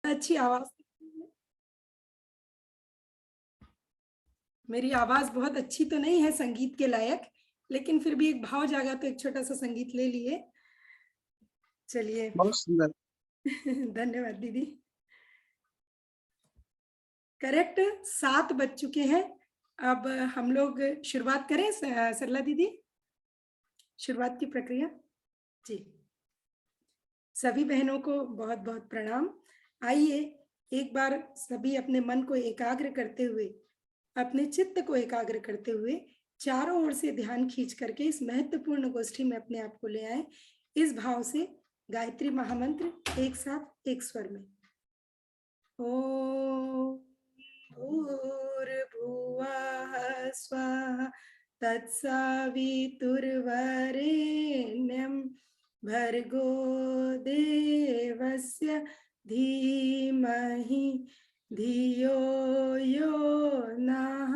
अच्छी आवाज। मेरी आवाज बहुत अच्छी तो नहीं है संगीत के लायक, लेकिन फिर भी एक भाव जागा तो एक छोटा सा संगीत ले लिए। चलिए। बहुत सुंदर। धन्यवाद दीदी। करेक्ट, 7 बज चुके हैं। अब हम लोग शुरुआत करें सरला दीदी, शुरुआत की प्रक्रिया। जी, सभी बहनों को बहुत बहुत प्रणाम। आइए एक बार सभी अपने मन को एकाग्र करते हुए, अपने चित्त को एकाग्र करते हुए चारों ओर से ध्यान खींच करके इस महत्वपूर्ण गोष्ठी में अपने आप को ले आए। इस भाव से गायत्री महामंत्र एक साथ एक स्वर में। ओम भूर्भुवः स्वः तत्सवितुर्वरेण्यं भर्गो देवस्य धीमहि धियो यो नः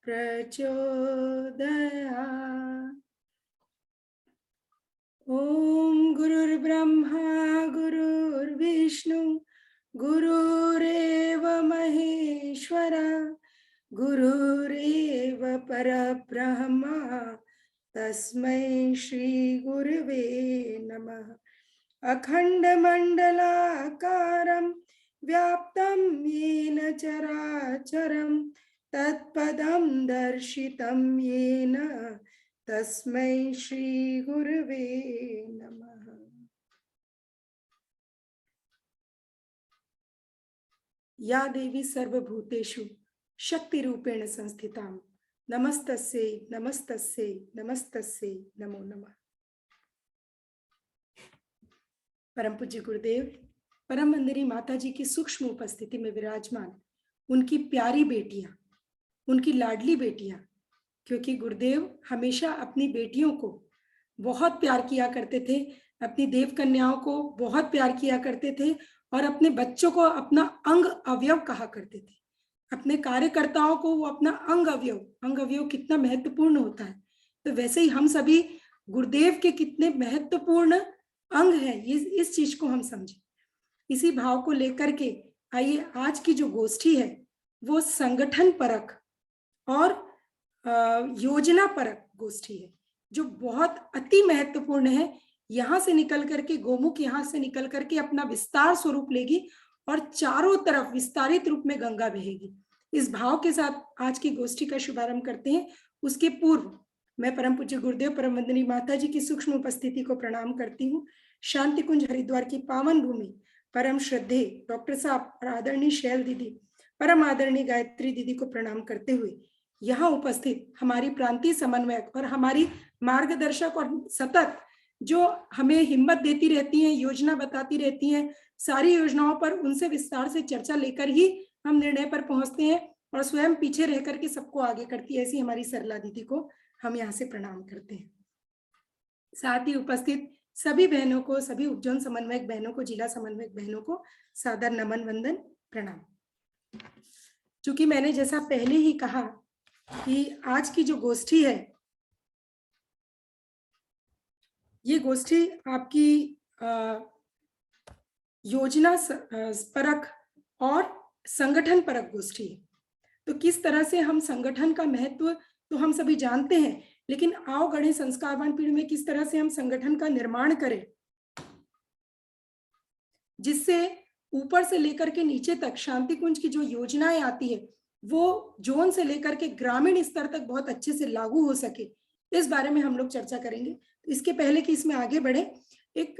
प्रचोदयात्। ओम गुरुर्ब्रह्मा गुरुर्विष्णु गुरुरेव महेश्वरा गुरुरेव परब्रह्मा तस्मै श्री गुरुवे नमः। अखण्डमण्डलाकारं व्याप्तं येन चराचरं तत्पदं दर्शितं येन तस्मै श्री गुरुवे नमः। या देवी सर्वभूतेषु शक्ति रूपेण संस्थितां नमस्तस्यै नमस्तस्यै नमस्तस्यै नमो नमः। परम पूज्य गुरुदेव परम मंदिरी माता जी की सूक्ष्म उपस्थिति में विराजमान उनकी प्यारी बेटियां, उनकी लाडली बेटियां, क्योंकि गुरुदेव हमेशा अपनी बेटियों को बहुत प्यार किया करते थे, अपनी देव कन्याओं को बहुत प्यार किया करते थे और अपने बच्चों को अपना अंग अवयव कहा करते थे। अपने कार्यकर्ताओं को वो अपना अंग अवयव कितना महत्वपूर्ण होता है, तो वैसे ही हम सभी गुरुदेव के कितने महत्वपूर्ण अंग है, इस चीज को हम समझें। इसी भाव को लेकर के आइए आज की जो गोष्ठी है वो संगठन परक और योजना परक गोष्ठी है, जो बहुत अति महत्वपूर्ण है। यहां से निकल करके गोमुख यहां से निकल करके अपना विस्तार स्वरूप लेगी और चारों तरफ विस्तारित रूप में गंगा बहेगी। इस भाव के साथ आज की गोष्ठी का शुभारंभ करते हैं। उसके पूर्व मैं परम पूज्य गुरुदेव परम वंदनीय माता जी की सूक्ष्म उपस्थिति को प्रणाम करती हूँ। शांति कुंज हरिद्वार की पावन भूमि परम श्रद्धे डॉक्टर साहब और आदरणीय शैल दीदी, परम आदरणीय गायत्री दीदी को प्रणाम करते हुए यहाँ उपस्थित हमारी प्रांतीय समन्वयक और हमारी मार्गदर्शक और सतत जो हमें हिम्मत देती रहती हैं, योजना बताती रहती हैं, सारी योजनाओं पर उनसे विस्तार से चर्चा लेकर ही हम निर्णय पर पहुंचते हैं और स्वयं पीछे रह करके सबको आगे करती है, ऐसी हमारी सरला दीदी को हम यहाँ से प्रणाम करते हैं। साथ ही उपस्थित सभी बहनों को, सभी उपजन समन्वयक बहनों को, जिला समन्वयक बहनों को सादर नमन वंदन प्रणाम। चूंकि मैंने जैसा पहले ही कहा कि आज की जो गोष्ठी है ये गोष्ठी आपकी योजना परक और संगठन परक गोष्ठी है। तो किस तरह से हम संगठन का महत्व तो हम सभी जानते हैं, लेकिन आओ गणेश संस्कारवान पीढ़ी में किस तरह से हम संगठन का निर्माण करें जिससे ऊपर से लेकर के नीचे तक शांति कुंज की जो योजनाएं आती है वो जोन से लेकर के ग्रामीण स्तर तक बहुत अच्छे से लागू हो सके, इस बारे में हम लोग चर्चा करेंगे। इसके पहले कि इसमें आगे बढ़े, एक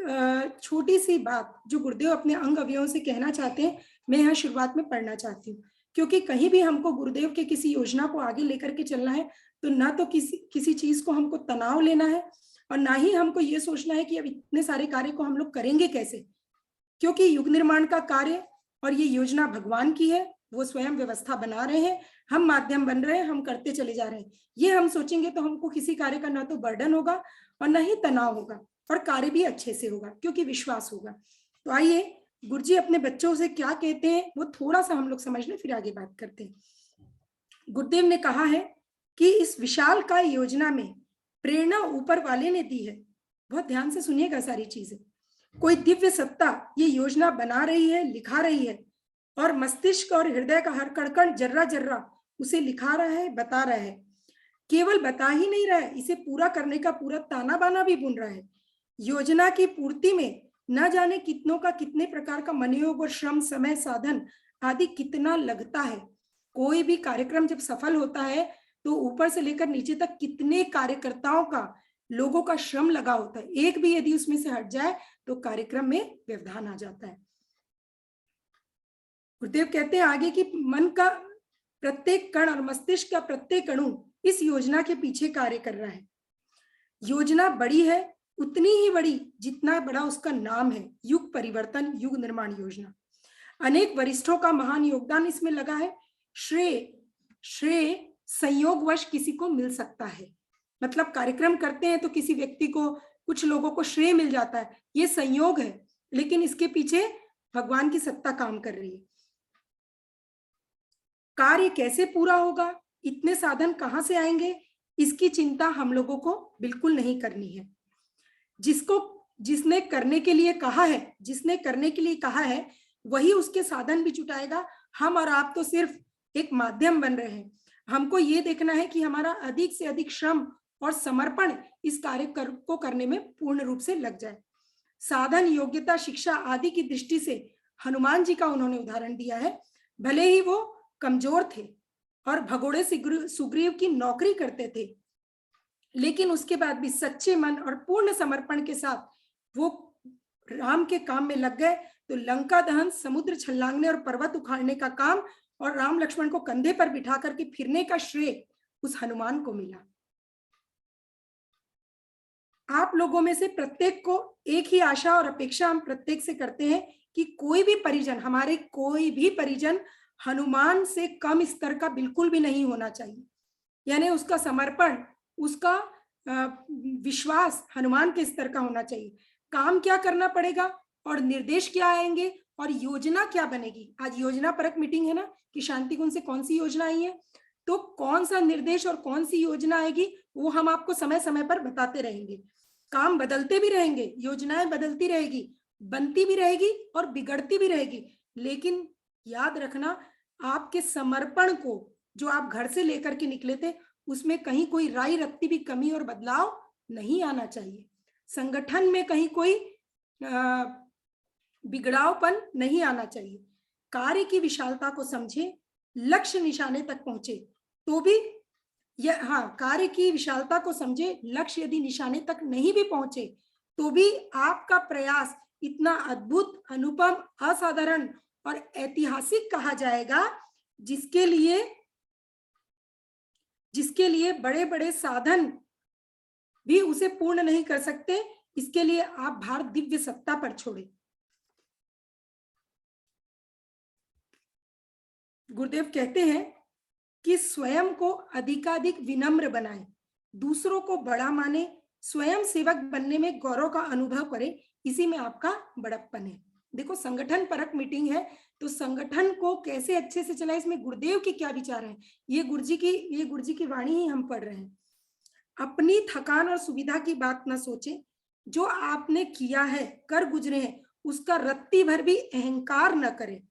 छोटी सी बात जो गुरुदेव अपने अंग अवयवों से कहना चाहते हैं, मैं यहाँ शुरुआत में पढ़ना चाहती हूँ। क्योंकि कहीं भी हमको गुरुदेव के किसी योजना को आगे लेकर के चलना है तो ना तो किसी चीज को हमको तनाव लेना है और ना ही हमको ये सोचना है कि अब इतने सारे कार्य को हम लोग करेंगे कैसे, क्योंकि युग निर्माण का कार्य और ये योजना भगवान की है, वो स्वयं व्यवस्था बना रहे हैं, हम माध्यम बन रहे हैं, हम करते चले जा रहे हैं। ये हम सोचेंगे तो हमको किसी कार्य का ना तो बर्डन होगा और ना ही तनाव होगा और कार्य भी अच्छे से होगा क्योंकि विश्वास होगा। तो आइए गुरुजी अपने बच्चों से क्या कहते हैं वो थोड़ा सा हम लोग समझ लें, फिर आगे बात करते हैं। गुरुदेव ने कहा है कि इस विशाल काय योजना में प्रेरणा ऊपर वाले ने दी है। बहुत ध्यान से सुनिएगा सारी चीजें। कोई दिव्य सत्ता ये योजना बना रही है, लिखा रही है, और मस्तिष्क और हृदय का हर कण जर्रा जर्रा उसे लिखा रहा है, बता रहा है। केवल बता ही नहीं रहा है, इसे पूरा करने का पूरा ताना बाना भी बुन रहा है। योजना की पूर्ति में न जाने कितनों का कितने प्रकार का मनोयोग और श्रम, समय, साधन आदि कितना लगता है। कोई भी कार्यक्रम जब सफल होता है तो ऊपर से लेकर नीचे तक कितने कार्यकर्ताओं का, लोगों का श्रम लगा होता है। एक भी यदि उसमें से हट जाए तो कार्यक्रम में व्यवधान आ जाता है। गुरुदेव कहते हैं आगे कि मन का प्रत्येक कण और मस्तिष्क का प्रत्येक अणु इस योजना के पीछे कार्य कर रहा है। योजना बड़ी है, उतनी ही बड़ी जितना बड़ा उसका नाम है, युग परिवर्तन युग निर्माण योजना। अनेक वरिष्ठों का महान योगदान इसमें लगा है। श्रेय संयोगवश किसी को मिल सकता है। मतलब कार्यक्रम करते हैं तो किसी व्यक्ति को, कुछ लोगों को श्रेय मिल जाता है, ये संयोग है, लेकिन इसके पीछे भगवान की सत्ता काम कर रही है। कार्य कैसे पूरा होगा, इतने साधन कहां से आएंगे, इसकी चिंता हम लोगों को बिल्कुल नहीं करनी है। जिसने करने के लिए कहा है वही उसके साधन भी जुटाएगा। हम और आप तो सिर्फ एक माध्यम बन रहे हैं। हमको ये देखना है कि हमारा अधिक से अधिक श्रम और समर्पण इस कार्य को करने में पूर्ण रूप से लग जाए। साधन, योग्यता, शिक्षा आदि की दृष्टि से हनुमान जी का उन्होंने उदाहरण दिया है। भले ही वो कमजोर थे और भगोड़े सुग्रीव की नौकरी करते थे, लेकिन उसके बाद भी सच्चे मन और पूर्ण समर्पण के साथ वो राम के काम में लग गए। तो लंका दहन, समुद्र छलांगने और पर्वत उखाड़ने का काम और राम लक्ष्मण को कंधे पर बिठा करके फिरने का श्रेय उस हनुमान को मिला। आप लोगों में से प्रत्येक को एक ही आशा और अपेक्षा हम प्रत्येक से करते हैं कि कोई भी परिजन हनुमान से कम स्तर का बिल्कुल भी नहीं होना चाहिए। यानी उसका समर्पण, उसका विश्वास हनुमान के स्तर का होना चाहिए। काम क्या करना पड़ेगा और निर्देश क्या आएंगे और योजना क्या बनेगी। आज योजना परक मीटिंग है ना कि शांति कुंज से कौन सी योजना आई है, तो कौन सा निर्देश और कौन सी योजना आएगी वो हम आपको समय समय पर बताते रहेंगे। काम बदलते भी रहेंगे, योजनाएं बदलती रहेगी, बनती भी रहेगी और बिगड़ती भी रहेगी, लेकिन याद रखना आपके समर्पण को, जो आप घर से लेकर के निकले थे, उसमें कहीं कोई राई रत्ती भी कमी और बदलाव नहीं आना चाहिए। संगठन में कहीं कोई बिगड़ावपन नहीं आना चाहिए। कार्य की विशालता को समझे, लक्ष्य निशाने तक पहुंचे तो भी कार्य की विशालता को समझे, लक्ष्य यदि निशाने तक नहीं भी पहुंचे तो भी आपका प्रयास इतना अद्भुत, अनुपम, असाधारण और ऐतिहासिक कहा जाएगा, जिसके लिए बड़े बड़े साधन भी उसे पूर्ण नहीं कर सकते। इसके लिए आप भार दिव्य सत्ता पर छोड़े। गुरुदेव कहते हैं कि स्वयं को अधिकाधिक विनम्र बनाए, दूसरों को बड़ा माने, स्वयं सेवक बनने में गौरव का अनुभव करे, इसी में आपका बड़प्पन है। देखो, संगठन परक मीटिंग है तो संगठन को कैसे अच्छे से चलाए, इसमें गुरुदेव के क्या विचार हैं, ये गुरुजी की वाणी ही हम पढ़ रहे हैं। अपनी थकान और सुविधा की बात ना सोचे, जो आपने किया है, कर गुजरे हैं, उसका रत्ती भर भी अहंकार न करे,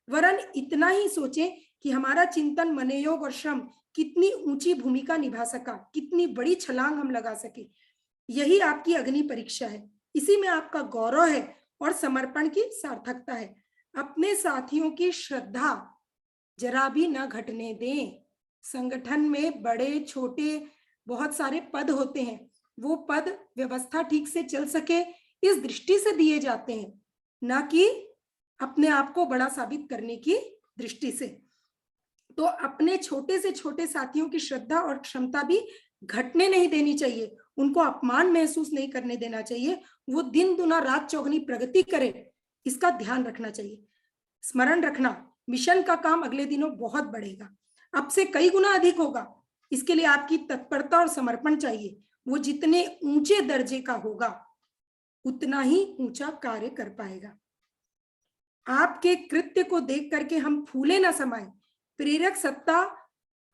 वरन इतना ही सोचे कि हमारा चिंतन, मनोयोग और श्रम कितनी ऊंची भूमिका निभा सका, कितनी बड़ी छलांग हम लगा सके। यही आपकी अग्नि परीक्षा है, इसी में आपका गौरव है और समर्पण की सार्थकता है। अपने साथियों की श्रद्धा जरा भी न घटने दें। संगठन में बड़े छोटे बहुत सारे पद होते हैं, वो पद व्यवस्था ठीक से चल सके इस दृष्टि से दिए जाते हैं, न कि अपने आप को बड़ा साबित करने की दृष्टि से। तो अपने छोटे से छोटे साथियों की श्रद्धा और क्षमता भी घटने नहीं देनी चाहिए, उनको अपमान महसूस नहीं करने देना चाहिए। वो दिन दुना रात चौगनी प्रगति करे, इसका ध्यान रखना चाहिए। स्मरण रखना, मिशन का काम अगले दिनों बहुत बढ़ेगा, अब से कई गुना अधिक होगा। इसके लिए आपकी तत्परता और समर्पण चाहिए। वो जितने ऊंचे दर्जे का होगा उतना ही ऊंचा कार्य कर पाएगा। आपके कृत्य को देख करके हम फूले ना समाये, प्रेरक सत्ता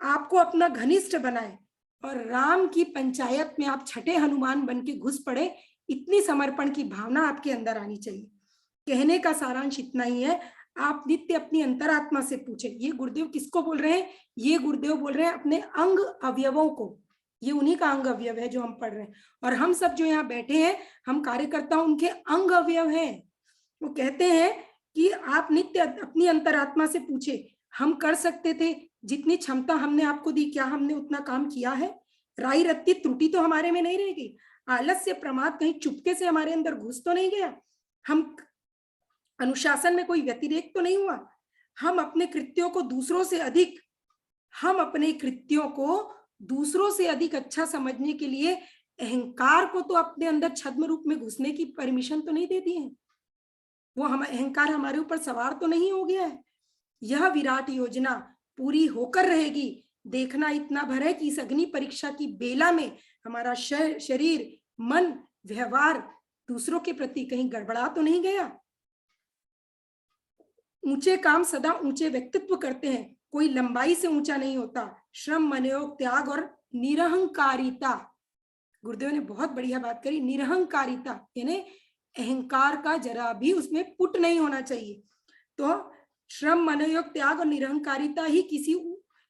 आपको अपना घनिष्ठ बनाए और राम की पंचायत में आप छठे हनुमान बन के घुस पड़े, इतनी समर्पण की भावना आपके अंदर आनी चाहिए। कहने का सारांश इतना ही है, आप नित्य अपनी अंतरात्मा से पूछे। ये गुरुदेव किसको बोल रहे हैं? ये गुरुदेव बोल रहे हैं अपने अंग अवयवों को। ये उन्हीं का अंग अवयव है जो हम पढ़ रहे हैं, और हम सब जो यहाँ बैठे हैं, हम कार्यकर्ता उनके अंग अवयव हैं। वो कहते हैं कि आप नित्य अपनी अंतरात्मा से पूछे, हम कर सकते थे जितनी क्षमता हमने आपको दी, क्या हमने उतना काम किया है? राई रत्ती त्रुटि तो हमारे में नहीं रहेगी, आलस्य प्रमाद कहीं चुपके से हमारे अंदर घुस तो नहीं गया, हम अनुशासन में कोई व्यतिरेक तो नहीं हुआ, हम अपने कृत्यों को दूसरों से अधिक, हम अपने कृत्यों को दूसरों से अधिक अच्छा समझने के लिए अहंकार को तो अपने अंदर छद्म रूप में घुसने की परमिशन तो नहीं दे दी है। वो हम अहंकार हमारे ऊपर सवार तो नहीं हो गया है। यह विराट योजना पूरी होकर रहेगी। देखना इतना भर है कि इस अग्नि परीक्षा की बेला में हमारा शरीर, मन, व्यवहार दूसरों के प्रति कहीं गड़बड़ा तो नहीं गया। ऊंचे काम सदा ऊंचे व्यक्तित्व करते हैं, कोई लंबाई से ऊंचा नहीं होता। श्रम, मनोयोग, त्याग और निरहंकारिता, गुरुदेव ने बहुत बढ़िया बात करी। निरहंकारिता यानी अहंकार का जरा भी उसमें पुट नहीं होना चाहिए। तो श्रम, मनोयोग, त्याग और निरहंकारिता ही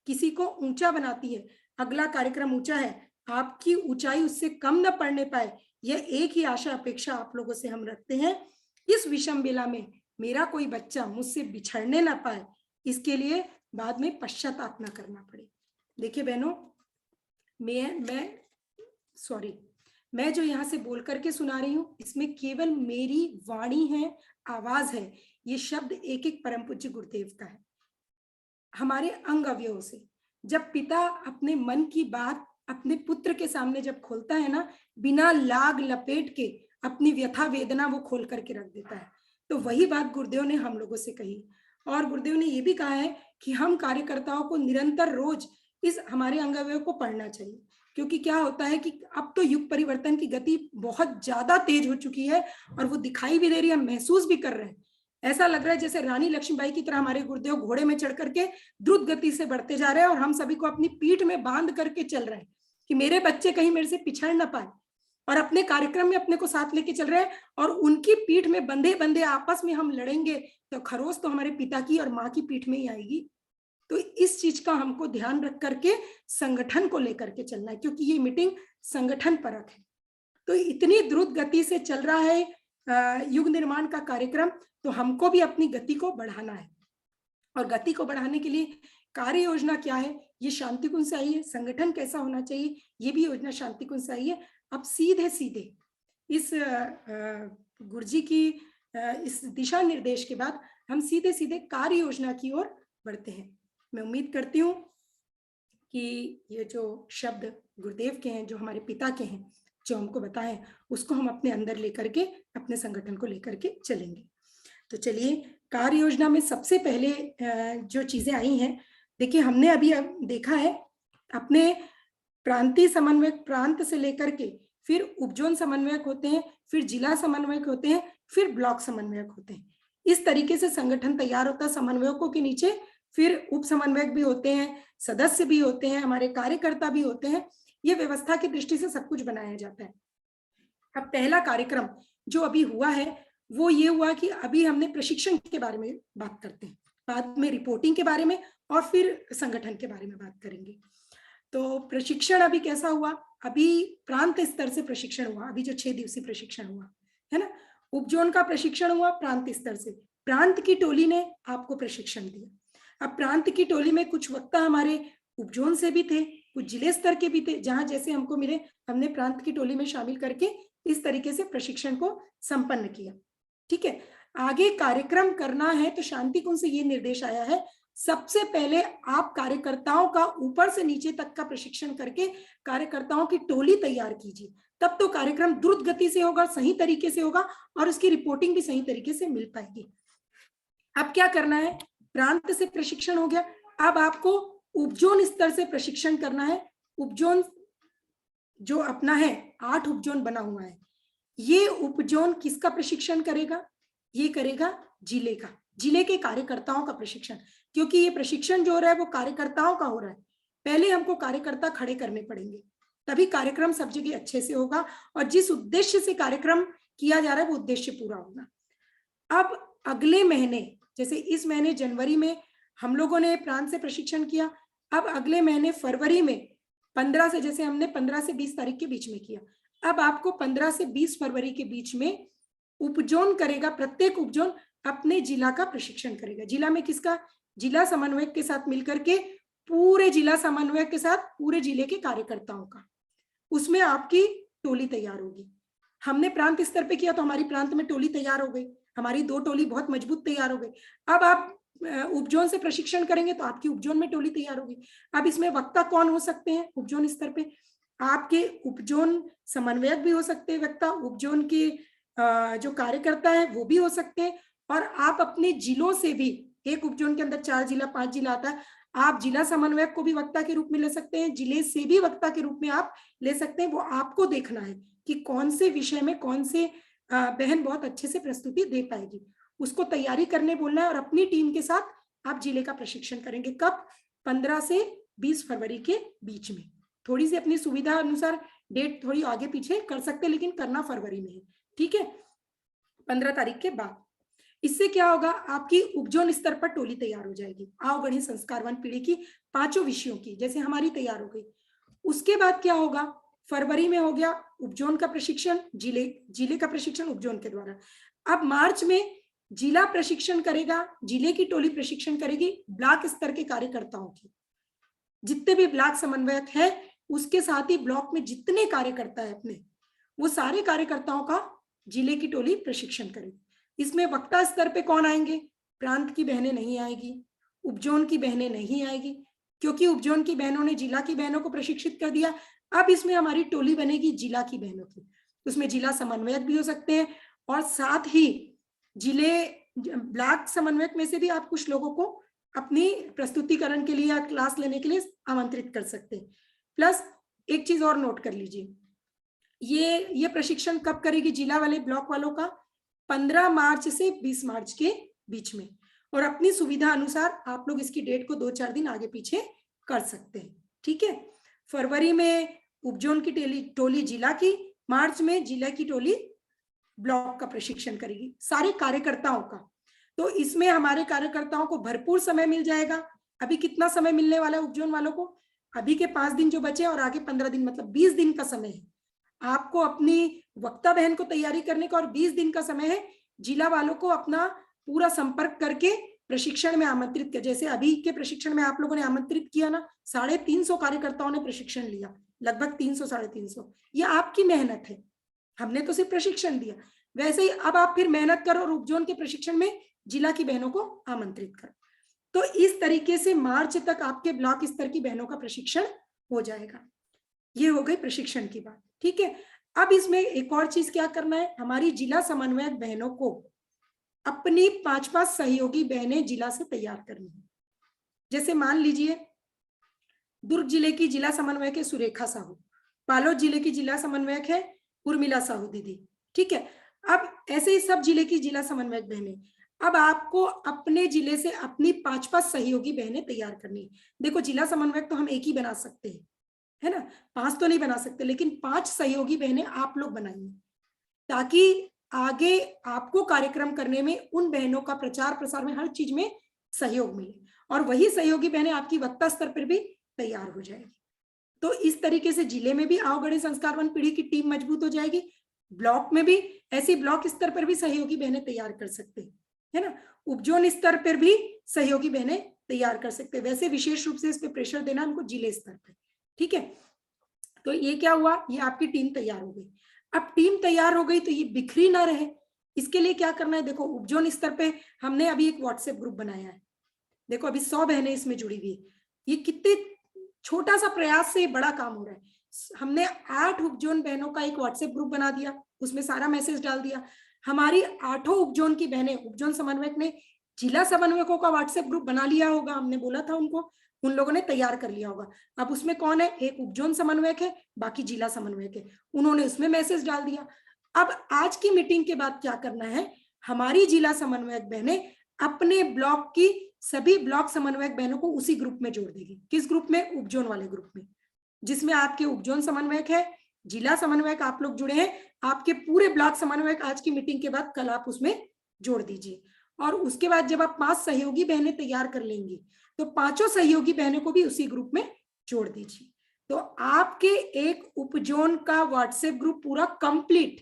किसी को ऊंचा बनाती है। अगला कार्यक्रम ऊंचा है, आपकी ऊंचाई उससे कम न पड़ने पाए, यह एक ही आशा अपेक्षा आप लोगों से हम रखते हैं। इस विषम बेला में मेरा कोई बच्चा मुझसे बिछड़ने ना पाए, इसके लिए बाद में पश्चाताप ना करना पड़े। देखिए बहनों, मैं जो यहाँ से बोल करके सुना रही हूँ, इसमें केवल मेरी वाणी है, आवाज है। ये शब्द एक एक परम पूज्य गुरुदेव का है। हमारे अंग अवयव से जब पिता अपने मन की बात अपने पुत्र के सामने जब खोलता है ना, बिना लाग लपेट के अपनी व्यथा वेदना वो खोल करके रख देता है। तो वही बात गुरुदेव ने हम लोगों से कही, और गुरुदेव ने ये भी कहा है कि हम कार्यकर्ताओं को निरंतर रोज इस हमारे अंग अवयव को पढ़ना चाहिए। क्योंकि क्या होता है कि अब तो युग परिवर्तन की गति बहुत ज्यादा तेज हो चुकी है, और वो दिखाई भी दे रही है, हम महसूस भी कर रहे हैं। ऐसा लग रहा है जैसे रानी लक्ष्मीबाई की तरह हमारे गुरुदेव घोड़े में चढ़ करके द्रुत गति से बढ़ते जा रहे हैं, और हम सभी को अपनी पीठ में बांध करके चल रहे हैं कि मेरे बच्चे कहीं मेरे से पिछड़ ना पाए, और अपने कार्यक्रम में अपने को साथ लेके चल रहे हैं। और उनकी पीठ में बंधे बंधे आपस में हम लड़ेंगे तो खरोच तो हमारे पिता की और माँ की पीठ में ही आएगी। तो इस चीज का हमको ध्यान रख करके संगठन को लेकर के चलना है, क्योंकि ये मीटिंग संगठन परक है। तो इतनी द्रुत गति से चल रहा है युग निर्माण का कार्यक्रम, तो हमको भी अपनी गति को बढ़ाना है। और गति को बढ़ाने के लिए कार्य योजना क्या है, ये शांति कुंज से आई है। संगठन कैसा होना चाहिए, ये भी योजना शांति कुंज से आई है। अब सीधे सीधे इस गुरुजी की इस दिशा निर्देश के बाद हम सीधे सीधे कार्य योजना की ओर बढ़ते हैं। मैं उम्मीद करती हूँ कि ये जो शब्द गुरुदेव के हैं, जो हमारे पिता के हैं, जो हमको बताएं, उसको हम अपने अंदर लेकर के अपने संगठन को लेकर के चलेंगे। तो चलिए, कार्य योजना में सबसे पहले जो चीजें आई हैं, देखिए हमने अभी देखा है अपने प्रांतीय समन्वयक, प्रांत से लेकर के फिर उपजोन समन्वयक होते हैं, फिर जिला समन्वयक होते हैं, फिर ब्लॉक समन्वयक होते हैं। इस तरीके से संगठन तैयार होता है। समन्वयकों के नीचे फिर उप समन्वयक भी होते हैं, सदस्य भी होते हैं, हमारे कार्यकर्ता भी होते हैं। ये व्यवस्था की दृष्टि से सब कुछ बनाया जाता है। अब पहला कार्यक्रम जो अभी हुआ है वो ये हुआ कि अभी हमने प्रशिक्षण के बारे में बात करते हैं, बाद में रिपोर्टिंग के बारे में, और फिर संगठन के बारे में बात करेंगे। तो प्रशिक्षण अभी कैसा हुआ, अभी प्रांत स्तर से प्रशिक्षण हुआ, अभी जो 6 दिवसीय प्रशिक्षण हुआ है ना, उपजोन का प्रशिक्षण हुआ प्रांत स्तर से, प्रांत की टोली ने आपको प्रशिक्षण दिया। अब प्रांत की टोली में कुछ वक्ता हमारे उपजोन से भी थे, कुछ जिले स्तर के भी थे, जहां जैसे हमको मिले हमने प्रांत की टोली में शामिल करके इस तरीके से प्रशिक्षण को संपन्न किया। ठीक है, आगे कार्यक्रम करना है तो शांति कुंज से ये निर्देश आया है, सबसे पहले आप कार्यकर्ताओं का ऊपर से नीचे तक का प्रशिक्षण करके कार्यकर्ताओं की टोली तैयार कीजिए, तब तो कार्यक्रम द्रुत गति से होगा, सही तरीके से होगा, और उसकी रिपोर्टिंग भी सही तरीके से मिल पाएगी। अब क्या करना है, प्रांत से प्रशिक्षण हो गया, अब आपको उपजोन स्तर से प्रशिक्षण करना है। उपजोन जो अपना है 8 उपजोन बना हुआ है, ये उपजोन किसका प्रशिक्षण करेगा, ये करेगा जिले का, जिले के कार्यकर्ताओं का प्रशिक्षण। क्योंकि ये प्रशिक्षण जो हो रहा है वो कार्यकर्ताओं का हो रहा है, पहले हमको कार्यकर्ता खड़े करने पड़ेंगे, तभी कार्यक्रम सब जगह अच्छे से होगा और जिस उद्देश्य से कार्यक्रम किया जा रहा है वो उद्देश्य पूरा होगा। अब अगले महीने, जैसे इस महीने जनवरी में हम लोगों ने प्रांत से प्रशिक्षण किया, अब अगले महीने फरवरी में 15 से, जैसे हमने 15 से 20 तारीख के बीच में किया, अब आपको 15 से 20 फरवरी के बीच में उपजोन करेगा, प्रत्येक उपजोन अपने जिला का प्रशिक्षण करेगा। जिला में किसका? जिला समन्वयक के साथ मिलकर के, पूरे जिला समन्वयक के साथ पूरे जिले के कार्यकर्ताओं का, उसमें आपकी टोली तैयार होगी। हमने प्रांत स्तर पे किया तो हमारी प्रांत में टोली तैयार हो गई, हमारी 2 टोली बहुत मजबूत तैयार हो गई। अब आप उपजोन से प्रशिक्षण करेंगे तो आपकी उपजोन में टोली तैयार होगी। अब इसमें वक्ता कौन हो सकते हैं उपजोन स्तर पे? आपके उपजोन समन्वयक भी हो सकते हैं वक्ता, उपजोन के जो कार्यकर्ता है वो भी हो सकते हैं, और आप अपने जिलों से भी, एक उपजोन के अंदर 4 जिला 5 जिला आता है, आप जिला समन्वयक को भी वक्ता के रूप में ले सकते हैं, जिले से भी वक्ता के रूप में आप ले सकते हैं। वो आपको देखना है कि कौन से विषय में कौन से बहन बहुत अच्छे से प्रस्तुति दे पाएगी, उसको तैयारी करने बोलना है, और अपनी टीम के साथ आप जिले का प्रशिक्षण करेंगे। कब? 15 से 20 फरवरी के बीच में। थोड़ी सी अपनी सुविधा अनुसार डेट थोड़ी आगे पीछे कर सकते हैं, लेकिन करना फरवरी में है, ठीक है, 15 तारीख के बाद। इससे क्या होगा? आपकी उपजोन स्तर पर टोली तैयार हो जाएगी, आवगणित संस्कारवान पीढ़ी की 5 विषयों की, जैसे हमारी तैयार हो गई। उसके बाद क्या होगा? फरवरी में हो गया उपजोन का प्रशिक्षण, जिले का प्रशिक्षण उपजोन के द्वारा। अब मार्च में जिला प्रशिक्षण करेगा, जिले की टोली प्रशिक्षण करेगी ब्लॉक स्तर के कार्यकर्ताओं की। जितने भी ब्लॉक समन्वयक है, उसके साथ ही ब्लॉक में जितने कार्यकर्ता है अपने, वो सारे कार्यकर्ताओं का जिले की टोली प्रशिक्षण करेगी। इसमें वक्ता स्तर पे कौन आएंगे? प्रांत की बहनें नहीं आएगी, उपजोन की बहनें नहीं आएगी, क्योंकि उपजोन की बहनों ने जिला की बहनों को प्रशिक्षित कर दिया। अब इसमें हमारी टोली बनेगी जिला की बहनों की, उसमें जिला समन्वयक भी हो सकते हैं, और साथ ही जिले ब्लॉक समन्वयक में से भी आप कुछ लोगों को अपनी प्रस्तुतिकरण के लिए या क्लास लेने के लिए आमंत्रित कर सकते हैं। प्लस एक चीज और नोट कर लीजिए, ये प्रशिक्षण कब करेगी जिला वाले ब्लॉक वालों का? 15 मार्च से 20 मार्च के बीच में, और अपनी सुविधा अनुसार आप लोग इसकी डेट को 2-4 दिन आगे पीछे कर सकते हैं, ठीक है। फरवरी में उपजोन की टोली जिला की, मार्च में जिला की टोली ब्लॉक का प्रशिक्षण करेगी, सारे कार्यकर्ताओं का। तो इसमें हमारे कार्यकर्ताओं को भरपूर समय मिल जाएगा। अभी कितना समय मिलने वाला है उपजोन वालों को? अभी के 5 दिन जो बचे और आगे 15 दिन, मतलब 20 दिन का समय है आपको अपनी वक्ता बहन को तैयारी करने का, और 20 दिन का समय है जिला वालों को अपना पूरा संपर्क करके प्रशिक्षण में आमंत्रित किया। जैसे अभी के प्रशिक्षण में आप लोगों ने आमंत्रित किया ना, 350 कार्यकर्ताओं ने प्रशिक्षण लिया, लगभग 300-350। ये आपकी मेहनत है, हमने तो सिर्फ प्रशिक्षण दिया। वैसे ही अब आप फिर मेहनत करो और उपजोन के प्रशिक्षण में जिला की बहनों को आमंत्रित करो। तो इस तरीके से मार्च तक आपके ब्लॉक स्तर की बहनों का प्रशिक्षण हो जाएगा। ये हो गई प्रशिक्षण की बात, ठीक है। अब इसमें एक और चीज क्या करना है, हमारी जिला समन्वयक बहनों को अपनी 5-5 सहयोगी बहनें जिला से तैयार करनी है। जैसे मान लीजिए दुर्ग जिले की जिला समन्वयक है सुरेखा साहू, बालोद जिले की जिला समन्वयक है उर्मिला साहू दीदी, ठीक है। अब ऐसे ही सब जिले की जिला समन्वयक बहनें, अब आपको अपने जिले से अपनी 5-5 सहयोगी बहनें तैयार करनी है। देखो जिला समन्वयक तो हम एक ही बना सकते हैं, है ना, 5 तो नहीं बना सकते, लेकिन 5 सहयोगी बहनें आप लोग बनाइए, ताकि आगे आपको कार्यक्रम करने में उन बहनों का प्रचार प्रसार में हर चीज में सहयोग मिले, और वही सहयोगी बहनें आपकी वक्ता स्तर पर भी तैयार हो जाएगी। तो इस तरीके से जिले में भी आवगणित संस्कारवान पीढ़ी की टीम मजबूत हो जाएगी, ब्लॉक में भी ऐसी ब्लॉक स्तर पर भी सहयोगी बहनें तैयार कर सकते हैं, है ना, उपजोन स्तर पर भी सहयोगी बहनें तैयार कर सकते हैं। वैसे विशेष रूप से इस पे प्रेशर देना हमको जिले स्तर पर, ठीक है। तो ये क्या हुआ, ये आपकी टीम तैयार हो गई। अब टीम तैयार हो गई तो ये बिखरी ना रहे, इसके लिए क्या करना है, देखो उपजोन स्तर पे हमने अभी एक व्हाट्सएप ग्रुप बनाया है। देखो अभी 100 बहनें इसमें जुड़ी हुई है। ये कितने छोटा सा प्रयास से बड़ा काम हो रहा है। हमने 8 उपजोन बहनों का एक व्हाट्सएप ग्रुप बना दिया, उसमें सारा मैसेज डाल दिया। हमारी 8 उपजोन की बहनें, उपजोन समन्वयक ने जिला समन्वयकों का व्हाट्सएप ग्रुप बना लिया होगा, हमने बोला था उनको, उन लोगों ने तैयार कर लिया होगा। अब उसमें कौन है, एक उपजोन समन्वयक है, बाकी जिला समन्वयक है, उन्होंने उसमें मैसेज डाल दिया। अब आज की मीटिंग के बाद क्या करना है, हमारी जिला समन्वयक बहनें अपने ब्लॉक की सभी ब्लॉक समन्वयक बहनों को उसी ग्रुप में जोड़ देगी। किस ग्रुप में, उपजोन वाले ग्रुप में। जिसमें आपके उपजोन समन्वयक है, जिला समन्वयक आप लोग जुड़े हैं, आपके पूरे ब्लॉक समन्वयक आज की मीटिंग के बाद कल आप उसमें जोड़ दीजिए। और उसके बाद जब आप 5 सहयोगी बहनें तैयार कर लेंगी तो 5 सहयोगी बहनों को भी उसी ग्रुप में जोड़ दीजिए। तो आपके एक उपजोन का व्हाट्सएप ग्रुप पूरा कंप्लीट,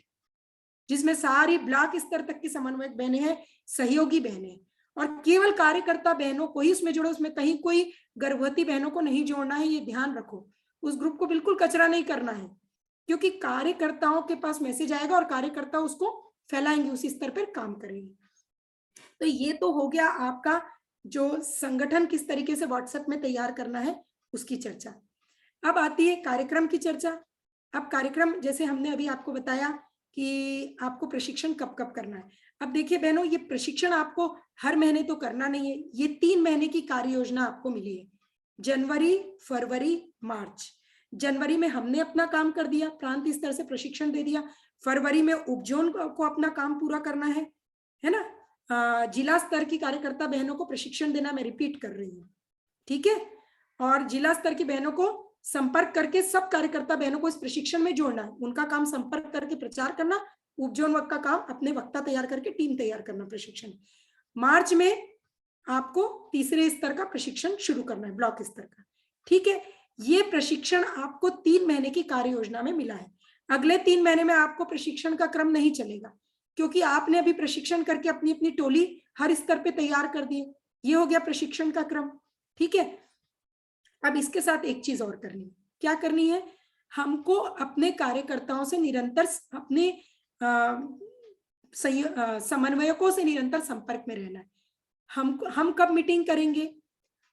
जिसमें सारी ब्लॉक स्तर तक की समन्वयक बहनें हैं, सहयोगी बहनें, और केवल कार्यकर्ता बहनों को ही उसमें जोड़ो। उसमें कहीं कोई गर्भवती बहनों को नहीं जोड़ना है, ये ध्यान रखो। उस ग्रुप को बिल्कुल कचरा नहीं करना है, क्योंकि कार्यकर्ताओं के पास मैसेज आएगा और कार्यकर्ता उसको फैलाएंगे, उसी स्तर पर काम करेंगे। तो ये तो हो गया आपका जो संगठन किस तरीके से व्हाट्सएप में तैयार करना है उसकी चर्चा। अब आती है कार्यक्रम की चर्चा। अब कार्यक्रम जैसे हमने अभी आपको बताया कि आपको प्रशिक्षण कब कब करना है। अब देखिए बहनों, ये प्रशिक्षण आपको हर महीने तो करना नहीं है, ये 3 महीने की कार्य योजना आपको मिली है, जनवरी, फरवरी, मार्च। जनवरी में हमने अपना काम कर दिया, प्रांत स्तर से प्रशिक्षण दे दिया। फरवरी में उपजोन को अपना काम पूरा करना है ना। जिला स्तर की कार्यकर्ता बहनों को प्रशिक्षण देना, मैं रिपीट कर रही हूँ, ठीक है। और जिला स्तर की बहनों को संपर्क करके सब कार्यकर्ता बहनों को इस प्रशिक्षण में जोड़ना है। उनका काम संपर्क करके प्रचार करना, उपजोन वक्त का काम अपने वक्ता तैयार करके टीम तैयार करना प्रशिक्षण। मार्च में आपको तीसरे स्तर का प्रशिक्षण शुरू करना है, ब्लॉक स्तर का, ठीक है। ये प्रशिक्षण आपको 3 महीने की कार्य योजना में मिला है। अगले 3 महीने में आपको प्रशिक्षण का क्रम नहीं चलेगा, क्योंकि आपने अभी प्रशिक्षण करके अपनी अपनी टोली हर स्तर पे तैयार कर दी। ये हो गया प्रशिक्षण का क्रम, ठीक है। अब इसके साथ एक चीज और करनी है। क्या करनी है? हमको अपने कार्यकर्ताओं से निरंतर, अपने समन्वयकों से निरंतर संपर्क में रहना है। हम कब मीटिंग करेंगे?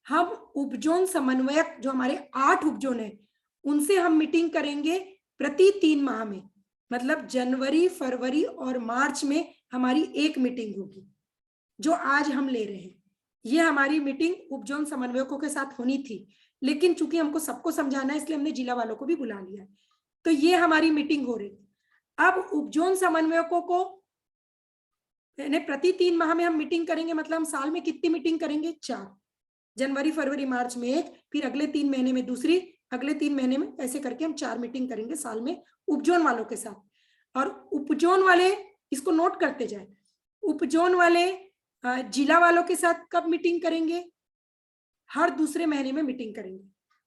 हम उपजोन समन्वयक जो हमारे 8 उपजोन है उनसे हम मीटिंग करेंगे प्रति 3 माह में। मतलब जनवरी, फरवरी और मार्च में हमारी एक मीटिंग होगी, जो आज हम ले रहे हैं। ये हमारी मीटिंग उपजोन समन्वयकों के साथ होनी थी, लेकिन चूंकि हमको सबको समझाना है इसलिए हमने जिला वालों को भी बुला लिया। तो ये हमारी मीटिंग हो रही। अब उपजोन समन्वयकों को प्रति 3 माह में हम मीटिंग करेंगे, मतलब हम साल में कितनी मीटिंग करेंगे? 4। जनवरी, फरवरी, मार्च में एक, फिर अगले 3 महीने में दूसरी, अगले 3 महीने में, ऐसे करके हम 4 मीटिंग करेंगे साल में उपजोन वालों के साथ। और उपजोन वाले, इसको नोट करते जाए, उपजोन वाले जिला वालों के साथ कब मीटिंग करेंगे? हर दूसरे महीने में मीटिंग करेंगे।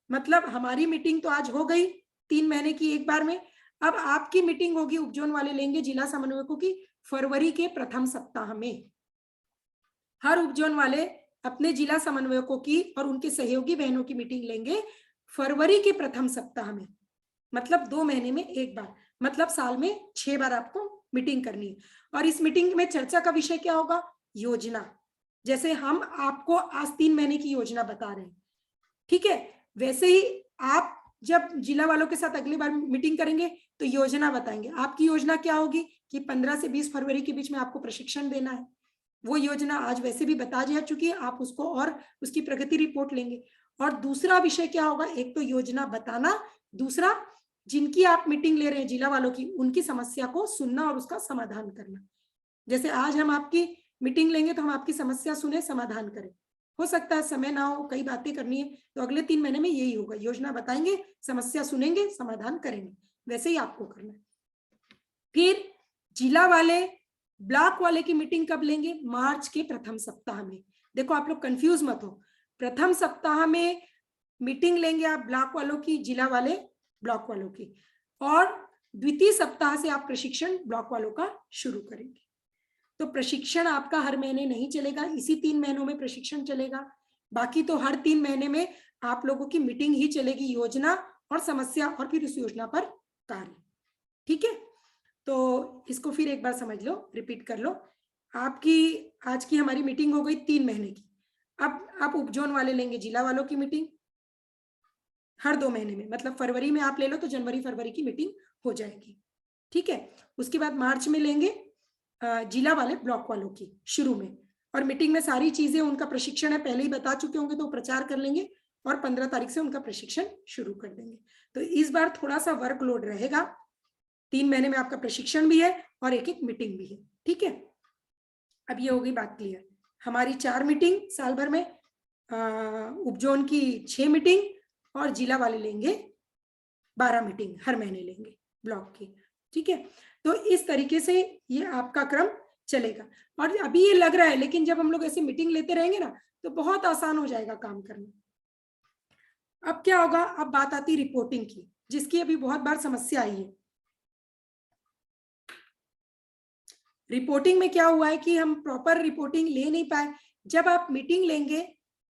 मतलब हमारी मीटिंग तो आज हो गई 3 महीने की एक बार में। अब आपकी मीटिंग होगी, उपजोन वाले लेंगे जिला समन्वयकों की फरवरी के प्रथम सप्ताह में। हर उपजोन वाले अपने जिला समन्वयकों की और उनके सहयोगी बहनों की मीटिंग लेंगे फरवरी के प्रथम सप्ताह में। मतलब 2 महीने में एक बार, मतलब साल में 6 बार आपको मीटिंग करनी है। और इस मीटिंग में चर्चा का विषय क्या होगा? योजना। जैसे हम आपको आज 3 महीने की योजना बता रहे हैं, ठीक है, वैसे ही आप जब जिला वालों के साथ अगली बार मीटिंग करेंगे तो योजना बताएंगे। आपकी योजना क्या होगी कि 15 से 20 फरवरी के बीच में आपको प्रशिक्षण देना है। वो योजना आज वैसे भी बता जा चुकी है, आप उसको और उसकी प्रगति रिपोर्ट लेंगे। और दूसरा विषय क्या होगा? एक तो योजना बताना, दूसरा जिनकी आप मीटिंग ले रहे हैं जिला वालों की, उनकी समस्या को सुनना और उसका समाधान करना। जैसे आज हम आपकी मीटिंग लेंगे तो हम आपकी समस्या सुने, समाधान करें। हो सकता है समय ना हो, कई बातें करनी है, तो अगले 3 महीने में यही होगा, योजना बताएंगे, समस्या सुनेंगे, समाधान करेंगे। वैसे ही आपको करना है। फिर जिला वाले, ब्लॉक वाले की मीटिंग कब लेंगे? मार्च के प्रथम सप्ताह में। देखो आप लोग कंफ्यूज मत हो, प्रथम सप्ताह में मीटिंग लेंगे आप ब्लॉक वालों की, जिला वाले ब्लॉक वालों की, और द्वितीय सप्ताह से आप प्रशिक्षण ब्लॉक वालों का शुरू करेंगे। तो प्रशिक्षण आपका हर महीने नहीं चलेगा, इसी 3 महीनों में प्रशिक्षण चलेगा। बाकी तो हर 3 महीने में आप लोगों की मीटिंग ही चलेगी, योजना और समस्या और फिर उस योजना पर कार्य, ठीक है। तो इसको फिर एक बार समझ लो, रिपीट कर लो। आपकी आज की हमारी मीटिंग हो गई 3 महीने की। अब आप उपजोन वाले लेंगे जिला वालों की मीटिंग हर 2 महीने में, मतलब फरवरी में आप ले लो तो जनवरी फरवरी की मीटिंग हो जाएगी, ठीक है। उसके बाद मार्च में लेंगे जिला वाले ब्लॉक वालों की शुरू में, और मीटिंग में सारी चीजें, उनका प्रशिक्षण है पहले ही बता चुके होंगे तो प्रचार कर लेंगे, और 15 तारीख से उनका प्रशिक्षण शुरू कर देंगे। तो इस बार थोड़ा सा वर्कलोड रहेगा, 3 महीने में आपका प्रशिक्षण भी है और एक एक मीटिंग भी है, ठीक है। अब ये हो गई बात क्लियर। हमारी 4 मीटिंग साल भर में, उपजोन की 6 मीटिंग, और जिला वाले लेंगे 12 मीटिंग हर महीने लेंगे ब्लॉक की, ठीक है। तो इस तरीके से ये आपका क्रम चलेगा। और अभी ये लग रहा है, लेकिन जब हम लोग ऐसे मीटिंग लेते रहेंगे ना तो बहुत आसान हो जाएगा काम करना। अब क्या होगा, अब बात आती रिपोर्टिंग की, जिसकी अभी बहुत बार समस्या आई है। रिपोर्टिंग में क्या हुआ है कि हम प्रॉपर रिपोर्टिंग ले नहीं पाए। जब आप मीटिंग लेंगे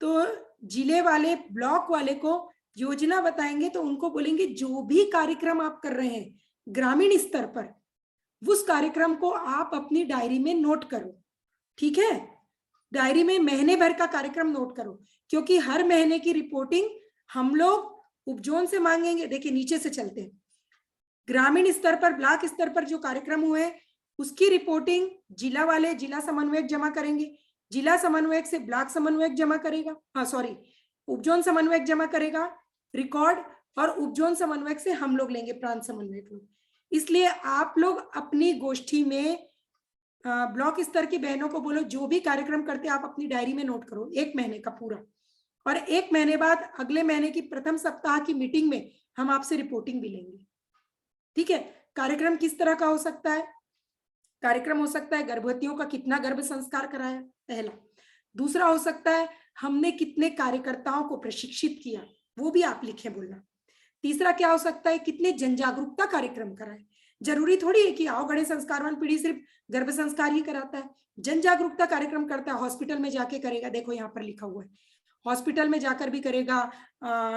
तो जिले वाले, ब्लॉक वाले को योजना बताएंगे तो उनको बोलेंगे जो भी कार्यक्रम आप कर रहे हैं ग्रामीण स्तर पर, उस कार्यक्रम को आप अपनी डायरी में नोट करो, ठीक है। डायरी में महीने भर का कार्यक्रम नोट करो, क्योंकि हर महीने की रिपोर्टिंग हम लोग उपजोन से मांगेंगे। देखिए नीचे से चलते हैं, ग्रामीण स्तर पर, ब्लॉक स्तर पर जो कार्यक्रम हुए उसकी रिपोर्टिंग जिला वाले, जिला समन्वयक जमा करेंगे, जिला समन्वयक से ब्लॉक समन्वयक जमा करेगा, हाँ सॉरी, उपजोन समन्वयक जमा करेगा रिकॉर्ड, और उपजोन समन्वयक से हम लोग लेंगे, प्रांत समन्वयक लोग। इसलिए आप लोग अपनी गोष्ठी में ब्लॉक स्तर की बहनों को बोलो जो भी कार्यक्रम करते आप अपनी डायरी में नोट करो 1 महीने का पूरा, और 1 महीने बाद अगले महीने की प्रथम सप्ताह की मीटिंग में हम आपसे रिपोर्टिंग भी लेंगे, ठीक है। कार्यक्रम किस तरह का हो सकता है, कार्यक्रम हो सकता है गर्भवतियों का कितना गर्भ संस्कार कराया, पहला। दूसरा हो सकता है हमने कितने कार्यकर्ताओं को प्रशिक्षित किया, वो भी आप लिखें बोलना। तीसरा क्या हो सकता है, कितने जन जागरूकता कार्यक्रम कराए। जरूरी थोड़ी है कि आओ गणेश संस्कारवान पीढ़ी सिर्फ गर्भ संस्कार ही कराता है, जन जागरूकता कार्यक्रम करता है, हॉस्पिटल में जाके करेगा, देखो यहाँ पर लिखा हुआ है, हॉस्पिटल में जाकर भी करेगा,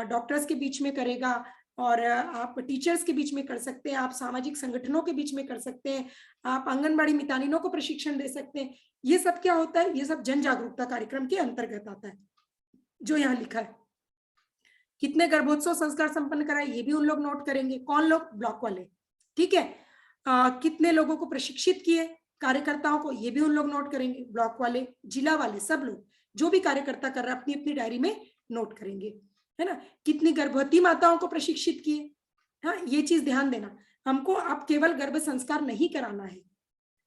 डॉक्टर्स के बीच में करेगा, और आप टीचर्स के बीच में कर सकते हैं, आप सामाजिक संगठनों के बीच में कर सकते हैं, आप आंगनबाड़ी मितानिनों को प्रशिक्षण दे सकते हैं। ये सब क्या होता है, ये सब जन जागरूकता कार्यक्रम के अंतर्गत आता है जो यहाँ लिखा है। कितने गर्भोत्सव संस्कार संपन्न कराए ये भी उन लोग नोट करेंगे, कौन लोग, ब्लॉक वाले, ठीक है। कितने लोगों को प्रशिक्षित किए कार्यकर्ताओं को, ये भी उन लोग नोट करेंगे, ब्लॉक वाले, जिला वाले, सब लोग जो भी कार्यकर्ता कर रहा है अपनी अपनी डायरी में नोट करेंगे, है ना। कितनी गर्भवती माताओं को प्रशिक्षित किए, हाँ ये चीज ध्यान देना। हमको अब केवल गर्भ संस्कार नहीं कराना है,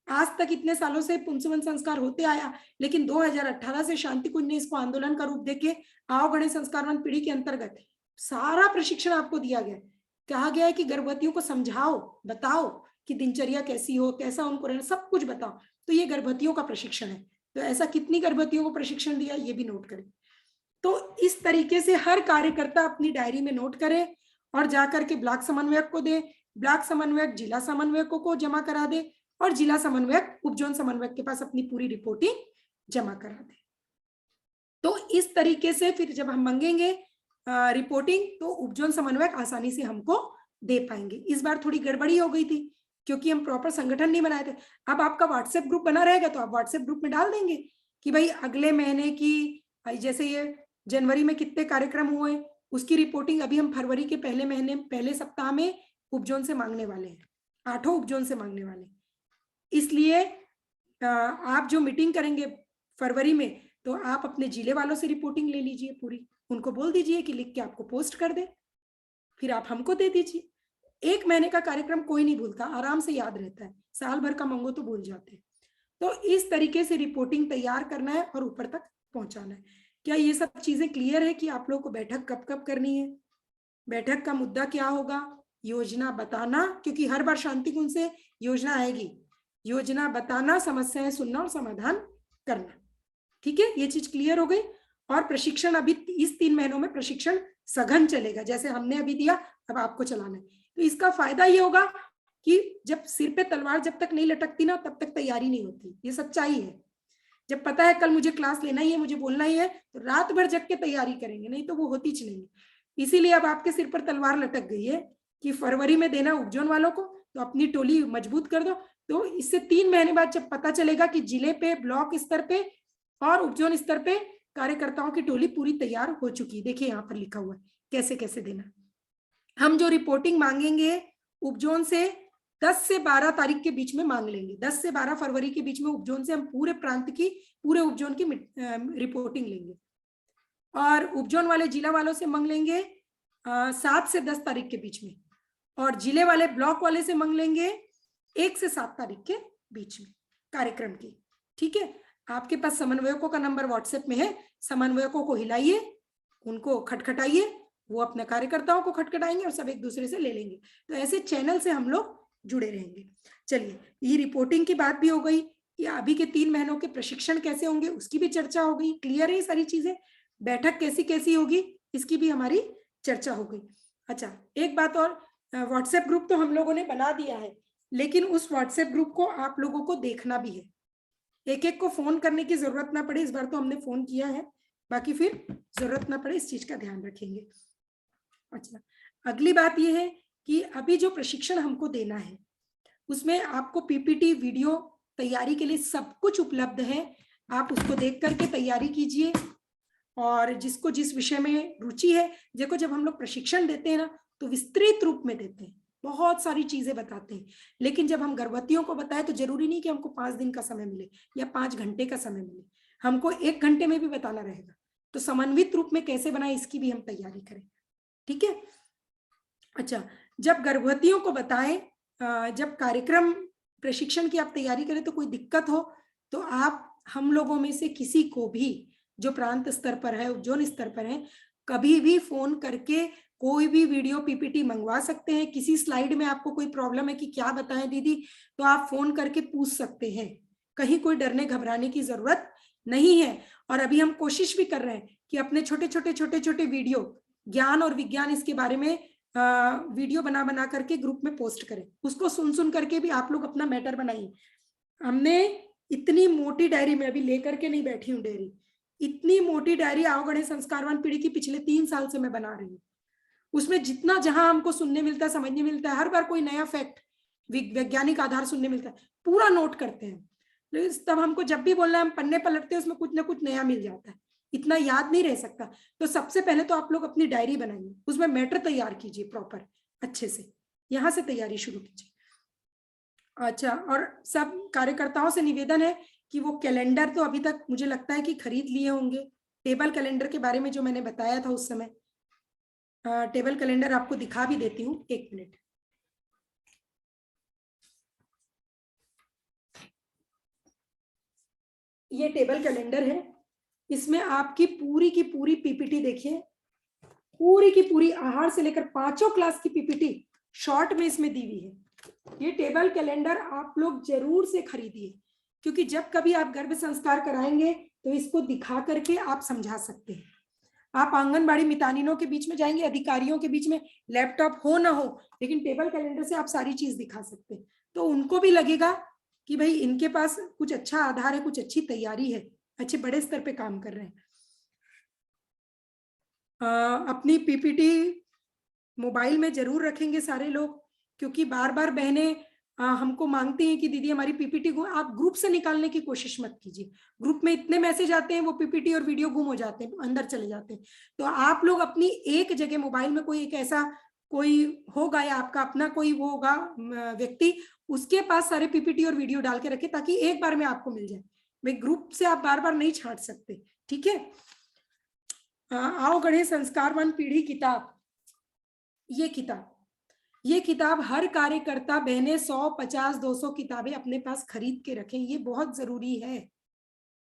आज तक इतने सालों से पुंसवन संस्कार होते आया, लेकिन 2018 से शांति कुंज ने इसको आंदोलन का रूप देके आओ गणेश संस्कारवान पीढ़ी के अंतर्गत सारा प्रशिक्षण आपको दिया गया। कहा गया है कि गर्भवतियों को समझाओ, बताओ कि दिनचर्या कैसी हो, कैसा उनको रहना, सब कुछ बताओ। तो ये गर्भवतियों का प्रशिक्षण है, तो ऐसा कितनी गर्भवतियों को प्रशिक्षण दिया ये भी नोट करें। तो इस तरीके से हर कार्यकर्ता अपनी डायरी में नोट करे और जाकर के ब्लॉक समन्वयक को दे, ब्लॉक समन्वयक जिला समन्वयकों को जमा करा दे, और जिला समन्वयक उपजोन समन्वयक के पास अपनी पूरी रिपोर्टिंग जमा करा दे। तो इस तरीके से फिर जब हम मांगेंगे रिपोर्टिंग तो उपजोन समन्वयक आसानी से हमको दे पाएंगे। इस बार थोड़ी गड़बड़ी हो गई थी क्योंकि हम प्रॉपर संगठन नहीं बनाए थे। अब आपका व्हाट्सएप ग्रुप बना रहेगा तो आप व्हाट्सएप ग्रुप में डाल देंगे कि भाई अगले महीने की, जैसे ये जनवरी में कितने कार्यक्रम हुए उसकी रिपोर्टिंग अभी हम फरवरी के पहले सप्ताह में उपजोन से मांगने वाले हैं, 8 उपजोन से मांगने वाले। इसलिए आप जो मीटिंग करेंगे फरवरी में तो आप अपने जिले वालों से रिपोर्टिंग ले लीजिए पूरी, उनको बोल दीजिए कि लिख के आपको पोस्ट कर दे, फिर आप हमको दे दीजिए। 1 महीने का कार्यक्रम कोई नहीं भूलता, आराम से याद रहता है, साल भर का मांगो तो भूल जाते हैं। तो इस तरीके से रिपोर्टिंग तैयार करना है और ऊपर तक पहुंचाना है। क्या ये सब चीजें क्लियर है कि आप लोगों को बैठक कब कब करनी है, बैठक का मुद्दा क्या होगा, योजना बताना, क्योंकि हर बार शांति कुंज से योजना आएगी, योजना बताना, समस्याएं सुनना और समाधान करना, ठीक है। ये चीज क्लियर हो गई। और प्रशिक्षण अभी इस 3 महीनों में प्रशिक्षण सघन चलेगा, जैसे हमने अभी दिया अब आपको चलाना है। तो इसका फायदा ये होगा कि जब सिर पे तलवार जब तक नहीं लटकती ना तब तक तैयारी नहीं होती, ये सच्चाई है। जब पता है कल मुझे क्लास लेना ही है, मुझे बोलना ही है, तो रात भर जग के तैयारी करेंगे, नहीं तो वो होती चलेंगी। इसीलिए अब आपके सिर पर तलवार लटक गई है कि फरवरी में देना उपजोन वालों को, तो अपनी टोली मजबूत कर दो। तो इससे 3 महीने बाद जब पता चलेगा कि जिले पे, ब्लॉक स्तर पे और उपजोन स्तर पे कार्यकर्ताओं की टोली पूरी तैयार हो चुकी है। देखिए यहाँ पर लिखा हुआ है कैसे कैसे देना। हम जो रिपोर्टिंग मांगेंगे उपजोन से 10 से 12 तारीख के बीच में मांग लेंगे, 10 से 12 फरवरी के बीच में उपजोन से हम पूरे प्रांत की, पूरे उपजोन की रिपोर्टिंग लेंगे। और उपजोन वाले जिला वालों से मांग लेंगे 7 से 10 तारीख के बीच में, और जिले वाले ब्लॉक वाले से मांग लेंगे 1 से 7 तारीख के बीच में कार्यक्रम की, ठीक है। आपके पास समन्वयकों का नंबर व्हाट्सएप में है, समन्वयकों को हिलाइए, उनको खटखटाइए वो अपने कार्यकर्ताओं को खटखटाएंगे और सब एक दूसरे से ले लेंगे। तो ऐसे चैनल से हम लोग जुड़े रहेंगे। चलिए, ये रिपोर्टिंग की बात भी हो गई, या अभी के 3 महीनों के प्रशिक्षण कैसे होंगे उसकी भी चर्चा हो गई। क्लियर है ये सारी चीजें? बैठक कैसी कैसी होगी इसकी भी हमारी चर्चा हो गई। अच्छा, एक बात और, व्हाट्सएप ग्रुप तो हम लोगों ने बना दिया है, लेकिन उस व्हाट्सएप ग्रुप को आप लोगों को देखना भी है। एक एक को फोन करने की जरूरत ना पड़े, इस बार तो हमने फोन किया है, बाकी फिर जरूरत ना पड़े, इस चीज का ध्यान रखेंगे। अच्छा, अगली बात यह है कि अभी जो प्रशिक्षण हमको देना है उसमें आपको पीपीटी वीडियो तैयारी के लिए सब कुछ उपलब्ध है। आप उसको देख करके तैयारी कीजिए, और जिसको जिस विषय में रुचि है, देखो जब हम लोग प्रशिक्षण देते हैं ना तो विस्तृत रूप में देते हैं, बहुत सारी चीजें बताते हैं, लेकिन जब हम गर्भवतियों को बताएं तो जरूरी नहीं कि हमको 5 दिन का समय मिले या 5 घंटे का समय मिले, हमको 1 घंटे में भी बताना रहेगा। तो समन्वित रूप में कैसे बनाए इसकी भी हम तैयारी करें, ठीक है। अच्छा, जब गर्भवतियों को बताएं, जब कार्यक्रम प्रशिक्षण की आप तैयारी करें तो कोई दिक्कत हो तो आप हम लोगों में से किसी को भी जो प्रांत स्तर पर है, उपजोन स्तर पर है, कभी भी फोन करके कोई भी वीडियो पीपीटी मंगवा सकते हैं। किसी स्लाइड में आपको कोई प्रॉब्लम है कि क्या बताएं दीदी, तो आप फोन करके पूछ सकते हैं। कहीं कोई डरने घबराने की जरूरत नहीं है। और अभी हम कोशिश भी कर रहे हैं कि अपने छोटे छोटे वीडियो, ज्ञान और विज्ञान इसके बारे में वीडियो बना बना करके ग्रुप में पोस्ट करें, उसको सुन सुन करके भी आप लोग अपना मैटर बनाइए। हमने इतनी मोटी डायरी में अभी लेकर के नहीं बैठी हूँ डायरी, इतनी मोटी डायरी अवगणित संस्कारवान पीढ़ी की पिछले 3 साल से मैं बना रही हूँ। उसमें जितना जहां हमको सुनने मिलता है, समझने मिलता है, हर बार कोई नया फैक्ट, वैज्ञानिक आधार सुनने मिलता है, पूरा नोट करते हैं। तब हमको जब भी बोलना है हम पन्ने पलटते हैं, उसमें कुछ ना कुछ नया मिल जाता है, इतना याद नहीं रह सकता। तो सबसे पहले तो आप लोग अपनी डायरी बनाइए, उसमें मैटर तैयार कीजिए प्रॉपर, अच्छे से यहां से तैयारी शुरू कीजिए। अच्छा, और सब कार्यकर्ताओं से निवेदन है कि वो कैलेंडर तो अभी तक मुझे लगता है कि खरीद लिए होंगे। टेबल कैलेंडर के बारे में जो मैंने बताया था उस समय, टेबल कैलेंडर आपको दिखा भी देती हूँ, 1 मिनट। ये टेबल कैलेंडर है, इसमें आपकी पूरी की पूरी पीपीटी देखिए, पूरी की पूरी आहार से लेकर 5 क्लास की पीपीटी शॉर्ट में इसमें दी हुई है। ये टेबल कैलेंडर आप लोग जरूर से खरीदिए, क्योंकि जब कभी आप गर्भ संस्कार कराएंगे तो इसको दिखा करके आप समझा सकते हैं। आप आंगनबाड़ी मितानिनों के बीच में जाएंगे, अधिकारियों के बीच में, लैपटॉप हो ना हो, लेकिन टेबल कैलेंडर से आप सारी चीज दिखा सकते हैं, तो उनको भी लगेगा कि भाई इनके पास कुछ अच्छा आधार है, कुछ अच्छी तैयारी है, अच्छे बड़े स्तर पे काम कर रहे हैं। अपनी पीपीटी मोबाइल में जरूर रखेंगे सारे लोग, क्योंकि बार बार बहनें हमको मांगती हैं कि दीदी हमारी पीपीटी को आप ग्रुप से निकालने की कोशिश मत कीजिए। ग्रुप में इतने मैसेज आते हैं, वो पीपीटी और वीडियो गुम हो जाते हैं, अंदर चले जाते हैं। तो आप लोग अपनी एक जगह मोबाइल में कोई एक ऐसा कोई होगा, या आपका अपना कोई वो होगा व्यक्ति, उसके पास सारे पीपीटी और वीडियो डाल के रखे, ताकि एक बार में आपको मिल जाए। भाई ग्रुप से आप बार बार नहीं छांट सकते, ठीक है। आओ गढ़े संस्कारवान पीढ़ी किताब, ये किताब हर कार्यकर्ता बहने 100, 50, 200 किताबें अपने पास खरीद के रखें, ये बहुत जरूरी है।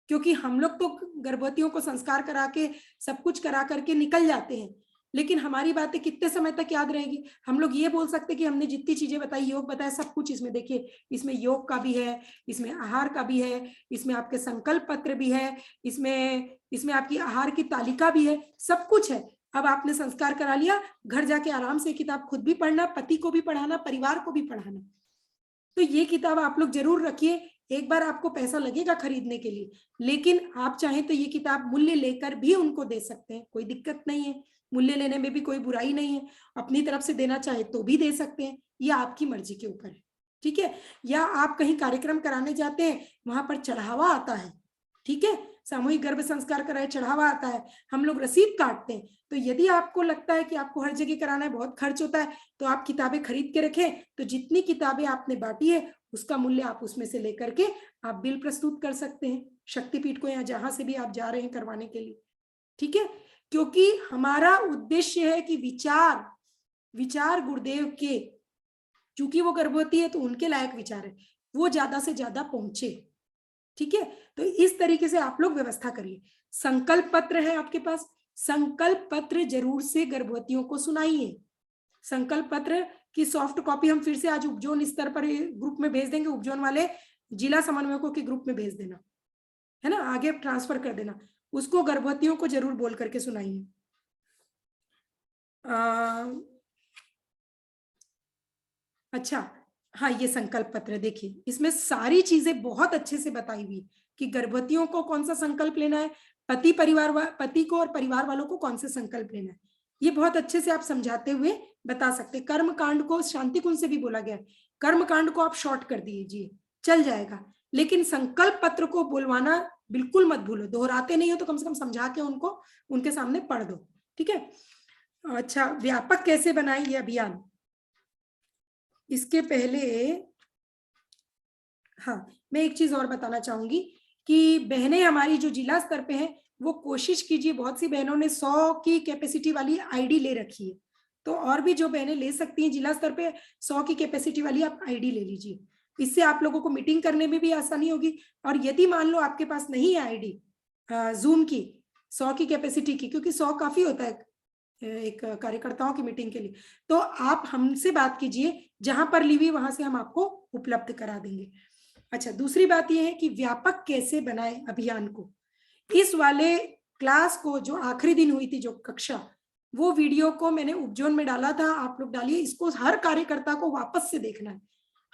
क्योंकि हम लोग तो गर्भवतियों को संस्कार करा के सब कुछ करा करके निकल जाते हैं, लेकिन हमारी बातें कितने समय तक याद रहेगी। हम लोग ये बोल सकते कि हमने जितनी चीजें बताई, योग बताया, सब कुछ इसमें देखिए, इसमें योग का भी है, इसमें आहार का भी है, इसमें आपके संकल्प पत्र भी है, इसमें आपकी आहार की तालिका भी है, सब कुछ है। अब आपने संस्कार करा लिया, घर जाके आराम से किताब खुद भी पढ़ना, पति को भी पढ़ाना, परिवार को भी पढ़ाना। तो ये किताब आप लोग जरूर रखिए। एक बार आपको पैसा लगेगा खरीदने के लिए, लेकिन आप चाहें तो ये किताब मूल्य लेकर भी उनको दे सकते हैं, कोई दिक्कत नहीं है। मूल्य लेने में भी कोई बुराई नहीं है, अपनी तरफ से देना चाहे तो भी दे सकते हैं, ये आपकी मर्जी के ऊपर है, ठीक है। या आप कहीं कार्यक्रम कराने जाते हैं, वहां पर चढ़ावा आता है, ठीक है, सामूहिक गर्भ संस्कार कराए चढ़ावा आता है, हम लोग रसीद काटते हैं। तो यदि आपको लगता है कि आपको हर जगह कराना है, बहुत खर्च होता है, तो आप किताबें खरीद के रखें। तो जितनी किताबें आपने बांटी है उसका मूल्य आप उसमें से लेकर के आप बिल प्रस्तुत कर सकते हैं शक्तिपीठ को, या जहां से भी आप जा रहे हैं करवाने के लिए, ठीक है। क्योंकि हमारा उद्देश्य है कि विचार गुरुदेव के, चूंकि वो गर्भवती है तो उनके लायक विचार है, वो ज्यादा से ज्यादा पहुंचे, ठीक है। तो इस तरीके से आप लोग व्यवस्था करिए। संकल्प पत्र है आपके पास, संकल्प पत्र जरूर से गर्भवतियों को सुनाइए। संकल्प पत्र की सॉफ्ट कॉपी हम फिर से आज उपजोन स्तर पर ग्रुप में भेज देंगे, उपजोन वाले जिला समन्वयकों के ग्रुप में भेज देना, है ना, आगे ट्रांसफर कर देना, उसको गर्भवतियों को जरूर बोल करके सुनाइए। अच्छा, हाँ, ये संकल्प पत्र देखिए, इसमें सारी चीजें बहुत अच्छे से बताई हुई कि गर्भवतियों को कौन सा संकल्प लेना है, पति को और परिवार वालों को कौन सा संकल्प लेना है, ये बहुत अच्छे से आप समझाते हुए बता सकते। कर्म कांड को शांति कुंज से भी बोला गया, कर्म कांड को आप शॉर्ट कर दीजिए, चल जाएगा, लेकिन संकल्प पत्र को बुलवाना बिल्कुल मत भूलो, दोहराते नहीं हो तो कम से कम समझा के उनको उनके सामने पढ़ दो, ठीक है। अच्छा, व्यापक कैसे बनाए ये अभियान, इसके पहले हाँ, मैं एक चीज और बताना चाहूंगी कि बहनें हमारी जो जिला स्तर पे हैं, वो कोशिश कीजिए, बहुत सी बहनों ने 100 की कैपेसिटी वाली आईडी ले रखी है, तो और भी जो बहनें ले सकती हैं जिला स्तर पे 100 की कैपेसिटी वाली आप आईडी ले लीजिए, इससे आप लोगों को मीटिंग करने में भी आसानी होगी। और यदि मान लो आपके पास नहीं है आईडी जूम की 100 की कैपेसिटी की, क्योंकि 100 काफी होता है एक कार्यकर्ताओं की मीटिंग के लिए, तो आप हमसे बात कीजिए, जहां पर ली हुई वहां से हम आपको उपलब्ध करा देंगे। अच्छा, दूसरी बात यह है कि व्यापक कैसे बनाए अभियान को, इस वाले क्लास को जो आखिरी दिन हुई थी जो कक्षा, वो वीडियो को मैंने उपजोन में डाला था, आप लोग डालिए, इसको हर कार्यकर्ता को वापस से देखना है।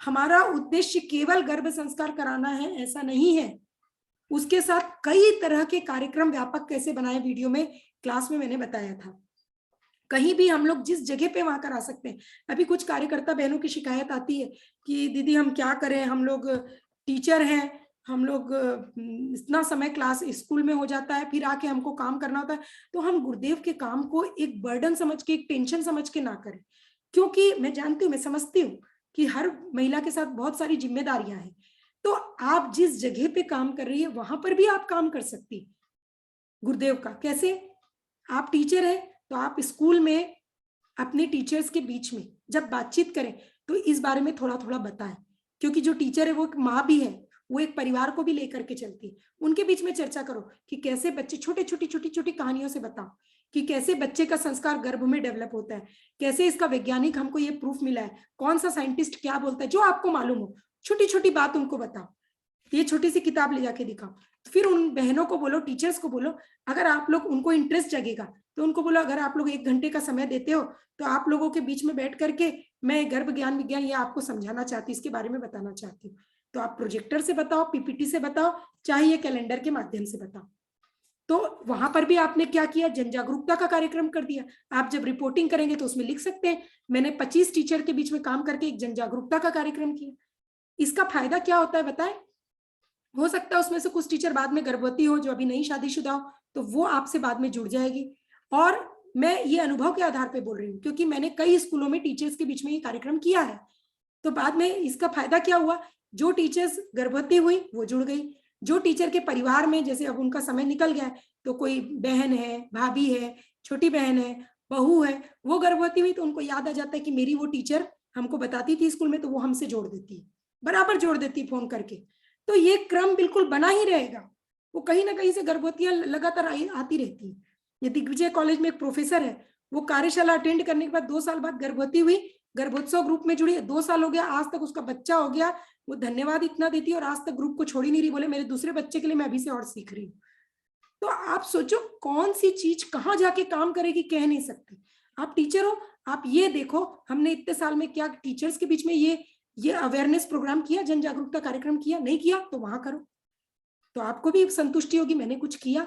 हमारा उद्देश्य केवल गर्भ संस्कार कराना है ऐसा नहीं है, उसके साथ कई तरह के कार्यक्रम व्यापक कैसे बनाए वीडियो में क्लास में मैंने बताया था। कहीं भी हम लोग जिस जगह पे वहां करा सकते हैं। अभी कुछ कार्यकर्ता बहनों की शिकायत आती है कि दीदी हम क्या करें, हम लोग टीचर हैं, हम लोग इतना समय क्लास स्कूल में हो जाता है, फिर आके हमको काम करना होता है, तो हम गुरुदेव के काम को एक बर्डन समझ के, एक टेंशन समझ के ना करें, क्योंकि मैं जानती हूँ, मैं समझती हूँ कि हर महिला के साथ बहुत सारी जिम्मेदारियां हैं, तो आप जिस जगह पे काम कर रही है वहां पर भी आप काम कर सकती गुरुदेव का। कैसे, आप टीचर है तो आप स्कूल में अपने टीचर्स के बीच में जब बातचीत करें तो इस बारे में थोड़ा थोड़ा बताएं, क्योंकि जो टीचर है वो एक माँ भी है, वो एक परिवार को भी लेकर के चलती है, उनके बीच में चर्चा करो कि कैसे बच्चे, छोटी छोटी कहानियों से बताओ कि कैसे बच्चे का संस्कार गर्भ में डेवलप होता है, कैसे इसका वैज्ञानिक हमको ये प्रूफ मिला है, कौन सा साइंटिस्ट क्या बोलता है, जो आपको मालूम हो, छोटी छोटी बात उनको बताओ, ये छोटी सी किताब ले जाके दिखाओ। फिर उन बहनों को बोलो, टीचर्स को बोलो, अगर आप लोग, उनको इंटरेस्ट जगेगा तो उनको बोलो अगर आप लोग 1 घंटे का समय देते हो तो आप लोगों के बीच में बैठ करके मैं गर्भ ज्ञान विज्ञान ये आपको समझाना चाहती हूँ, इसके बारे में बताना चाहती हूँ, तो आप प्रोजेक्टर से बताओ, पीपीटी से बताओ, चाहे ये कैलेंडर के माध्यम से बताओ। तो वहां पर भी आपने क्या किया, जन जागरूकता का कार्यक्रम कर दिया। आप जब रिपोर्टिंग करेंगे तो उसमें लिख सकते हैं मैंने 25 टीचर के बीच में काम करके एक जन जागरूकता का कार्यक्रम किया। इसका फायदा क्या होता है बताएं, हो सकता है उसमें से कुछ टीचर बाद में गर्भवती हो, जो अभी नहीं शादीशुदा हो, तो वो आपसे बाद में जुड़ जाएगी। और मैं ये अनुभव के आधार पे बोल रही हूँ, क्योंकि मैंने कई स्कूलों में टीचर्स के बीच में ये कार्यक्रम किया है, तो बाद में इसका फायदा क्या हुआ, जो टीचर्स गर्भवती हुई वो जुड़ गई, जो टीचर के परिवार में जैसे अब उनका समय निकल गया है, तो कोई बहन है, भाभी है, छोटी बहन है, बहू है, वो गर्भवती हुई तो उनको याद आ जाता है कि मेरी वो टीचर हमको बताती थी स्कूल में, तो वो हमसे जोड़ देती है, बराबर जोड़ देती है फोन करके। तो ये क्रम बिल्कुल बना ही रहेगा, वो कहीं ना कहीं से गर्भवतियां लगातार आती रहती है। ये दिग्विजय कॉलेज में एक प्रोफेसर है, वो कार्यशाला अटेंड करने के बाद 2 साल बाद गर्भवती हुई, गर्भोत्सव ग्रुप में जुड़ी, 2 साल हो गया, आज तक उसका बच्चा हो गया, वो धन्यवाद इतना देती है और आज तक ग्रुप को छोड़ ही नहीं रही, बोले मेरे दूसरे बच्चे के लिए मैं अभी से और सीख रही हूँ। तो आप सोचो कौन सी चीज कहाँ जाके काम करेगी, कह नहीं सकते। आप टीचर हो, आप ये देखो हमने इतने साल में क्या टीचर्स के बीच में ये अवेयरनेस प्रोग्राम किया, जन जागरूकता कार्यक्रम किया, नहीं किया तो वहां करो, तो आपको भी संतुष्टि होगी मैंने कुछ किया।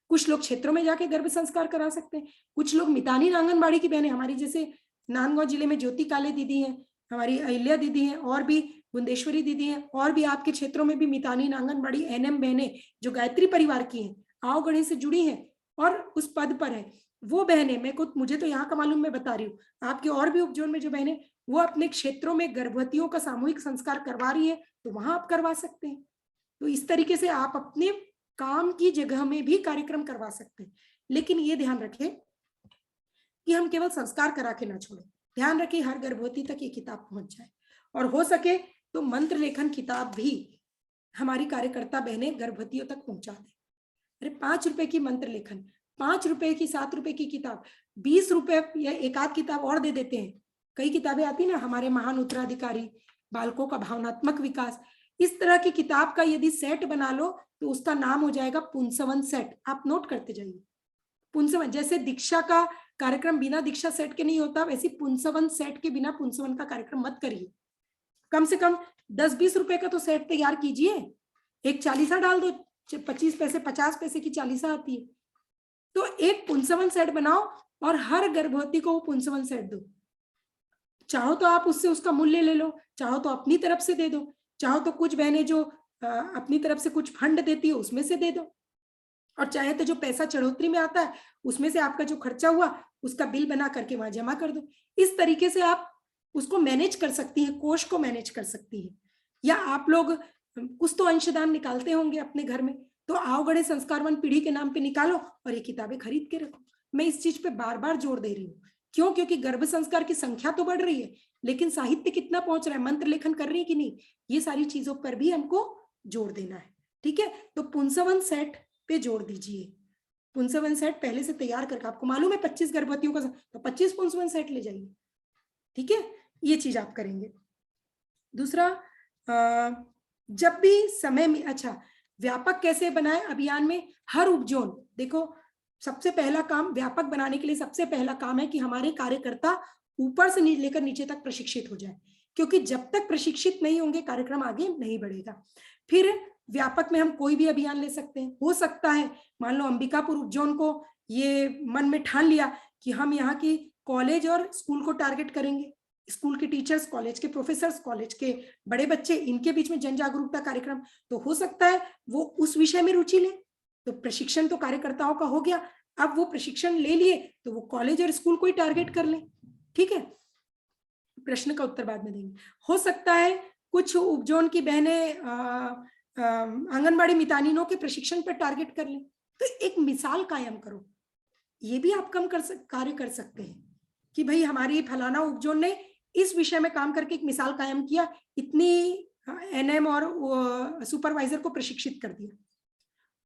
कुछ लोग क्षेत्रों में जाके गर्भ संस्कार करा सकते हैं, कुछ लोग मितानी आंगनबाड़ी की बहनें, हमारी जैसे नांदगांव जिले में ज्योति काले दीदी हैं, हमारी अहिल्या दीदी हैं, और भी बुंदेश्वरी दीदी हैं, और भी आपके क्षेत्रों में भी मितानी आंगनबाड़ी एनएम बहनें जो गायत्री परिवार की हैं, आओ गणेश से जुड़ी हैं और उस पद पर है, वो बहनें, मुझे तो यहाँ का मालूम, मैं बता रही हूँ, आपके और भी उपजोन में जो बहनें वो अपने क्षेत्रों में गर्भवतियों का सामूहिक संस्कार करवा रही है, तो वहां आप करवा सकते हैं। तो इस तरीके से आप अपने काम की जगह में भी कार्यक्रम करवा सकते हैं, लेकिन ये ध्यान रखें कि हम केवल संस्कार करा के ना छोड़ें, ध्यान रखें हर गर्भवती तक ये किताब पहुंच जाए, और हो सके तो मंत्र लेखन किताब भी हमारी कार्यकर्ता बहनें गर्भवतियों तक पहुंचा दें। अरे 5 रुपए की मंत्र लेखन, ₹5 की, ₹7 की किताब, ₹20 या एक आध किताब और दे देते हैं। कई किताबें आती ना, हमारे महान उत्तराधिकारी, बालकों का भावनात्मक विकास, इस तरह की किताब का यदि सेट बना लो तो उसका नाम हो जाएगा पुंसवन सेट। आप नोट करते जाइए। पुंसवन, जैसे दीक्षा का कार्यक्रम बिना दीक्षा सेट के नहीं होता, वैसे पुंसवन सेट के बिना पुंसवन का कार्यक्रम मत करिए। कम से कम 10-20 रुपए का तो सेट तैयार कीजिए। एक चालीसा डाल दो, 25 पैसे 50 पैसे की चालीसा आती है। तो एक पुंसवन सेट बनाओ और हर गर्भवती को वो पुंसवन सेट दो। चाहो तो आप उससे उसका मूल्य ले लो, चाहो तो अपनी तरफ से दे दो, चाहो तो कुछ बहनें जो अपनी तरफ से कुछ फंड देती है उसमें से दे दो, और चाहे तो जो पैसा चढ़ोतरी में आता है उसमें से आपका जो खर्चा हुआ उसका बिल बना करके वहां जमा कर दो। इस तरीके से आप उसको मैनेज कर सकती है, कोष को मैनेज कर सकती है। या आप लोग कुछ तो अंशदान निकालते होंगे अपने घर में, तो आओ गढ़े संस्कारवान पीढ़ी के नाम पे निकालो और ये किताबें खरीद के रखो। मैं इस चीज पे बार बार जोर दे रही हूँ। क्यों? क्योंकि गर्भ संस्कार की संख्या तो बढ़ रही है, लेकिन साहित्य कितना पहुंच रहा है, मंत्र लेखन कर रही है कि नहीं, ये सारी चीजों पर भी हमको जोर देना है। ठीक है, तो पुंसवन सेट पे जोर दीजिए। पुंसवन सेट पहले से तैयार करके, आपको मालूम है 25 गर्भवतियों का, तो 25 पुंसवन सेट ले जाइए। ठीक है, ये चीज आप करेंगे। दूसरा, जब भी समय में, अच्छा, व्यापक कैसे बनाए अभियान में? हर उपजोन, देखो सबसे पहला काम व्यापक बनाने के लिए, सबसे पहला काम है कि हमारे कार्यकर्ता ऊपर से लेकर नीचे तक प्रशिक्षित हो जाए, क्योंकि जब तक प्रशिक्षित नहीं होंगे कार्यक्रम आगे नहीं बढ़ेगा। फिर व्यापक में हम कोई भी अभियान ले सकते हैं। हो सकता है मान लो अंबिकापुर उपजोन को ये मन में ठान लिया कि हम यहाँ की कॉलेज और स्कूल को टारगेट करेंगे, स्कूल के टीचर्स, कॉलेज के प्रोफेसर्स, कॉलेज के बड़े बच्चे, इनके बीच में जन जागरूकता कार्यक्रम, तो हो सकता है वो उस विषय में रुचि ले। तो प्रशिक्षण तो कार्यकर्ताओं का हो गया, अब वो प्रशिक्षण ले लिए तो वो कॉलेज और स्कूल को ही टारगेट कर ले। ठीक है, प्रश्न का उत्तर बाद में देंगे। हो सकता है कुछ उपजोन की बहनें आंगनबाड़ी मितानिनों के प्रशिक्षण पर टारगेट कर ले, तो एक मिसाल कायम करो। ये भी आप कम कार्य कर सकते हैं कि भाई हमारी फलाना उपजोन ने इस विषय में काम करके एक मिसाल कायम किया, इतनी एनएम और सुपरवाइजर को प्रशिक्षित कर दिया।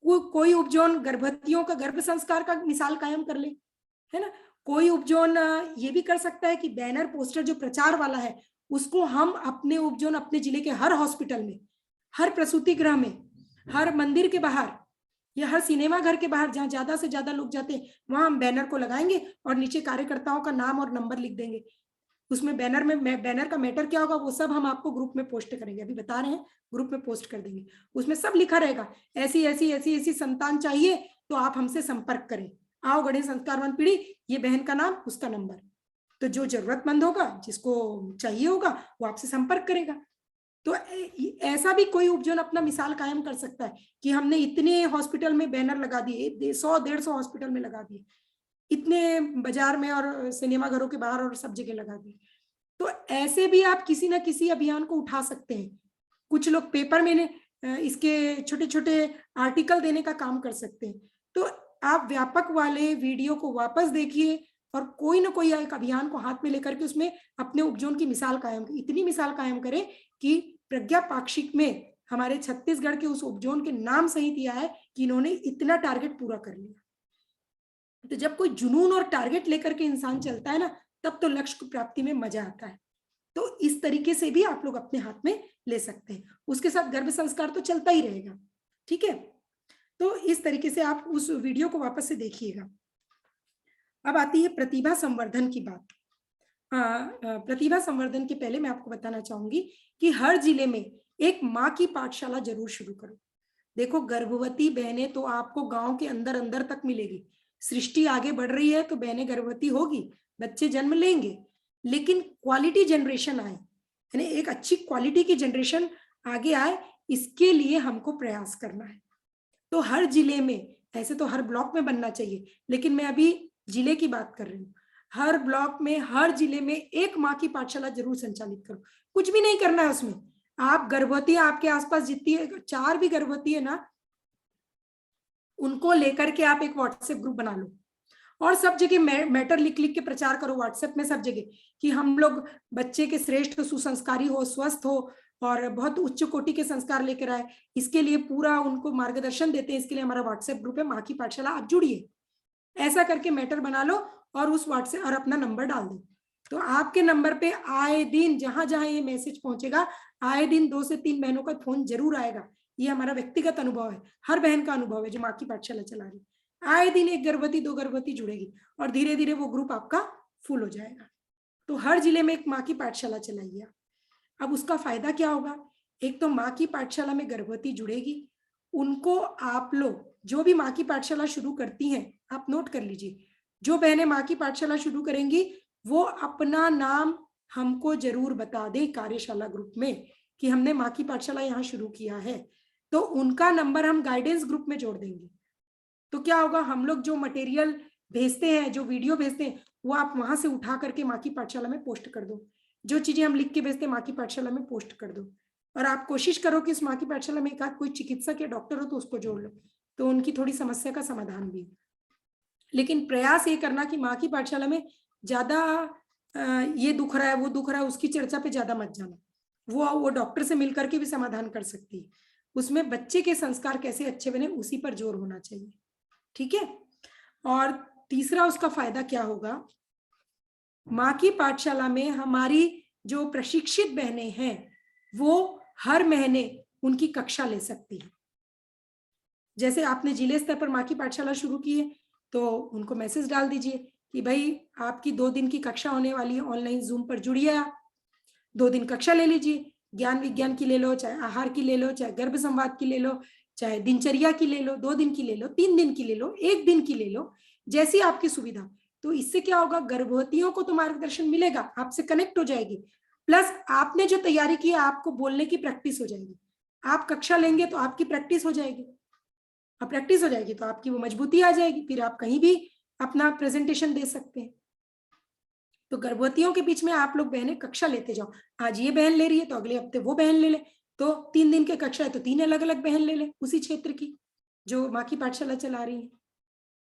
कोई उपजोन गर्भवतियों का गर्भ संस्कार का मिसाल कायम कर ले, है ना। कोई उपजोन ये भी कर सकता है कि बैनर पोस्टर जो प्रचार वाला है उसको हम अपने उपजोन, अपने जिले के हर हॉस्पिटल में, हर प्रसूति गृह में, हर मंदिर के बाहर या हर सिनेमा घर के बाहर जहां ज्यादा से ज्यादा लोग जाते हैं वहां हम बैनर को लगाएंगे और नीचे कार्यकर्ताओं का नाम और नंबर लिख देंगे। उसमें बैनर का मैटर क्या होगा वो सब हम आपको ग्रुप में पोस्ट करेंगे, अभी बता रहे हैं, ग्रुप में पोस्ट कर देंगे। उसमें सब लिखा रहेगा, ऐसी ऐसी ऐसी ऐसी संतान चाहिए तो आप हमसे संपर्क करें, आओ गणेश संस्कारवान पीढ़ी, ये बहन का नाम, उसका नंबर। तो जो जरूरतमंद होगा, जिसको चाहिए होगा, वो आपसे संपर्क करेगा। तो ऐसा भी कोई उपजोन अपना मिसाल कायम कर सकता है कि हमने इतने हॉस्पिटल में बैनर लगा दिए, 100-150 हॉस्पिटल में लगा दिए, इतने बाजार में और सिनेमा घरों के बाहर और सब जगह लगा दिए। तो ऐसे भी आप किसी ना किसी अभियान को उठा सकते हैं। कुछ लोग पेपर में इसके छोटे छोटे आर्टिकल देने का काम कर सकते हैं। तो आप व्यापक वाले वीडियो को वापस देखिए और कोई ना कोई एक अभियान को हाथ में लेकर के उसमें अपने उपजोन की मिसाल कायम, इतनी मिसाल कायम करें कि प्रज्ञा पाक्षिक में हमारे छत्तीसगढ़ के उस उपजोन के नाम सहित दिया है कि इन्होंने इतना टारगेट पूरा कर लिया। तो जब कोई जुनून और टारगेट लेकर के इंसान चलता है ना, तब तो लक्ष्य की प्राप्ति में मजा आता है। तो इस तरीके से भी आप लोग अपने हाथ में ले सकते हैं। उसके साथ गर्भ संस्कार तो चलता ही रहेगा। ठीक है, तो इस तरीके से आप उस वीडियो को वापस से देखिएगा। अब आती है प्रतिभा संवर्धन की बात। प्रतिभा संवर्धन के पहले मैं आपको बताना चाहूंगी कि हर जिले में एक माँ की पाठशाला जरूर शुरू करो। देखो, गर्भवती बहनें तो आपको गांव के अंदर अंदर तक मिलेगी। सृष्टि आगे बढ़ रही है तो बहनें गर्भवती होगी, बच्चे जन्म लेंगे, लेकिन क्वालिटी जनरेशन आए, यानी एक अच्छी क्वालिटी की जनरेशन आगे आए, इसके लिए हमको प्रयास करना है। तो हर जिले में, ऐसे तो हर ब्लॉक में बनना चाहिए, लेकिन मैं अभी जिले की बात कर रही हूँ। हर ब्लॉक में, हर जिले में एक माँ की पाठशाला जरूर संचालित करो। कुछ भी नहीं करना है उसमें। आप गर्भवती, आपके आसपास जितनी 4 भी गर्भवती है ना, उनको लेकर के आप एक व्हाट्सएप ग्रुप बना लो और सब जगह मैटर लिख लिख के प्रचार करो व्हाट्सएप में, सब जगह, कि हम लोग बच्चे के श्रेष्ठ, सुसंस्कारी हो, स्वस्थ हो और बहुत उच्च कोटि के संस्कार लेकर आए, इसके लिए पूरा उनको मार्गदर्शन देते हैं। इसके लिए हमारा व्हाट्सएप ग्रुप है माँ की पाठशाला, आप जुड़िए। ऐसा करके मैटर बना लो और उस व्हाट्सएप और अपना नंबर डाल दो। तो आपके नंबर पे आए दिन जहां जहां ये मैसेज पहुंचेगा, आए दिन 2 से 3 बहनों का फोन जरूर आएगा। ये हमारा व्यक्तिगत अनुभव है, हर बहन का अनुभव है जो माँ की पाठशाला चला रही। आए दिन 1 गर्भवती 2 गर्भवती जुड़ेगी और धीरे धीरे वो ग्रुप आपका फुल हो जाएगा। तो हर जिले में एक माँ की पाठशाला चलाइए। अब उसका फायदा क्या होगा? एक तो माँ की पाठशाला में गर्भवती जुड़ेगी, उनको आप लोग जो भी माँ की पाठशाला शुरू करती हैं, आप नोट कर लीजिए, जो बहनें माँ की पाठशाला शुरू करेंगी वो अपना नाम हमको जरूर बता दें कार्यशाला ग्रुप में कि हमने माँ की पाठशाला यहाँ शुरू किया है। तो उनका नंबर हम गाइडेंस ग्रुप में जोड़ देंगे। तो क्या होगा, हम लोग जो मटेरियल भेजते हैं, जो वीडियो भेजते हैं, वो आप वहां से उठा करके माँ की पाठशाला में पोस्ट कर दो। जो चीजें हम लिख के भेजते हैं माँ की पाठशाला में पोस्ट कर दो। और आप कोशिश करो कि इस माँ की पाठशाला में एक आध कोई चिकित्सक या डॉक्टर हो तो उसको जोड़ लो, तो उनकी थोड़ी समस्या का समाधान भी। लेकिन प्रयास ये करना कि माँ की पाठशाला में ज्यादा ये दुख रहा है वो दुख रहा है उसकी चर्चा पे ज्यादा मत जाना। वो डॉक्टर से मिलकर के भी समाधान कर सकती है। उसमें बच्चे के संस्कार कैसे अच्छे बने उसी पर जोर होना चाहिए। ठीक है। और तीसरा उसका फायदा क्या होगा, माँ की पाठशाला में हमारी जो प्रशिक्षित बहनें हैं वो हर महीने उनकी कक्षा ले सकती है। जैसे आपने जिले स्तर पर माँ की पाठशाला शुरू की है तो उनको मैसेज डाल दीजिए कि भाई आपकी 2 दिन की कक्षा होने वाली है, ऑनलाइन जूम पर जुड़िए, आप 2 दिन कक्षा ले लीजिए, ज्ञान विज्ञान की ले लो, चाहे आहार की ले लो, चाहे गर्भ संवाद की ले लो, चाहे दिनचर्या की ले लो, 2 दिन की ले लो, 3 दिन की ले लो, 1 दिन की ले लो, जैसी आपकी सुविधा। तो इससे क्या होगा, गर्भवतियों को तो मार्गदर्शन मिलेगा, आपसे कनेक्ट हो जाएगी, प्लस आपने जो तैयारी की है आपको बोलने की प्रैक्टिस हो जाएगी। आप कक्षा लेंगे तो आपकी प्रैक्टिस हो जाएगी, अब प्रैक्टिस हो जाएगी तो आपकी वो मजबूती आ जाएगी, फिर आप कहीं भी अपना प्रेजेंटेशन दे सकते हैं। तो गर्भवतियों के बीच में आप लोग बहनें कक्षा लेते जाओ, आज ये बहन ले रही है तो अगले हफ्ते वो बहन ले ले, तो 3 दिन के कक्षा है तो 3 अलग अलग बहन ले ले उसी क्षेत्र की जो माँ की पाठशाला चला रही है।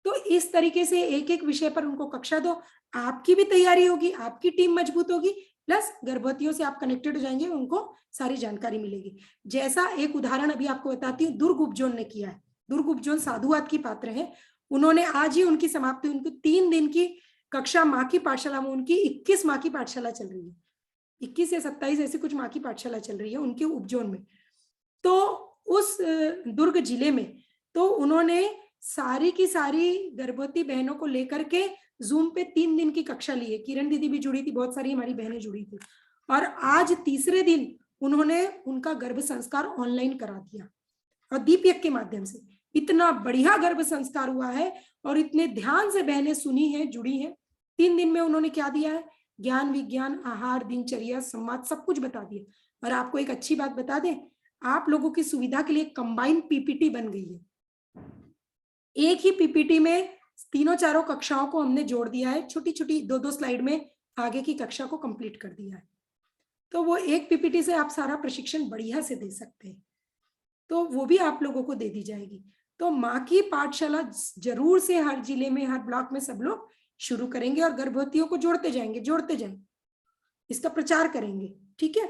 तो इस तरीके से एक एक विषय पर उनको कक्षा दो, आपकी भी तैयारी होगी, आपकी टीम मजबूत होगी, प्लस गर्भवतियों से आप कनेक्टेड हो जाएंगे, उनको सारी जानकारी मिलेगी। जैसा एक उदाहरण अभी आपको बताती हूँ, दुर्ग उपजोन ने किया है। दुर्ग उपजोन साधुवाद की पात्र है, उन्होंने आज ही उनकी समाप्ति, उनको 3 दिन की कक्षा माँ की पाठशाला में, उनकी 21 माँ की पाठशाला चल रही है, 21 या 27 ऐसी कुछ माँ की पाठशाला चल रही है उनके उपजोन में। तो उस दुर्ग जिले में तो उन्होंने सारी की सारी गर्भवती बहनों को लेकर के जूम पे 3 दिन की कक्षा ली है। किरण दीदी भी जुड़ी थी, बहुत सारी हमारी बहनें जुड़ी थी, और आज तीसरे दिन उन्होंने उनका गर्भ संस्कार ऑनलाइन करा दिया और दीप यज्ञ के माध्यम से। इतना बढ़िया गर्भ संस्कार हुआ है और इतने ध्यान से बहनें सुनी है, जुड़ी हैं। 3 दिन में उन्होंने क्या दिया है, ज्ञान विज्ञान आहार दिनचर्या संवाद सब कुछ बता दिया। और आपको एक अच्छी बात बता दें, आप लोगों की सुविधा के लिए कंबाइंड पीपीटी बन गई है। एक ही पीपीटी में तीनों चारों कक्षाओं को हमने जोड़ दिया है, छोटी छोटी 2-2 स्लाइड में आगे की कक्षा को कंप्लीट कर दिया है। तो वो एक पीपीटी से आप सारा प्रशिक्षण बढ़िया से दे सकते हैं, तो वो भी आप लोगों को दे दी जाएगी। तो माँ की पाठशाला जरूर से हर जिले में, हर ब्लॉक में सब लोग शुरू करेंगे और गर्भवतियों को जोड़ते जाएंगे, इसका प्रचार करेंगे। ठीक है।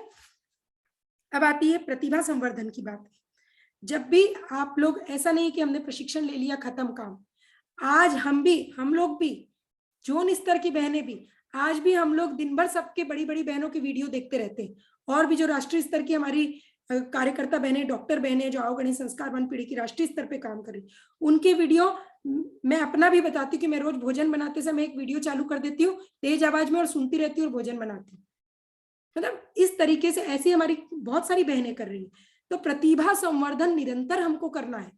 अब आती है प्रतिभा संवर्धन की बात। जब भी आप लोग, ऐसा नहीं कि हमने प्रशिक्षण ले लिया खत्म काम, आज हम लोग भी जोन स्तर की बहनें भी, आज भी हम लोग दिन भर सबके बड़ी बड़ी बहनों की वीडियो देखते रहते हैं, और भी जो राष्ट्रीय स्तर की हमारी कार्यकर्ता बहनें, डॉक्टर बहनें जो अवगणित संस्कार वन पीढ़ी की राष्ट्रीय स्तर पे काम कर रही, उनके वीडियो, मैं अपना भी बताती हूँ कि मैं रोज भोजन बनाते समय एक वीडियो चालू कर देती हूँ तेज आवाज में और सुनती रहती हूँ और भोजन बनाती हूँ। मतलब इस तरीके से ऐसी हमारी बहुत सारी बहनें कर रही है। तो प्रतिभा संवर्धन निरंतर हमको करना है।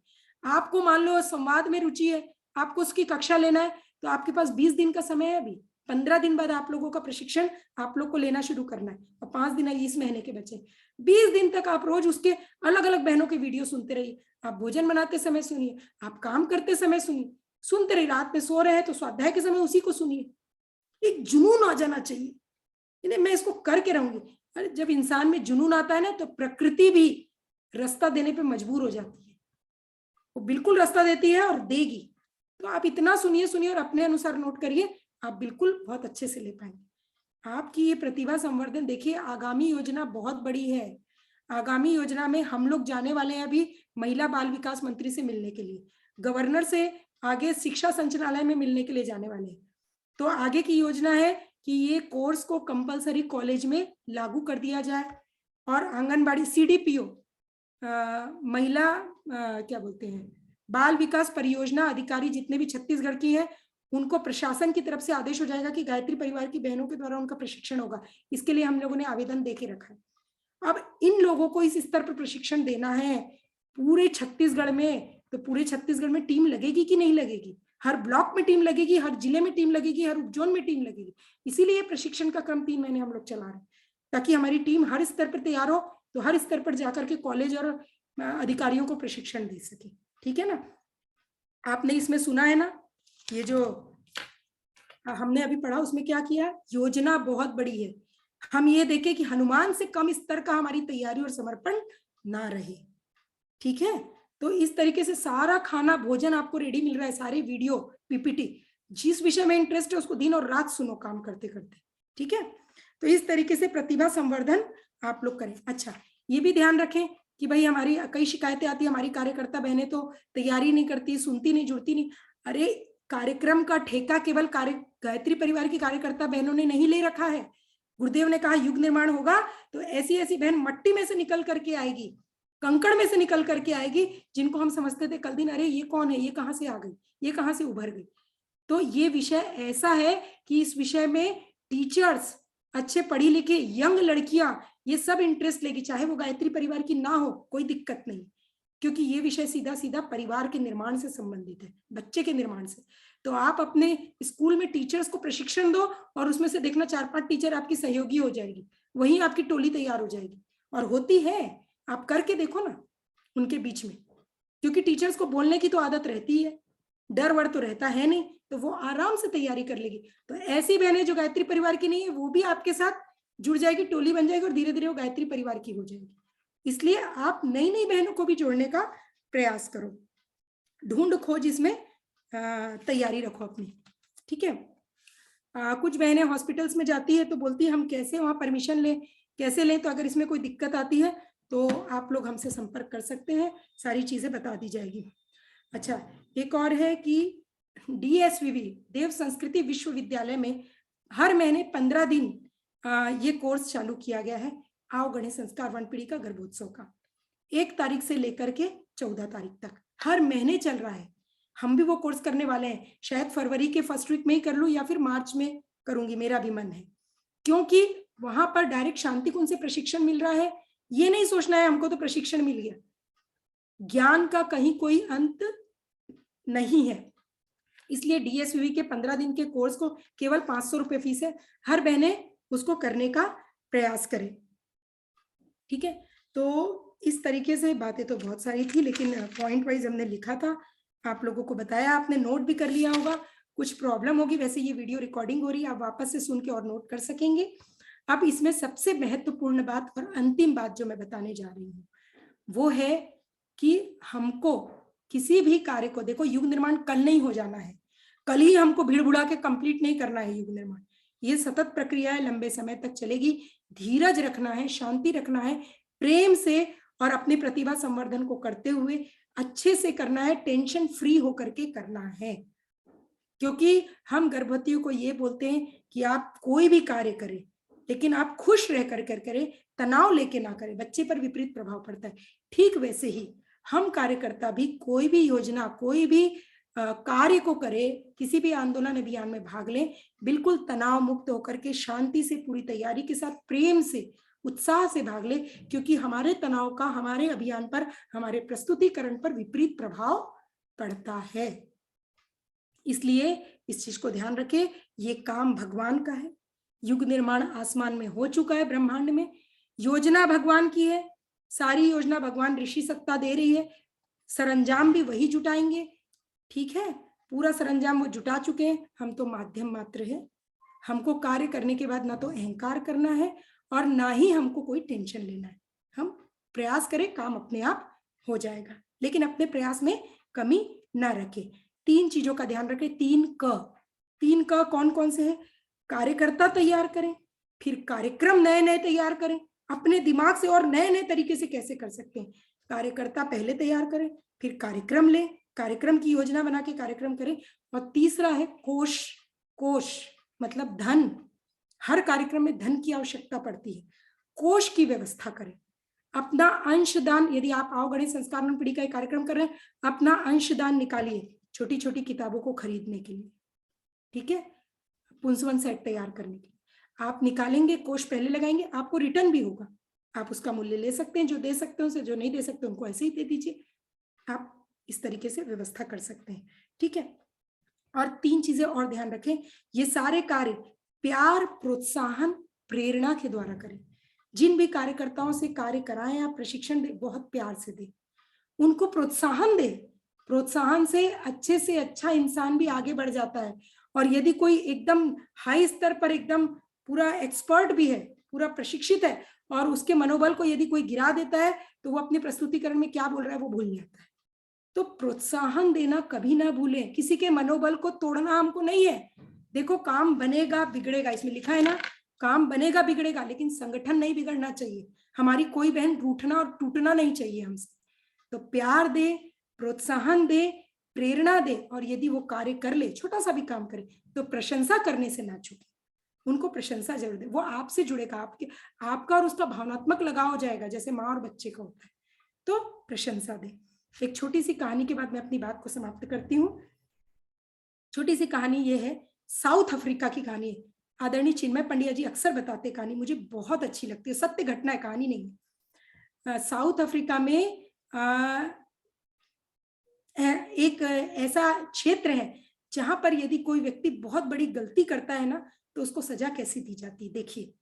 आपको मान लो संवाद में रुचि है, आपको उसकी कक्षा लेना है, तो आपके पास 20 दिन का समय है। अभी 15 दिन बाद आप लोगों का प्रशिक्षण आप लोग को लेना शुरू करना है, और 5 दिन इस महीने के बचे। 20 दिन तक आप रोज उसके अलग अलग बहनों के वीडियो सुनते रहिए। आप भोजन बनाते समय सुनिए, आप काम करते समय सुनिए, सुनते रहिए, रात में सो रहे हैं तो स्वाध्याय के समय उसी को सुनिए। एक जुनून आ जाना चाहिए, मैं इसको करके रहूंगी। अरे जब इंसान में जुनून आता है ना, तो प्रकृति भी रास्ता देने पे मजबूर हो जाती है, वो बिल्कुल रास्ता देती है और देगी। तो आप इतना सुनिए और अपने अनुसार नोट करिए, आप बिल्कुल बहुत अच्छे से ले पाएंगे। आपकी ये प्रतिभा संवर्धन, देखिए आगामी योजना बहुत बड़ी है। आगामी योजना में हम लोग जाने वाले हैं अभी महिला बाल विकास मंत्री से मिलने के लिए, गवर्नर से आगे शिक्षा संचालनालय में मिलने के लिए जाने वाले हैं। तो आगे की योजना है कि ये कोर्स को कंपलसरी कॉलेज में लागू कर दिया जाए और आंगनबाड़ी CDPO महिला क्या बोलते हैं बाल विकास परियोजना अधिकारी जितने भी छत्तीसगढ़ की है उनको प्रशासन की तरफ से आदेश हो जाएगा कि गायत्री परिवार की बहनों के द्वारा उनका प्रशिक्षण होगा। इसके लिए हम लोगों ने आवेदन दे के रखा है। अब इन लोगों को इस स्तर पर प्रशिक्षण देना है पूरे छत्तीसगढ़ में, तो पूरे छत्तीसगढ़ में टीम लगेगी कि नहीं लगेगी? हर ब्लॉक में टीम लगेगी, हर जिले में टीम लगेगी, हर उपजोन में टीम लगेगी। इसीलिए प्रशिक्षण का क्रम 3 महीने हम लोग चला रहे हैं ताकि हमारी टीम हर स्तर पर तैयार हो, तो हर स्तर पर जाकर के कॉलेज और अधिकारियों को प्रशिक्षण दे सके। ठीक है ना? आपने इसमें सुना है ना, ये जो हमने अभी पढ़ा उसमें क्या किया, योजना बहुत बड़ी है। हम ये देखें कि हनुमान से कम स्तर का हमारी तैयारी और समर्पण ना रहे। ठीक है? तो इस तरीके से सारा खाना भोजन आपको रेडी मिल रहा है, सारे वीडियो PPT, जिस विषय में इंटरेस्ट है उसको दिन और रात सुनो काम करते करते। ठीक है? तो इस तरीके से प्रतिभा संवर्धन आप लोग करें। अच्छा, ये भी ध्यान रखें कि भाई हमारी कई शिकायतें आती है, हमारी कार्यकर्ता बहनें तो तैयारी नहीं करती, सुनती नहीं, जुड़ती नहीं। अरे कार्यक्रम का ठेका केवल गायत्री परिवार की कार्यकर्ता बहनों ने नहीं ले रखा है। गुरुदेव ने कहा युग निर्माण होगा तो ऐसी ऐसी बहन मट्टी में से निकल करके आएगी, कंकड़ में से निकल करके आएगी, जिनको हम समझते थे कल दिन अरे ये कौन है, ये कहां से आ गई, ये कहां से उभर गई। तो ये विषय ऐसा है कि इस विषय में टीचर्स, अच्छे पढ़ी लिखी यंग लड़कियां, ये सब इंटरेस्ट लेगी, चाहे वो गायत्री परिवार की ना हो, कोई दिक्कत नहीं, क्योंकि ये विषय सीधा सीधा परिवार के निर्माण से संबंधित है, बच्चे के निर्माण से। तो आप अपने स्कूल में टीचर्स को प्रशिक्षण दो और उसमें से देखना 4-5 टीचर आपकी सहयोगी हो जाएगी, वहीं आपकी टोली तैयार हो जाएगी। और होती है, आप करके देखो ना उनके बीच में, क्योंकि टीचर्स को बोलने की तो आदत रहती है, डर वर तो रहता है नहीं, तो वो आराम से तैयारी कर लेगी। तो ऐसी बहनें जो गायत्री परिवार की नहीं है वो भी आपके साथ जुड़ जाएगी, टोली बन जाएगी और धीरे धीरे वो गायत्री परिवार की हो जाएगी। इसलिए आप नई नई बहनों को भी जोड़ने का प्रयास करो, ढूंढ खोज इसमें तैयारी रखो अपनी। ठीक है? कुछ बहनें हॉस्पिटल्स में जाती है तो बोलती है हम कैसे वहां परमिशन लें, कैसे लें। तो अगर इसमें कोई दिक्कत आती है तो आप लोग हमसे संपर्क कर सकते हैं, सारी चीजें बता दी जाएगी। अच्छा, एक और है कि DSVV देव संस्कृति विश्वविद्यालय में हर महीने 15 दिन ये कोर्स चालू किया गया है, आओ गणेश संस्कार वन पीढ़ी का गर्भोत्सव का, 1 तारीख से लेकर के 14 तारीख तक हर महीने चल रहा है। हम भी वो कोर्स करने वाले हैं, शायद फरवरी के फर्स्ट वीक में ही कर लूं या फिर मार्च में करूंगी, मेरा भी मन है, क्योंकि वहां पर डायरेक्ट शांति कुंज से प्रशिक्षण मिल रहा है। ये नहीं सोचना है हमको तो प्रशिक्षण मिल गया, ज्ञान का कहीं कोई अंत नहीं है। इसलिए DSVV के 15 दिन के कोर्स को केवल 500 रुपए फीस है, हर बहने उसको करने का प्रयास करें। ठीक है? तो इस तरीके से बातें तो बहुत सारी थी, लेकिन पॉइंट वाइज हमने लिखा था, आप लोगों को बताया, आपने नोट भी कर लिया होगा। कुछ प्रॉब्लम होगी, वैसे ये वीडियो रिकॉर्डिंग हो रही है, आप वापस से सुन के और नोट कर सकेंगे। अब इसमें सबसे महत्वपूर्ण बात और अंतिम बात जो मैं बताने जा रही हूँ वो है कि हमको किसी भी कार्य को, देखो युग निर्माण कल नहीं हो जाना है, कल ही हमको भीड़ भुड़ा के कंप्लीट नहीं करना है। युग निर्माण ये सतत प्रक्रिया है, लंबे समय तक चलेगी। धीरज रखना है, शांति रखना है, प्रेम से और अपनी प्रतिभा संवर्धन को करते हुए अच्छे से करना है, टेंशन फ्री होकर के करना है। क्योंकि हम गर्भवतियों को ये बोलते हैं कि आप कोई भी कार्य करें लेकिन आप खुश रह कर करें, तनाव लेके ना करें, बच्चे पर विपरीत प्रभाव पड़ता है। ठीक वैसे ही हम कार्यकर्ता भी कोई भी योजना, कोई भी कार्य को करें, किसी भी आंदोलन अभियान में भाग लें, बिल्कुल तनाव मुक्त होकर के शांति से, पूरी तैयारी के साथ, प्रेम से, उत्साह से भाग ले, क्योंकि हमारे तनाव का हमारे अभियान पर, हमारे प्रस्तुतिकरण पर विपरीत प्रभाव पड़ता है। इसलिए इस चीज को ध्यान रखें, ये काम भगवान का है। युग निर्माण आसमान में हो चुका है, ब्रह्मांड में योजना भगवान की है, सारी योजना भगवान ऋषि सत्ता दे रही है, सरंजाम भी वही जुटाएंगे। ठीक है? पूरा सरंजाम वो जुटा चुके हैं, हम तो माध्यम मात्र है। हमको कार्य करने के बाद ना तो अहंकार करना है और ना ही हमको कोई टेंशन लेना है। हम प्रयास करें, काम अपने आप हो जाएगा, लेकिन अपने प्रयास में कमी ना रखें। 3 चीजों का ध्यान रखें, 3 क कौन कौन से हैं? कार्यकर्ता तैयार करें, फिर कार्यक्रम नए नए तैयार करें, अपने दिमाग से और नए नए तरीके से कैसे कर सकते हैं। कार्यकर्ता पहले तैयार करें, फिर कार्यक्रम लें, कार्यक्रम की योजना बना के कार्यक्रम करें। और तीसरा है कोष। कोष मतलब धन, हर कार्यक्रम में धन की आवश्यकता पड़ती है, कोष की व्यवस्था करें। अपना अंशदान, यदि आप आओ गणेश संस्कार पीढ़ी का कार्यक्रम कर रहे हैं, अपना अंशदान निकालिए छोटी छोटी किताबों को खरीदने के लिए, ठीक है, पुंसवन सेट तैयार करने के लिए आप निकालेंगे, कोष पहले लगाएंगे, आपको रिटर्न भी होगा, आप उसका मूल्य ले सकते हैं, जो दे सकते हैं उसे, जो नहीं दे सकते उनको ऐसे ही दे दीजिए। आप इस तरीके से व्यवस्था कर सकते हैं, ठीक है। और 3 चीजें और ध्यान रखें, ये सारे कार्य प्यार, प्रोत्साहन, प्रेरणा के द्वारा करें। जिन भी कार्यकर्ताओं से कार्य कराएं आप प्रशिक्षण दे, बहुत प्यार से दे, उनको प्रोत्साहन दे। प्रोत्साहन से अच्छा इंसान भी आगे बढ़ जाता है। और यदि कोई एकदम हाई स्तर पर एकदम पूरा एक्सपर्ट भी है, पूरा प्रशिक्षित है, और उसके मनोबल को यदि कोई गिरा देता है तो वो अपने प्रस्तुतिकरण में क्या बोल रहा है वो भूल जाता है। तो प्रोत्साहन देना कभी ना भूलें, किसी के मनोबल को तोड़ना हमको नहीं है। देखो, काम बनेगा बिगड़ेगा, इसमें लिखा है ना, काम बनेगा बिगड़ेगा, लेकिन संगठन नहीं बिगड़ना चाहिए। हमारी कोई बहन रूठना और टूटना नहीं चाहिए हमसे। तो प्यार दे, प्रोत्साहन दे, प्रेरणा दे, और यदि वो कार्य कर ले, छोटा सा भी काम करे, तो प्रशंसा करने से ना चूके, उनको प्रशंसा जरूर दे। वो आपसे जुड़ेगा, आपका और उसका भावनात्मक लगाव हो जाएगा, जैसे माँ और बच्चे का होता है। तो प्रशंसा दे। एक छोटी सी कहानी के बाद मैं अपनी बात को समाप्त करती हूँ। छोटी सी कहानी ये है, साउथ अफ्रीका की कहानी है। आदरणीय चिन्मय पंडिया जी अक्सर बताते कहानी, मुझे बहुत अच्छी लगती है, सत्य घटना है, कहानी नहीं है। साउथ अफ्रीका में एक ऐसा क्षेत्र है जहां पर यदि कोई व्यक्ति बहुत बड़ी गलती करता है ना, तो उसको सजा कैसी दी जाती है। देखिए,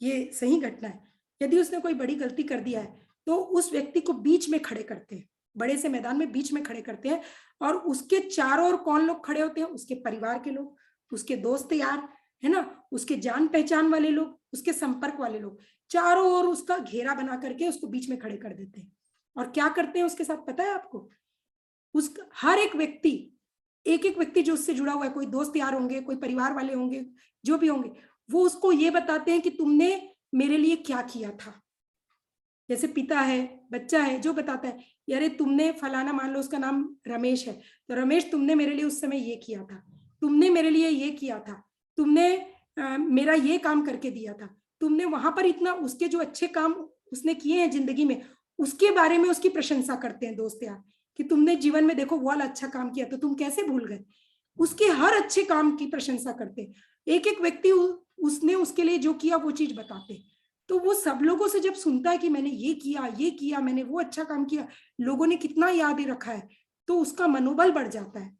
ये सही घटना है। यदि उसने कोई बड़ी गलती कर दिया है तो उस व्यक्ति को बीच में खड़े करते हैं, बड़े से मैदान में बीच में खड़े करते हैं, और उसके चारों ओर कौन लोग खड़े होते हैं? उसके परिवार के लोग, उसके दोस्त यार, है ना, उसके जान पहचान वाले लोग, उसके संपर्क वाले लोग, चारों ओर उसका घेरा बना करके उसको बीच में खड़े कर देते हैं। और क्या करते हैं उसके साथ, पता है आपको? उस हर एक व्यक्ति, एक एक व्यक्ति जो उससे जुड़ा हुआ है, कोई दोस्त यार होंगे, कोई परिवार वाले होंगे, जो भी होंगे, वो उसको ये बताते हैं कि तुमने मेरे लिए क्या किया था। जैसे पिता है, बच्चा है, जो बताता है, यारे तुमने फलाना, मान लो उसका नाम रमेश है, तो रमेश तुमने मेरे लिए उस समय ये किया था, तुमने मेरे लिए ये किया था, तुमने मेरा ये काम करके दिया था, तुमने वहां पर इतना, उसके जो अच्छे काम उसने किए हैं जिंदगी में, उसके बारे में उसकी प्रशंसा करते हैं दोस्त यार, कि तुमने जीवन में देखो वो वाला अच्छा काम किया, तो तुम कैसे भूल गए। उसके हर अच्छे काम की प्रशंसा करते हैं। एक एक व्यक्ति उसने उसके लिए जो किया वो चीज बताते हैं। तो वो सब लोगों से जब सुनता है कि मैंने ये किया, मैंने वो अच्छा काम किया, लोगों ने कितना याद रखा है, तो उसका मनोबल बढ़ जाता है।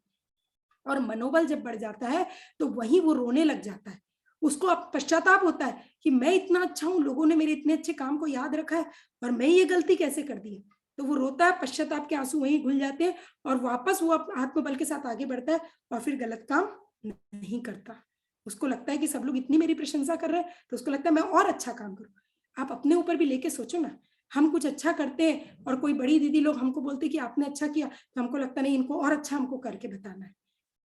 और मनोबल जब बढ़ जाता है तो वहीं वो रोने लग जाता है। उसको अब पश्चाताप होता है कि मैं इतना अच्छा हूं, लोगों ने मेरे इतने अच्छे काम को याद रखा है, और मैं ये गलती कैसे कर दी है। तो वो रोता है, पश्चाताप के आंसू वहीं घुल जाते हैं, और वापस वो आत्मबल के साथ आगे बढ़ता है, और फिर गलत काम नहीं करता। उसको लगता है कि सब लोग इतनी मेरी प्रशंसा कर रहे हैं, तो उसको लगता है मैं और अच्छा काम करूं। आप अपने ऊपर भी लेके सोचो ना, हम कुछ अच्छा करते हैं और कोई बड़ी दीदी लोग हमको बोलते हैं कि आपने अच्छा किया, तो हमको लगता नहीं, इनको और अच्छा हमको करके बताना है।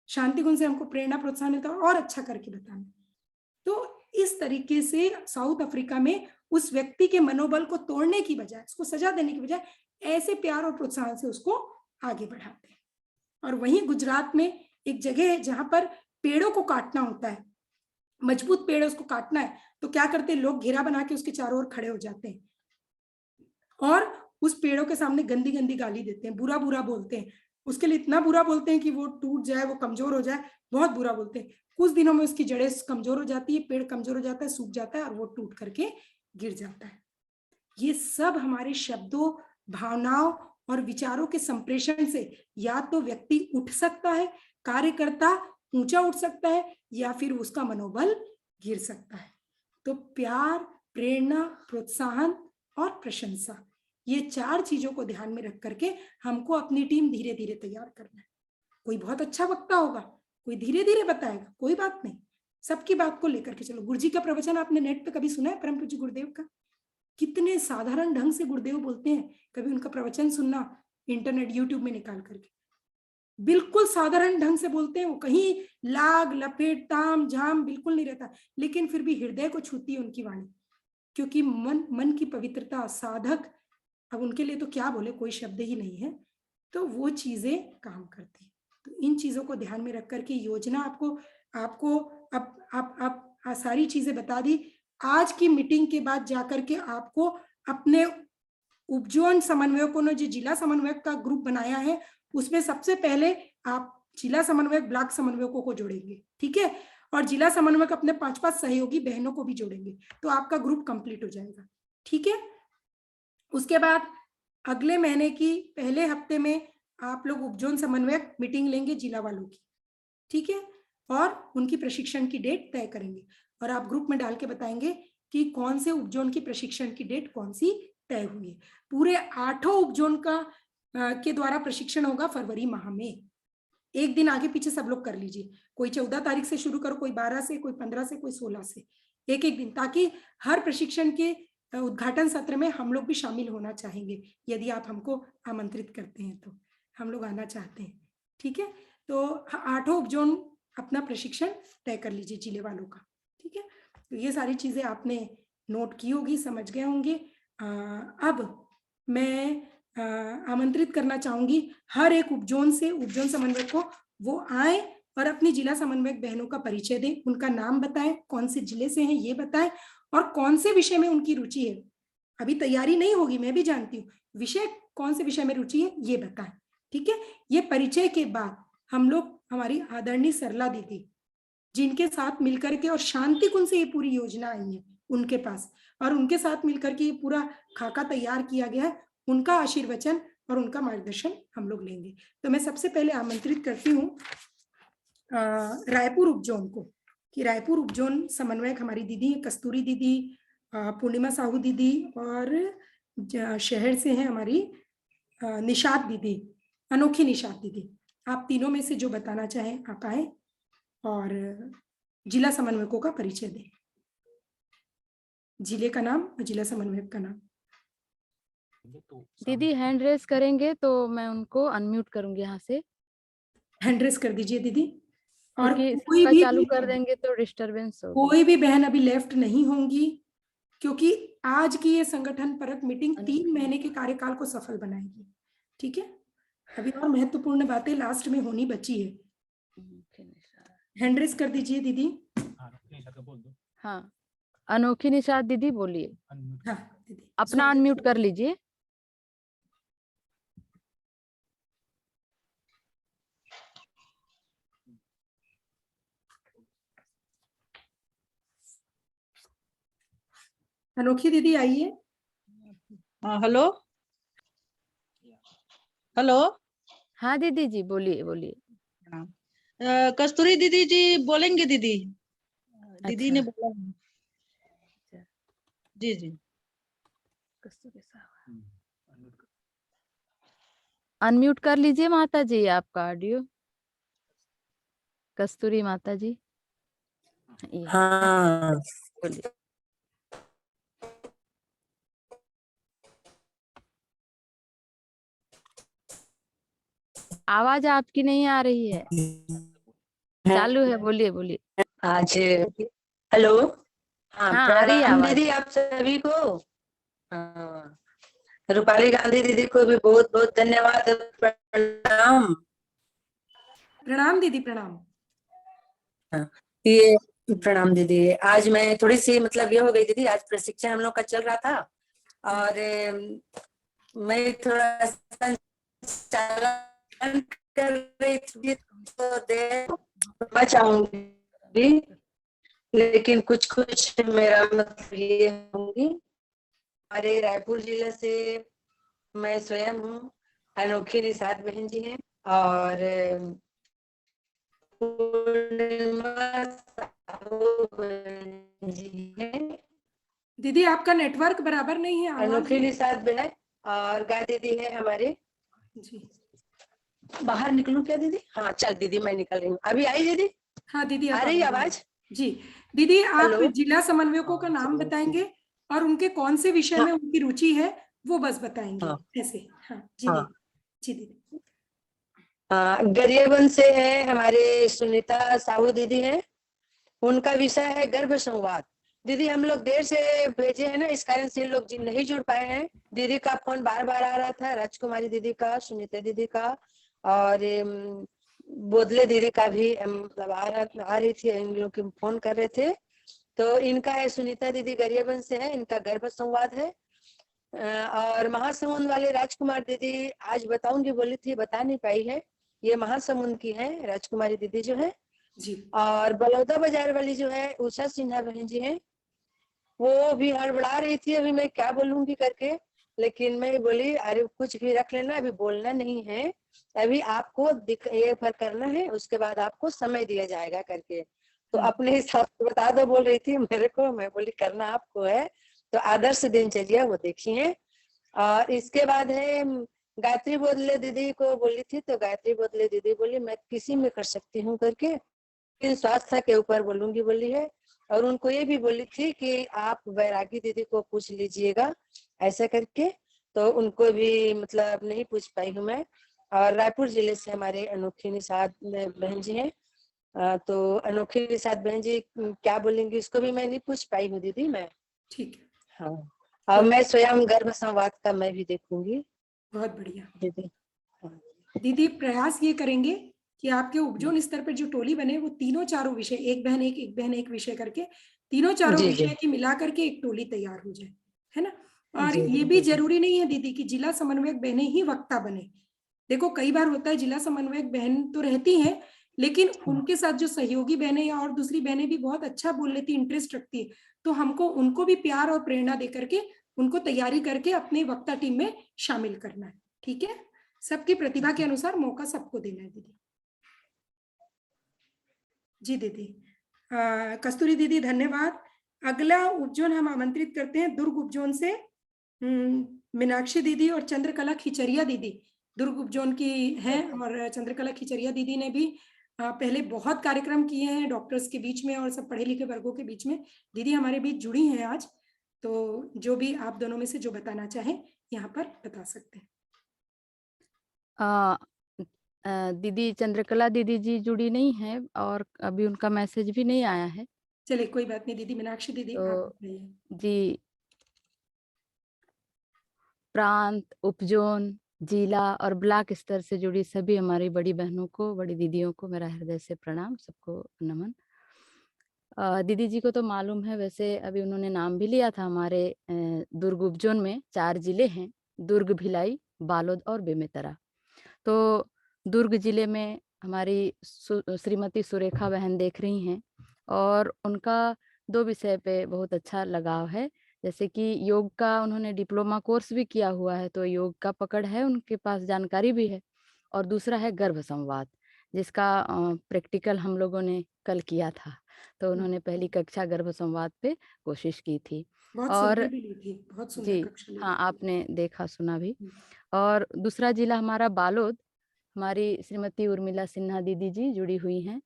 शांति गुण से हमको प्रेरणा प्रोत्साहन मिलता है और अच्छा करके बताना। तो इस तरीके से साउथ अफ्रीका में उस व्यक्ति के मनोबल को तोड़ने की बजाय, उसको सजा देने की बजाय, ऐसे प्यार और प्रोत्साहन से उसको आगे बढ़ाते हैं। और वहीं गुजरात में एक जगह है जहां पर पेड़ों को काटना होता है, मजबूत पेड़ उसको काटना है, तो क्या करते हैं लोग, घेरा बना के उसके चारों ओर खड़े हो जाते हैं, और उस पेड़ों के सामने गंदी गंदी गाली देते हैं, बुरा बुरा बोलते हैं, उसके लिए इतना बुरा बोलते हैं कि वो टूट जाए, वो कमजोर हो जाए, बहुत बुरा बोलते हैं। कुछ दिनों में उसकी जड़ें कमजोर हो जाती है, पेड़ कमजोर हो जाता है, सूख जाता है, और वो टूट करके गिर जाता है। ये सब हमारे शब्दों, भावनाओं और विचारों के संप्रेषण से या तो व्यक्ति उठ सकता है, कार्यकर्ता ऊंचा उठ सकता है, या फिर उसका मनोबल गिर सकता है। तो प्यार, प्रेरणा, प्रोत्साहन और प्रशंसा, ये 4 चीजों को ध्यान में रख करके हमको अपनी टीम धीरे धीरे तैयार करना है। कोई बहुत अच्छा वक्ता होगा, कोई धीरे धीरे बताएगा, कोई बात नहीं, सबकी बात को लेकर के चलो। गुरुजी का प्रवचन आपने नेट पे कभी सुना है? परम पूज्य गुरुदेव का कितने साधारण ढंग से गुरुदेव बोलते हैं, कभी उनका प्रवचन सुनना इंटरनेट यूट्यूब में निकाल करके, बिल्कुल साधारण ढंग से बोलते हैं। वो कहीं लाग लपेट ताम झाम बिल्कुल नहीं रहता, लेकिन फिर भी हृदय को छूती है उनकी वाणी, क्योंकि मन की पवित्रता, साधक, अब उनके लिए तो क्या बोले, कोई शब्द ही नहीं है। तो वो चीजें काम करती है। तो इन चीजों को ध्यान में रख करके योजना आपको आपको अब आप सारी चीजें बता दी। आज की मीटिंग के बाद जाकर के आपको अपने उपजोन समन्वयकों ने जो जिला समन्वयक का ग्रुप बनाया है उसमें सबसे पहले आप जिला समन्वयक ब्लॉक समन्वयकों को जोड़ेंगे, ठीक है, और जिला समन्वयक अपने 5-5 सहयोगी बहनों को भी जोड़ेंगे, तो आपका ग्रुप कंप्लीट हो जाएगा, ठीक है। उसके बाद अगले महीने की पहले हफ्ते में आप लोग उपजोन समन्वयक मीटिंग लेंगे जिला वालों की, ठीक है, और उनकी प्रशिक्षण की डेट तय करेंगे और आप ग्रुप में डाल के बताएंगे कि कौन से उपजोन की प्रशिक्षण की डेट कौन सी तय हुई है। पूरे 8 उपजोन का के द्वारा प्रशिक्षण होगा फरवरी माह में। एक दिन आगे पीछे सब लोग कर लीजिए, कोई 14 तारीख से शुरू करो, कोई 12 से, कोई 15 से, कोई 16 से, एक एक दिन, ताकि हर प्रशिक्षण के उद्घाटन सत्र में हम लोग भी शामिल होना चाहेंगे। यदि आप हमको आमंत्रित करते हैं तो हम लोग आना चाहते हैं, ठीक है। तो 8 उपजोन अपना प्रशिक्षण तय कर लीजिए जिले वालों का, ठीक है। तो ये सारी चीजें आपने नोट की होगी, समझ गए होंगे। अब मैं आमंत्रित करना चाहूंगी हर एक उपजोन से उपजोन समन्वयक को, वो आए और अपनी जिला समन्वयक बहनों का परिचय दें, उनका नाम बताएं, कौन से जिले से हैं ये बताएं और कौन से विषय में उनकी रुचि है। अभी तैयारी नहीं होगी, मैं भी जानती हूँ, विषय कौन से विषय में रुचि है ये बताएं, ठीक है। ये परिचय के बाद हम लोग हमारी आदरणीय सरला दीदी जिनके साथ मिलकर के और शांति कुंज से ये पूरी योजना आई है उनके पास, और उनके साथ मिलकर के ये पूरा खाका तैयार किया गया है, उनका आशीर्वचन और उनका मार्गदर्शन हम लोग लेंगे। तो मैं सबसे पहले आमंत्रित करती हूँ रायपुर उपजोन को, कि रायपुर उपजोन समन्वयक हमारी दीदी कस्तूरी दीदी, पूर्णिमा साहू दीदी, और शहर से हैं हमारी निशात दीदी, अनोखी निशात दीदी। आप तीनों में से जो बताना चाहें आप आए और जिला समन्वयकों का परिचय दें, जिले का नाम और जिला समन्वयक का नाम। दीदी हैंड रेस करेंगे तो मैं उनको अनम्यूट करूंगी यहाँ से। हैंड रेस कर दीजिए दीदी। और कोई भी चालू कर देंगे तो डिस्टरबेंस होगी। कोई भी बहन अभी लेफ्ट नहीं होंगी, क्योंकि आज की ये संगठन परक मीटिंग 3 महीने के कार्यकाल को सफल बनाएगी, ठीक है। अभी और महत्वपूर्ण बातें लास्ट में होनी बची है। हैंड रेस कर दीजिए दीदी। हाँ, अनोखी निशात दीदी बोलिए। हाँ दीदी, अपना अनम्यूट कर लीजिए। अनोखी दीदी आइए। Hello hello. हाँ दीदी जी बोलिए बोलिए। कस्तूरी दीदी जी बोलेंगे दीदी। दीदी अच्छा। ने बोला है। जी जी अनम्यूट कर लीजिए माता जी आपका ऑडियो। कस्तूरी माता जी। हाँ बोलिए। आवाज आपकी नहीं आ रही है। चालू है, बोलिए बोलिए। आज हेलो। हाँ, हाँ आ रही है प्रणाम आवाज। दीदी आप सभी को। हाँ, रूपाली गांधी दीदी को भी बहुत बहुत धन्यवाद। प्रणाम। प्रणाम दीदी, प्रणाम। हाँ, ये प्रणाम दीदी। आज मैं थोड़ी सी मतलब ये हो गई दीदी, आज प्रशिक्षण हम लोग का चल रहा था और मैं थोड़ा संचालन कर रही थी तो देर बचाऊंगी, लेकिन कुछ कुछ मेरा मतलब ये होंगी। हमारे रायपुर जिले से मैं स्वयं हूँ, अनोखी निशात बहन जी हैं और पूर्णिमा साहू बहन जी हैं। दीदी आपका नेटवर्क बराबर नहीं है, अनोखी निशात बहन और गाय दीदी है हमारे। जी बाहर निकलूं क्या दीदी? हाँ चल दीदी मैं निकल रही हूँ। अभी आई दीदी? हाँ दीदी आ रही आवाज? जी दीदी, आप हेलो। जिला समन्वयकों का नाम बताएंगे और उनके कौन से विषय में उनकी रुचि है वो बस बताएंगे। हाँ। ऐसे हाँ जी हाँ। दीदी। जी दीदी। गरियाबंद से है हमारे सुनीता साहू दीदी है, उनका विषय है गर्भ संवाद। दीदी हम लोग देर से भेजे हैं ना, इस कारण से लोग नहीं जुड़ पाए हैं। दीदी का फोन बार बार आ रहा था, राजकुमारी दीदी का, सुनीता दीदी का, और बोदले दीदी का भी मतलब आ रही थी, इन लोग की फोन कर रहे थे। तो इनका है, सुनीता दीदी गरियाबंद से है, इनका गर्भ संवाद है। और महासमुंद वाले राजकुमार दीदी आज बताऊंगी बोली थी, बता नहीं पाई है। ये महासमुंद की है राजकुमारी दीदी जो है। जी और बलौदा बाजार वाली जो है उषा सिन्हा बहन जी है, वो भी हड़बड़ा रही थी, अभी मैं क्या बोलूंगी करके। लेकिन मैं बोली अरे कुछ भी रख लेना, अभी बोलना नहीं है, अभी आपको ये पर करना है, उसके बाद आपको समय दिया जाएगा करके। तो अपने हिसाब से बता दो बोल रही थी मेरे को। मैं बोली करना आपको है, तो आदर्श दिनचर्या वो देखिए। और इसके बाद है गायत्री बोदले दीदी को बोली थी, तो गायत्री बोदले दीदी बोली मैं किसी में कर सकती हूँ करके, लेकिन स्वास्थ्य के ऊपर बोलूंगी बोली है। और उनको ये भी बोली थी कि आप वैरागी दीदी को पूछ लीजिएगा ऐसा करके, तो उनको भी मतलब नहीं पूछ पाई हूँ मैं। और रायपुर जिले से हमारे अनोखी निषाद बहन जी हैं, तो अनोखी निषाद बहन जी क्या बोलेंगी इसको भी मैं नहीं पूछ पाई हूँ दीदी मैं। ठीक है, हाँ, और मैं स्वयं गर्भ संवाद का मैं भी देखूंगी बहुत बढ़िया। दीदी। हाँ। दीदी प्रयास ये करेंगे कि आपके उपजोन स्तर पर जो टोली बने वो तीनों चारों विषय, एक बहन एक विषय करके तीनों चारों जी जी विषय की मिला करके एक टोली तैयार हो जाए, है ना। और जी ये भी जी जरूरी नहीं है दीदी कि जिला समन्वयक बहनें ही वक्ता बने। देखो कई बार होता है जिला समन्वयक बहन तो रहती हैं, लेकिन उनके साथ जो सहयोगी बहनें या और दूसरी बहनें भी बहुत अच्छा बोल लेती, इंटरेस्ट रखती है, तो हमको उनको भी प्यार और प्रेरणा दे करके उनको तैयारी करके अपने वक्ता टीम में शामिल करना है। ठीक है, सबकी प्रतिभा के अनुसार मौका सबको देना है दीदी। जी दीदी, कस्तूरी दीदी धन्यवाद। अगला उपजोन हम आमंत्रित करते हैं दुर्ग उपजोन से मीनाक्षी दीदी और चंद्रकला खिचरिया दीदी दुर्ग उपजोन की हैं। और चंद्रकला खिचरिया दीदी ने भी पहले बहुत कार्यक्रम किए हैं डॉक्टर्स के बीच में और सब पढ़े लिखे वर्गों के बीच में। दीदी हमारे बीच जुड़ी हैं आज, तो जो भी आप दोनों में से जो बताना चाहें यहाँ पर बता सकते हैं। दीदी चंद्रकला दीदी जी जुड़ी नहीं है और अभी उनका मैसेज भी नहीं आया है। चलिए कोई बात नहीं दीदी, मीनाक्षी दीदी तो आप बताइए। जी, प्रांत, उपजोन, जिला और ब्लॉक स्तर से जुड़ी सभी हमारी बड़ी बहनों को, बड़ी दीदियों को मेरा हृदय से प्रणाम, सबको नमन। दीदी जी को तो मालूम है, वैसे अभी उन्होंने नाम भी लिया था। हमारे दुर्ग उपजोन में 4 जिले हैं, दुर्ग, भिलाई, बालोद और बेमेतरा। तो दुर्ग जिले में हमारी श्रीमती सुरेखा बहन देख रही हैं और उनका 2 विषय पे बहुत अच्छा लगाव है। जैसे कि योग का उन्होंने डिप्लोमा कोर्स भी किया हुआ है, तो योग का पकड़ है, उनके पास जानकारी भी है। और दूसरा है गर्भ संवाद, जिसका प्रैक्टिकल हम लोगों ने कल किया था। तो उन्होंने पहली कक्षा गर्भ संवाद पे कोशिश की थी। बहुत और सुंदर भी ली थी, बहुत सुंदर जी कक्षा ली हाँ, थी। आपने देखा सुना भी। और दूसरा जिला हमारा बालोद, हमारी श्रीमती उर्मिला सिन्हा दीदी जी जुड़ी हुई हैं,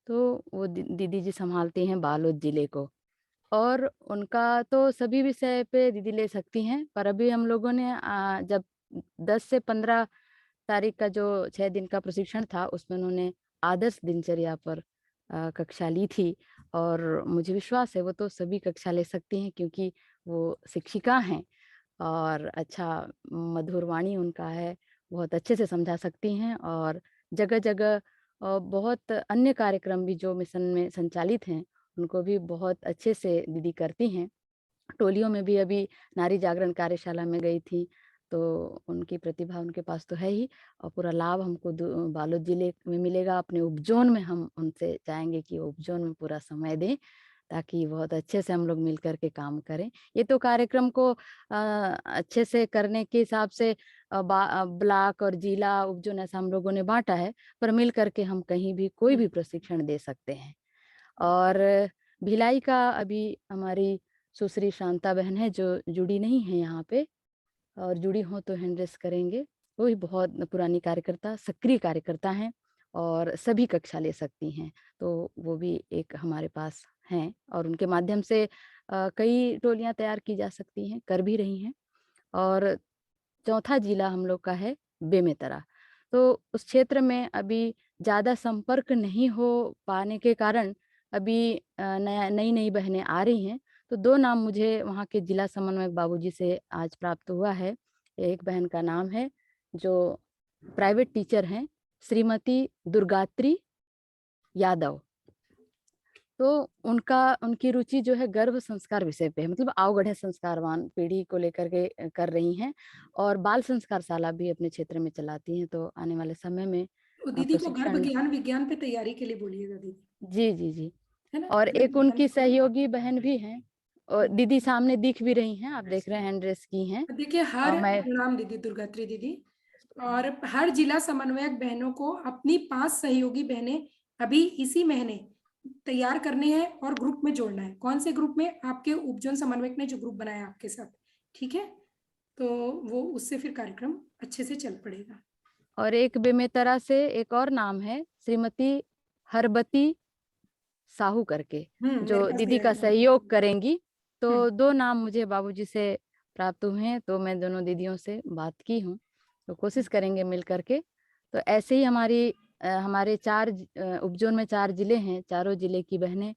तो वो दीदी जी संभालती हैं बालोद जिले को। और उनका तो सभी विषय पे दीदी ले सकती हैं, पर अभी हम लोगों ने जब 10 से 15 तारीख का जो 6 दिन का प्रशिक्षण था, उसमें उन्होंने आदर्श दिनचर्या पर कक्षा ली थी। और मुझे विश्वास है वो तो सभी कक्षा ले सकती हैं, क्योंकि वो शिक्षिका हैं और अच्छा मधुर वाणी उनका है, बहुत अच्छे से समझा सकती हैं। और जगह जगह बहुत अन्य कार्यक्रम भी जो मिशन में संचालित हैं, उनको भी बहुत अच्छे से दीदी करती हैं। टोलियों में भी अभी नारी जागरण कार्यशाला में गई थी, तो उनकी प्रतिभा उनके पास तो है ही। और पूरा लाभ हमको बालोद जिले में मिलेगा। अपने उपजोन में हम उनसे चाहेंगे कि उपजोन में पूरा समय दें, ताकि बहुत अच्छे से हम लोग मिल करके काम करें। ये तो कार्यक्रम को अच्छे से करने के हिसाब से ब्लॉक और जिला उपजोन ऐसा हम लोगों ने बांटा है, पर मिल करके हम कहीं भी कोई भी प्रशिक्षण दे सकते हैं। और भिलाई का अभी हमारी सुश्री शांता बहन है जो जुड़ी नहीं है यहाँ पे, और जुड़ी हो तो हैंड रेस करेंगे। वो भी बहुत पुरानी कार्यकर्ता, सक्रिय कार्यकर्ता हैं और सभी कक्षा ले सकती हैं, तो वो भी एक हमारे पास हैं। और उनके माध्यम से कई टोलियां तैयार की जा सकती हैं, कर भी रही हैं। और चौथा जिला हम लोग का है बेमेतरा। तो उस क्षेत्र में अभी ज़्यादा संपर्क नहीं हो पाने के कारण अभी नई नई बहनें आ रही हैं, तो 2 नाम मुझे वहाँ के जिला समन्वयक बाबूजी से आज प्राप्त हुआ है। एक बहन का नाम है जो प्राइवेट टीचर हैं, श्रीमती दुर्गात्री यादव। तो उनकी रुचि जो है गर्भ संस्कार विषय पे है, मतलब आवगढ़ संस्कारवान पीढ़ी को लेकर के कर रही हैं और बाल संस्कारशाला भी अपने क्षेत्र में चलाती हैं। तो आने वाले समय में तो दीदी को गर्भ प्रशिक्षण ज्ञान विज्ञान पे तैयारी के लिए बोलिएगा दीदी, जी। है ना। और गर्भ एक ज्ञान उनकी सहयोगी बहन भी हैं और दीदी सामने दिख भी रही हैं, आप देख रहे हैं हैंड रेस की हैं। देखिए, और हर मैं प्रणाम दीदी दुर्गात्री दीदी। और हर जिला समन्वयक बहनों को अपनी 5 सहयोगी बहनें अभी इसी महीने तैयार करने हैं और ग्रुप में जोड़ना है। कौन से ग्रुप में? आपके उपजोन समन्वयक ने जो ग्रुप बनाया आपके साथ, ठीक है, तो वो उससे फिर कार्यक्रम अच्छे से चल पड़ेगा। और एक बेमेतरा से एक और नाम है श्रीमती हरबती साहू करके, मेरे जो पास भी दीदी आया का था। सहयोग करेंगी। तो हम्म, 2 नाम मुझे बाबूजी से प्राप्त हुए हैं, तो मैं दोनों दीदियों से बात की हूँ, तो कोशिश करेंगे मिल करके। तो ऐसे ही हमारे 4 उपजोन में 4 जिले हैं, चारों जिले की बहनें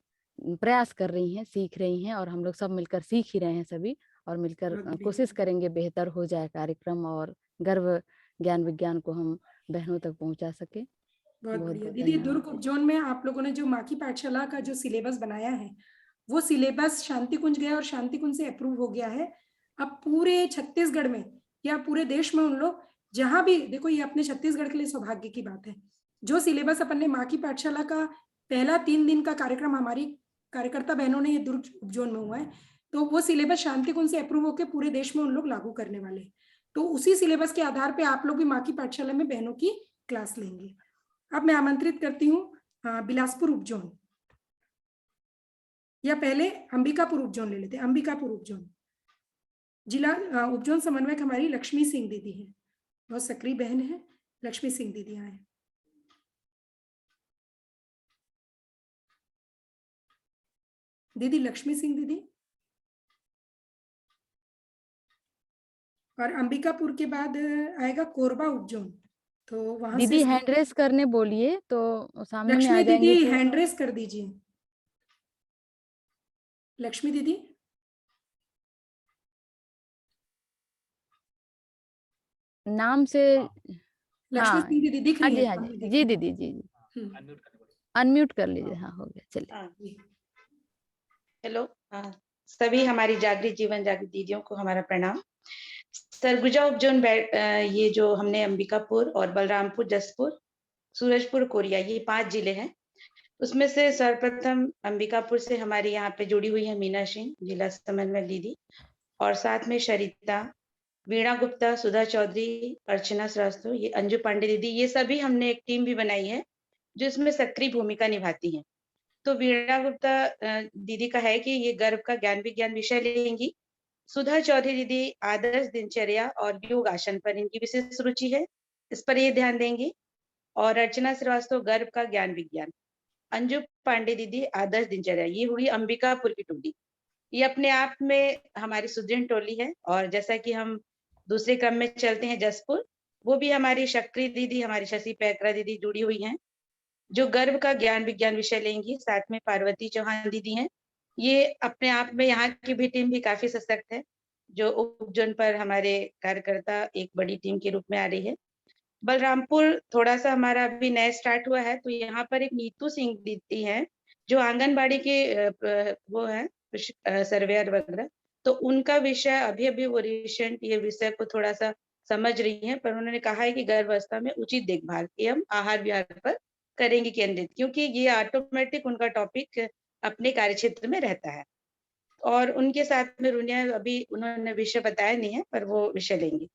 प्रयास कर रही हैं, सीख रही हैं और हम लोग सब मिलकर सीख ही रहे हैं सभी, और मिलकर बहुत बढ़िया। कोशिश करेंगे बेहतर हो जाए कार्यक्रम और गर्भ ज्ञान विज्ञान को हम बहनों तक पहुंचा सके। बहुत बहुत बढ़िया बहुत दीदी। धन्यवाद। दुर्ग उपजोन में आप लोगों ने जो माँ की पाठशाला का जो सिलेबस बनाया है, वो सिलेबस शांति कुंज गया और शांति कुंज से अप्रूव हो गया है। अब पूरे छत्तीसगढ़ में या पूरे देश में उन लोग जहां भी देखो, ये अपने छत्तीसगढ़ के लिए सौभाग्य की बात है। जो सिलेबस अपन ने माँ की पाठशाला का पहला 3 दिन का कार्यक्रम हमारी कार्यकर्ता बहनों ने ये दुर्ग उपजोन में हुआ है, तो वो सिलेबस शांति कुंज से अप्रूव होकर पूरे देश में उन लोग लागू करने वाले हैं। तो उसी सिलेबस के आधार पर आप लोग भी माँ की पाठशाला में बहनों की क्लास लेंगे। अब मैं आमंत्रित करती हूँ बिलासपुर उपजोन, या पहले अंबिकापुर उपजोन ले लेते हैं। अंबिकापुर उपजोन जिला उपजोन समन्वयक हमारी लक्ष्मी सिंह दीदी है, बहुत सक्रिय बहन है। लक्ष्मी सिंह दीदी आए। दीदी लक्ष्मी सिंह दीदी। और अंबिकापुर के बाद आएगा कोरबा उपजोन, तो वहां से दीदी हैंड रेस करने बोलिए तो सामने में आ लक्ष्मी जाएंगे। दीदी तो हैंड रेस कर दीजिए। लक्ष्मी दीदी, नाम से लक्ष्मी हाँ सिंह दीदी दिख हाँ रही जी, है हाँ सामने, जी दिख जी रही दीदी जी जी है। अनम्यूट कर लीजिए। हाँ हो गया, चलिए। हाँ, जी। हेलो। हाँ, सभी हमारी जागृत जीवन जागृत दीदियों को हमारा प्रणाम। सरगुजा उपजोन ये जो हमने अंबिकापुर और बलरामपुर, जसपुर, सूरजपुर, कोरिया, ये 5 जिले हैं। उसमें से सर्वप्रथम अंबिकापुर से हमारे यहाँ पे जुड़ी हुई है मीना सिंह, जिला समन्वय दीदी, और साथ में शरिता, वीणा गुप्ता, सुधा चौधरी, अर्चना श्रीवास्तव, ये अंजू पांडे दीदी, ये सभी हमने एक टीम भी बनाई है जो इसमें सक्रिय भूमिका निभाती हैं। तो वीणा गुप्ता दीदी का है कि ये गर्भ का ज्ञान विज्ञान विषय लेंगी। सुधा चौधरी दीदी आदर्श दिनचर्या और योग आसन पर इनकी विशेष रुचि है, इस पर ये ध्यान देंगी। और अर्चना श्रीवास्तव गर्भ का ज्ञान विज्ञान। अंजू पांडे दीदी आदर्श दिनचर्या। ये हुई अंबिकापुर की टोली। ये अपने आप में हमारी सुदृढ़ टोली है। और जैसा कि हम दूसरे क्रम में चलते हैं, जसपुर, वो भी हमारी शक्री दीदी, हमारी शशि पैकरा दीदी जुड़ी हुई हैं, जो गर्भ का ज्ञान विज्ञान विषय लेंगी। साथ में पार्वती चौहान दीदी हैं। ये अपने आप में यहाँ की भी टीम भी काफी सशक्त है, जो उपजन पर हमारे कार्यकर्ता एक बड़ी टीम के रूप में आ रही है। बलरामपुर थोड़ा सा हमारा अभी नया स्टार्ट हुआ है, तो यहाँ पर एक नीतू सिंह दीदी है, जो आंगनबाड़ी के वो है सर्वेयर वगैरह। तो उनका विषय अभी अभी वो रिसेंट ये विषय को थोड़ा सा समझ रही हैं, पर उन्होंने कहा है कि गर्भावस्था में उचित देखभाल एवं आहार विहार पर करेंगे केंद्रित, क्योंकि ये ऑटोमेटिक उनका टॉपिक अपने कार्यक्षेत्र में रहता है। और उनके साथ में रुनिया अभी उन्होंने विषय बताया नहीं है, पर वो विषय लेंगी।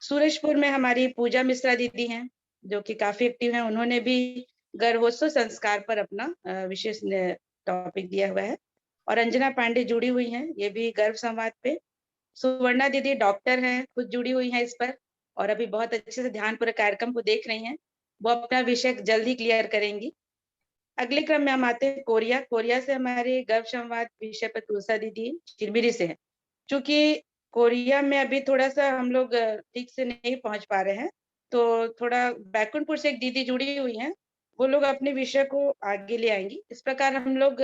सूरजपुर में हमारी पूजा मिश्रा दीदी हैं, जो कि काफी एक्टिव हैं। उन्होंने भी गर्भोत्सव संस्कार पर अपना विशेष टॉपिक दिया हुआ है। और अंजना पांडे जुड़ी हुई हैं, ये भी गर्भ संवाद पे। सुवर्णा दीदी डॉक्टर हैं, खुद जुड़ी हुई हैं इस पर, और अभी बहुत अच्छे से ध्यानपूर्वक कार्यक्रम को देख रही हैं। वो अपना विषय जल्द ही क्लियर करेंगी। अगले क्रम में हम आते हैं कोरिया। कोरिया से हमारे गर्भ संवाद विषय पर तुलसा दीदी चिरमिरी से है। चूंकि कोरिया में अभी थोड़ा सा हम लोग ठीक से नहीं पहुंच पा रहे हैं, तो थोड़ा बैकुंठपुर से एक दीदी जुड़ी हुई हैं, वो लोग अपने विषय को आगे ले आएंगी। इस प्रकार हम लोग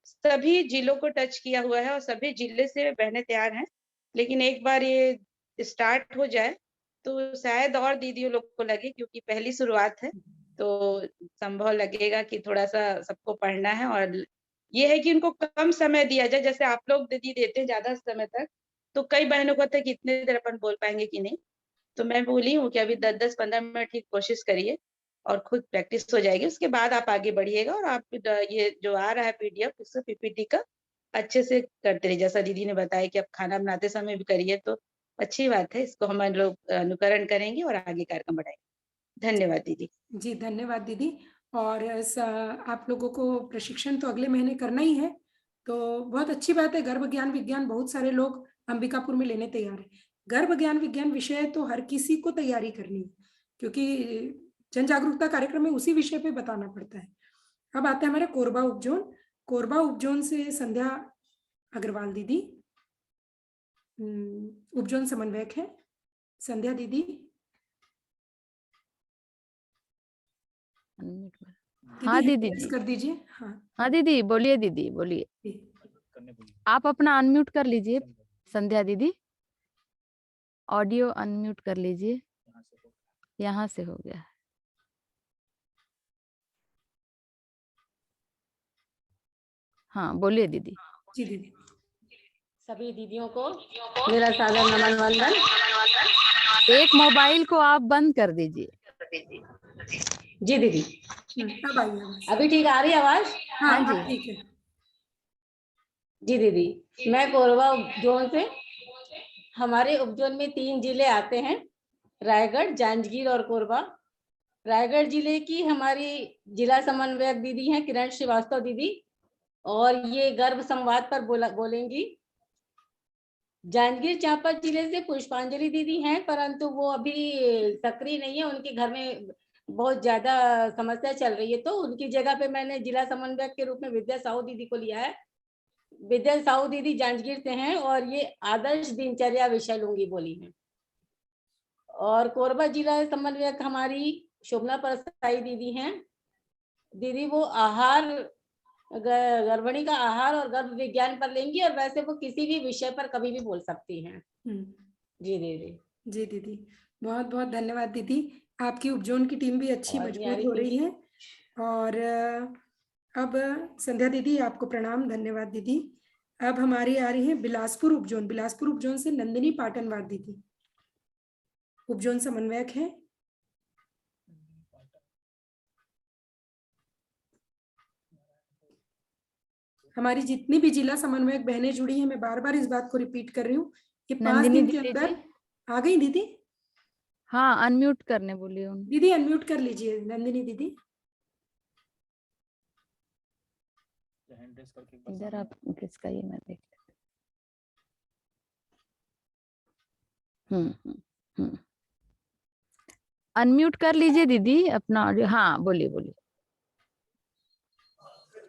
सभी जिलों को टच किया हुआ है और सभी जिले से बहनें तैयार हैं। लेकिन एक बार ये स्टार्ट हो जाए तो शायद और दीदियों लोग को लगे, क्योंकि पहली शुरुआत है, तो संभव लगेगा कि थोड़ा सा सबको पढ़ना है। और ये है कि उनको कम समय दिया जाए, जैसे आप लोग दीदी देते हैं ज्यादा समय तक, तो कई बहनों को होता है कि इतने देर अपन बोल पाएंगे कि नहीं। तो मैं बोली हूँ कि अभी 10-10-15 मिनट की कोशिश करिए और खुद प्रैक्टिस हो जाएगी, उसके बाद आप आगे बढ़िएगा। और आप ये जो आ रहा है PDF, उससे PPT का अच्छे से करते रहिए। जैसा दीदी ने बताया कि आप खाना बनाते समय भी करिए, तो अच्छी बात है। इसको हम लोग अनुकरण करेंगे और आगे कार्यक्रम बढ़ाएंगे। धन्यवाद दीदी। जी धन्यवाद दीदी। और आप लोगों को प्रशिक्षण तो अगले महीने करना ही है, तो बहुत अच्छी बात है। गर्भ ज्ञान विज्ञान बहुत सारे लोग अंबिकापुर में लेने तैयार है। गर्भ ज्ञान विज्ञान विषय तो हर किसी को तैयारी करनी है, क्योंकि जन जागरूकता कार्यक्रम में उसी विषय पे बताना पड़ता है। अब आते हैं हमारे कोरबा उपजोन। कोरबा उपजोन से संध्या अग्रवाल दीदी उपजोन समन्वयक है। संध्या दीदी, हाँ दीदी हैंड रेज जी। कर दीजिए। हाँ हाँ दीदी बोलिए, दीदी बोलिए। जी। आप अपना अनम्यूट कर लीजिए संध्या दीदी, ऑडियो अनम्यूट कर लीजिए। यहाँ से हो गया। हाँ बोलिए दीदी। जी दीदी। सभी दीदियों को मेरा सादर नमन वंदन। एक मोबाइल को आप बंद कर दीजिए। जी दीदी, अब आइए आवाज। अभी ठीक आ रही है आवाज? हाँ हाँ जी। अब ठीक है। जी दीदी, मैं कोरबा उपजोन से। हमारे उपजोन में 3 जिले आते हैं, रायगढ़, जांजगीर और कोरबा। रायगढ़ जिले की हमारी जिला समन्वयक दीदी हैं किरण श्रीवास्तव दीदी, और ये गर्भ संवाद पर बोलेंगी। जांजगीर चांपा जिले से पुष्पांजलि दीदी हैं, परंतु वो अभी सक्रिय नहीं है, उनके घर में बहुत ज्यादा समस्या चल रही है, तो उनकी जगह पे मैंने जिला समन्वयक के रूप में विद्या साहू दीदी को लिया है। विद्या साहू दीदी जांजगीर से हैं और ये आदर्श दिनचर्या विषय लूंगी बोली है। और कोरबा जिला समन्वयक हमारी शोभना परसाई दीदी हैं। दीदी वो आहार, गर्भिणी का आहार और गर्भ विज्ञान पर लेंगी, और वैसे वो किसी भी विषय पर कभी भी बोल सकती हैं। जी दीदी। जी दीदी, बहुत बहुत धन्यवाद दीदी। आपकी उपजोन की टीम भी अच्छी और मजबूत न्यारी हो थी। रही है। और अब संध्या दीदी आपको प्रणाम, धन्यवाद दीदी। अब हमारी आ रही है बिलासपुर उपजोन। बिलासपुर उपजोन से नंदिनी पाटनवार दीदी उपजोन समन्वयक है। हमारी जितनी भी जिला समन्वयक बहनें जुड़ी हैं, मैं बार बार इस बात को रिपीट कर रही हूँ, ये 5 नंदिनी दिन के दीदी अंदर जी। आ गई दीदी। हाँ अनम्यूट करने बोलिए उन। दीदी अनम्यूट कर लीजिए नंदिनी दीदी। इधर आप किसका, ये मैं देख। अनम्यूट कर लीजिए दीदी अपना ऑडियो। हाँ बोलिए बोलिए।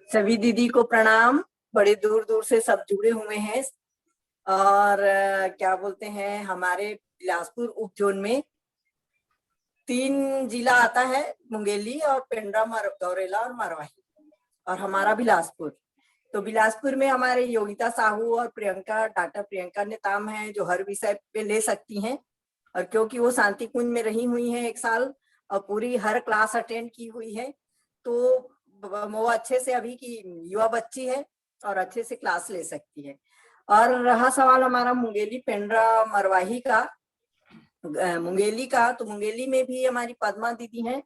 सभी दीदी को प्रणाम। बड़े दूर दूर से सब जुड़े हुए हैं। और क्या बोलते हैं, हमारे बिलासपुर उपजोन में 3 जिला आता है, मुंगेली और पेंड्रा, गौरेला और मरवाही, और हमारा बिलासपुर। तो बिलासपुर में हमारे योगिता साहू और प्रियंका, डॉक्टर प्रियंका नेताम हैं, जो हर विषय पे ले सकती हैं। और क्योंकि वो शांति कुंज में रही हुई हैं 1 साल और पूरी हर क्लास अटेंड की हुई है, तो वो अच्छे से, अभी की युवा बच्ची है और अच्छे से क्लास ले सकती है। और रहा सवाल हमारा मुंगेली, पेंड्रा, मरवाही का, मुंगेली का, तो मुंगेली में भी हमारी पद्मा दीदी हैं।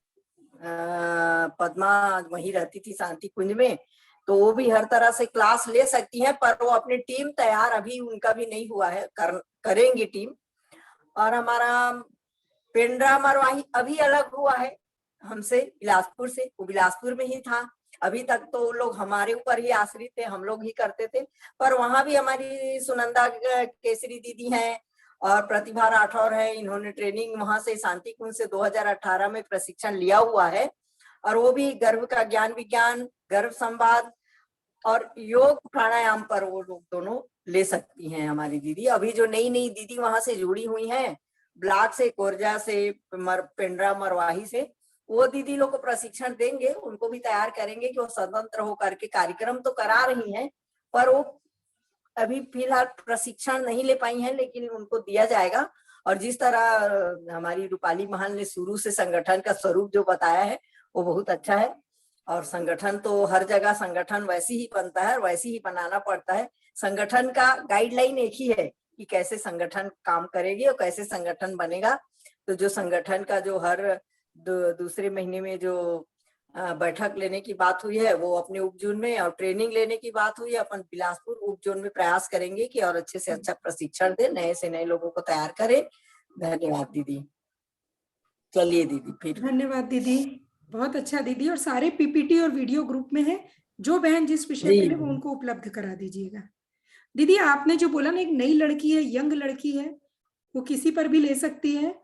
पद्मा वहीं रहती थी शांति कुंज में, तो वो भी हर तरह से क्लास ले सकती हैं, पर वो अपनी टीम तैयार अभी उनका भी नहीं हुआ है, करेंगी टीम। और हमारा पेंड्रा मरवाही अभी अलग हुआ है हमसे, बिलासपुर से। वो बिलासपुर में ही था, अभी तक तो लोग हमारे ऊपर ही आश्रित थे, हम लोग ही करते थे। पर वहां भी हमारी सुनंदा केसरी दीदी हैं और प्रतिभा राठौर है। इन्होंने ट्रेनिंग वहां से शांति कुंज से 2018 में प्रशिक्षण लिया हुआ है, और वो भी गर्भ का ज्ञान विज्ञान, गर्भ संवाद और योग प्राणायाम पर वो लोग दोनों ले सकती हैं हमारी दीदी। अभी जो नई नई दीदी वहां से जुड़ी हुई हैं, ब्लॉक से, कोरजा से, पेंड्रा, मरवाही से, वो दीदी लोग को प्रशिक्षण देंगे, उनको भी तैयार करेंगे कि वो स्वतंत्र होकर के कार्यक्रम तो करा रही हैं, पर वो अभी फिलहाल प्रशिक्षण नहीं ले पाई हैं, लेकिन उनको दिया जाएगा। और जिस तरह हमारी रूपाली महल ने शुरू से संगठन का स्वरूप जो बताया है वो बहुत अच्छा है। और संगठन तो हर जगह संगठन वैसी ही बनता है, वैसी ही बनाना पड़ता है। संगठन का गाइडलाइन एक ही है कि कैसे संगठन काम करेगी और कैसे संगठन बनेगा। तो जो संगठन का जो हर दूसरे महीने में जो बैठक लेने की बात हुई है वो अपने उपजोन में, और ट्रेनिंग लेने की बात हुई है अपन बिलासपुर उपजोन में, प्रयास करेंगे कि और अच्छे से अच्छा प्रशिक्षण दे, नए से नए लोगों को तैयार करें। धन्यवाद दीदी। चलिए दीदी फिर। धन्यवाद दीदी, बहुत अच्छा दीदी। और सारे पीपीटी और वीडियो ग्रुप में है, जो बहन जिस विषय जी। पे ले वो उनको उपलब्ध करा दीजिएगा। दीदी आपने जो बोला ना, एक नई लड़की है, यंग लड़की है, वो किसी पर भी ले सकती है,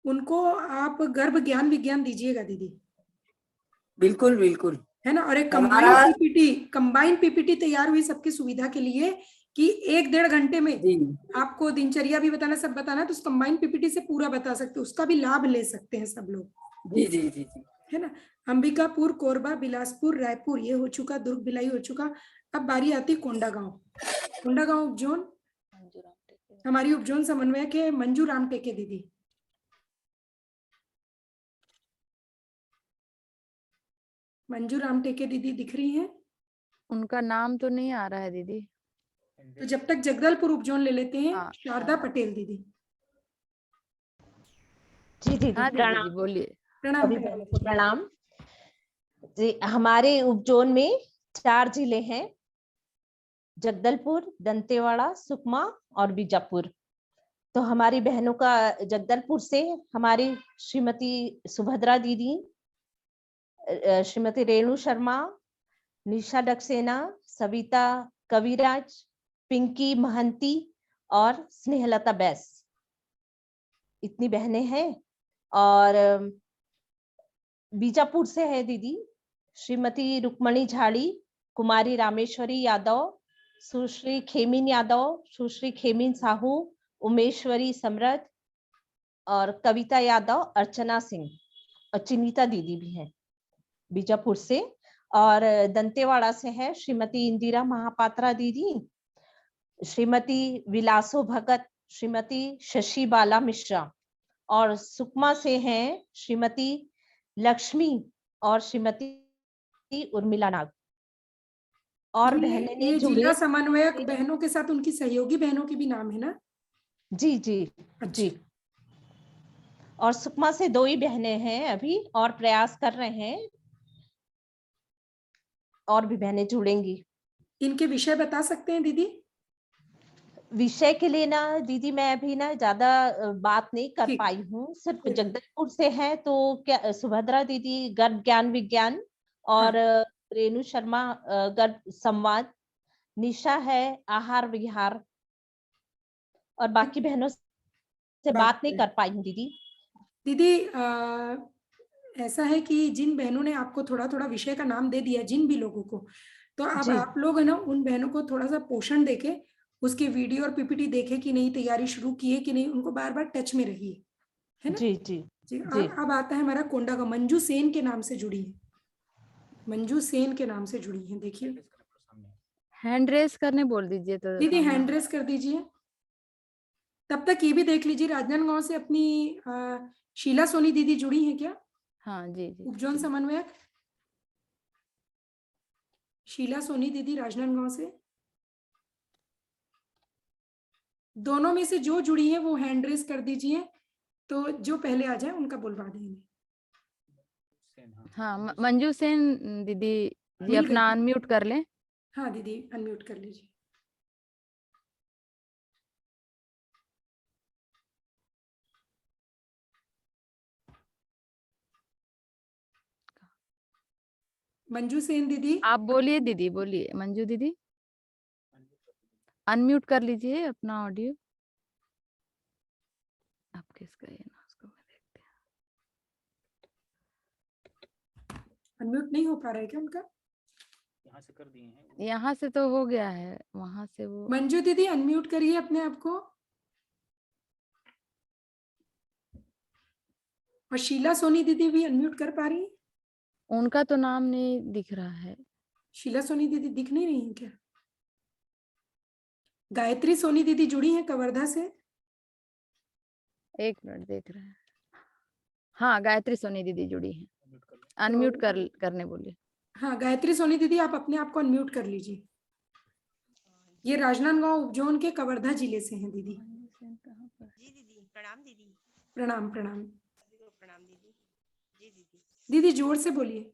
उनको आप गर्भ ज्ञान विज्ञान दीजिएगा दीदी। बिल्कुल बिल्कुल। है ना। और एक हमारा कंबाइंड पीपीटी तैयार हुई सबकी सुविधा के लिए कि 1-1.5 घंटे में जी आपको दिनचर्या भी बताना, सब बताना, तो उस कंबाइंड पीपीटी से पूरा बता सकते, उसका भी लाभ ले सकते हैं सब लोग। जी जी जी जी। है ना। अंबिकापुर, कोरबा, बिलासपुर, रायपुर ये हो चुका, दुर्ग भिलाई हो चुका। अब बारी आती कोंडागांव। कोंडागांव उपजोन, हमारी उपजोन समन्वयक है मंजू राम टेके दीदी। मंजू राम टेके दीदी दिख रही हैं? उनका नाम तो नहीं आ रहा है दीदी। तो जब तक जगदलपुर उपजोन ले लेते हैं, हाँ, शारदा पटेल दीदी। जी दीदी हाँ दीदी प्रणाम। जी बोलिए। प्रणाम सभी प्रणाम। बहनों को प्रणाम। जी हमारे उपजोन में 4 जिले हैं, जगदलपुर, दंतेवाड़ा, सुकमा और बीजापुर। तो हमारी बहनों का जगदलपुर से हमारी श्रीमती सुभद्रा दीदी, श्रीमती रेणु शर्मा, निशा डक्सेना, सविता कविराज, पिंकी महंती और स्नेहलता बैस, इतनी बहनें हैं। और बीजापुर से है दीदी श्रीमती रुक्मणी झाड़ी, कुमारी रामेश्वरी यादव, सुश्री खेमिन यादव, सुश्री खेमिन साहू, उमेश्वरी समरथ और कविता यादव, अर्चना सिंह और चिनीता दीदी भी हैं बीजापुर से। और दंतेवाड़ा से है श्रीमती इंदिरा महापात्रा दीदी, श्रीमती विलासो भगत, श्रीमती शशि बाला मिश्रा। और सुकमा से हैं श्रीमती लक्ष्मी और श्रीमती उर्मिला नाग। और बहनें ने ये जुड़े। जिला समन्वयक बहनों के साथ उनकी सहयोगी बहनों के भी नाम है ना? जी जी जी। और सुकमा से 2 ही बहनें हैं अभी, और प्रयास कर रहे हैं, और भी बहनें जुड़ेंगी। इनके विषय बता सकते हैं दीदी? विषय के लिए ना दीदी मैं अभी ना ज्यादा बात नहीं कर पाई हूँ, सिर्फ जगदलपुर से है। तो क्या सुभद्रा दीदी गर्भ ज्ञान विज्ञान, और रेणु शर्मा गर्भ संवाद, निशा है आहार विहार, और बाकी बहनों से बात नहीं कर पाई हूँ दीदी। दीदी ऐसा है कि जिन बहनों ने आपको थोड़ा थोड़ा विषय का नाम दे दिया, जिन भी लोगों को, तो अब आप लोग है ना उन बहनों को थोड़ा सा पोषण देके उसके वीडियो और पीपीटी देखे कि नहीं, तैयारी शुरू की है कि नहीं, उनको बार बार टच में रहिए, है ना। जी जी जी। जी। अब आता है हमारा कोंडा का, मंजू सेन के नाम से जुड़ी है, मंजू सेन के नाम से जुड़ी है। देखिए हैंड रेस करने बोल दीजिए तो दीदी, सामने। हैंड रेस कर दीजिए। तब तक ये भी देख लीजिए राजनांदगांव से अपनी शीला सोनी दीदी जुड़ी हैं क्या? हाँ जी जी। उपजोन समन्वयक शीला सोनी दीदी राजनांदगांव से। दोनों में से जो जुड़ी है वो हैंड रेस कर दीजिए, तो जो पहले आ जाए उनका बुलवा देंगे। हाँ मंजू सेन दीदी जी मिल अपना गई। अनम्यूट कर लें। हाँ दीदी अनम्यूट कर लीजिए। मंजू सेन दीदी आप बोलिए दीदी, बोलिए मंजू दीदी, अनम्यूट कर लीजिए अपना ऑडियो। आप किसका है ना, उसको मैं देखते हैं। अनम्यूट नहीं हो पा रहा है क्या उनका? यहाँ से कर दिए हैं। यहाँ से तो हो गया है, वहां से वो। मंजू दीदी अनम्यूट करिए अपने आप को। और शीला सोनी दीदी भी अनम्यूट कर पा रही है? उनका तो नाम नहीं दिख रहा है। शीला सोनी दीदी दिख नहीं रही है क्या? गायत्री सोनी दीदी जुड़ी हैं कवर्धा से? एक मिनट देख रहे हैं। हाँ, गायत्री सोनी दीदी जुड़ी है। म्यूट कर लो। अनम्यूट करने बोलिए। हाँ, गायत्री सोनी दीदी आप अपने आप को अनम्यूट कर लीजिए। ये राजनांदगांव उपजोन के कवर्धा जिले से हैं दीदी। कहाँ पर? जी दीदी, प्रणाम दीदी। प्रणाम प्रणाम। सभी को प्रणाम दीदी। जी दीदी। दीदी जोर से बोलिए।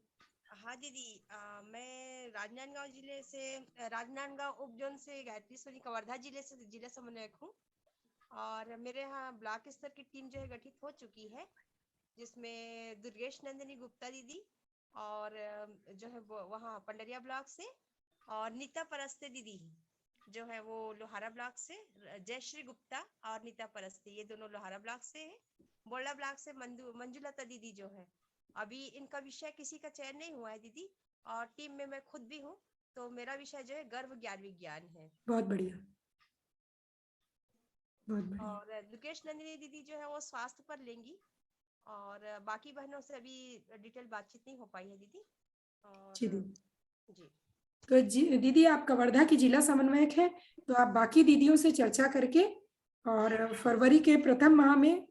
हाँ दीदी, मैं राजनांदगांव जिले से, राजनांदगांव उपजोन से गायत्री सोनी, कवर्धा जिले से जिला समन्वयक हूँ। और मेरे यहाँ ब्लॉक स्तर की टीम जो है गठित हो चुकी है, जिसमें दुर्गेश नंदिनी गुप्ता दीदी और जो है वो वहाँ पंडरिया ब्लॉक से, और नीता परस्ते दीदी जो है वो लोहारा ब्लॉक से, जयश्री गुप्ता और नीता परस्ते ये दोनों लोहारा ब्लॉक से है। बोला ब्लॉक से मंजुलता दीदी जो है, अभी इनका विषय किसी का चयन नहीं हुआ है दीदी, और टीम में मैं खुद भी हूँ, तो मेरा विषय जो है गर्भ ज्ञान विज्ञान है। बहुत बढ़िया, बहुत बढ़िया। और दुर्गेश नंदिनी दीदी जो है वो स्वास्थ्य पर लेंगी, और बाकी बहनों से अभी डिटेल बातचीत नहीं हो पाई है दीदी। और जी दीदी। जी तो दीदी आप कवर्धा की जिला समन्वयक हैं, तो आप बाकी दीदियों से चर्चा करके और फरवरी के प्रथम माह में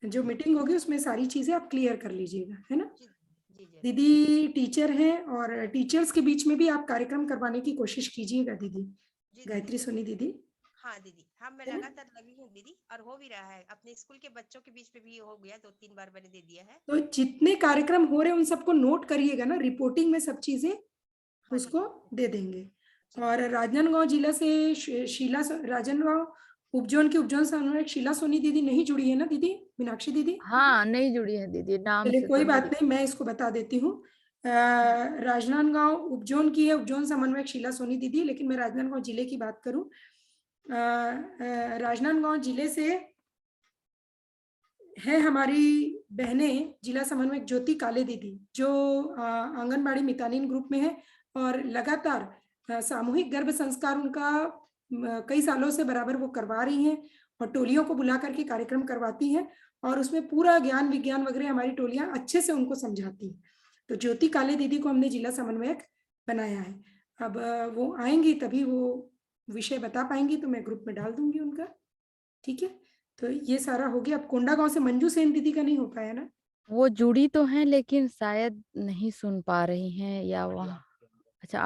जो मीटिंग होगी उसमें सारी चीजें आप क्लियर कर लीजिएगा, है ना? जी जी जी दीदी टीचर हैं और टीचर्स के बीच में भी आप कार्यक्रम करवाने की कोशिश कीजिएगा दीदी। जी गायत्री सोनी दीदी। हाँ दीदी, हाँ मैं है ना? लगातार लगी हूँ दीदी, और हो भी रहा है। अपने स्कूल के बच्चों के बीच में भी हो गया, 2-3 बार मैंने दे दिया है। तो जितने कार्यक्रम हो रहे हैं उन सबको नोट करिएगा ना, रिपोर्टिंग में सब चीजें हाँ उसको जी। दे देंगे। और राजनांदगांव जिला से राजनांदगांव उपजोन की उपजोन समन्वयक शीला सोनी दीदी नहीं जुड़ी है ना दीदी? मीनाक्षी दीदी हाँ, नहीं जुड़ी है दीदी, नाम चलिए से कोई तो बात नहीं। नहीं, मैं इसको बता देती हूँ। राजनांदगांव उपजोन की है उपजोन समन्वयक शीला सोनी दीदी, लेकिन मैं राजनांदगांव जिले की बात करूं, राजनांदगांव जिले से है हमारी बहनें जिला समन्वयक ज्योति काले दीदी, जो आंगनबाड़ी मितानिन ग्रुप में है और लगातार सामूहिक गर्भ संस्कार उनका कई सालों से बराबर वो करवा रही हैं और टोलियों को बुला करके कार्यक्रम करवाती हैं, और उसमें पूरा ज्ञान विज्ञान वगैरह हमारी टोलियां अच्छे से उनको समझाती हैं। तो ज्योति काले दीदी को हमने जिला समन्वयक बनाया है। अब वो आएंगी तभी वो विषय बता पाएंगी, तो मैं ग्रुप में डाल दूंगी उनका। ठीक है, तो ये सारा हो गया। अब कोंडागांव से मंजू सेन दीदी का नहीं हो पाया ना? वो जुड़ी तो हैं लेकिन शायद नहीं सुन पा रही हैं, या वहाँ अच्छा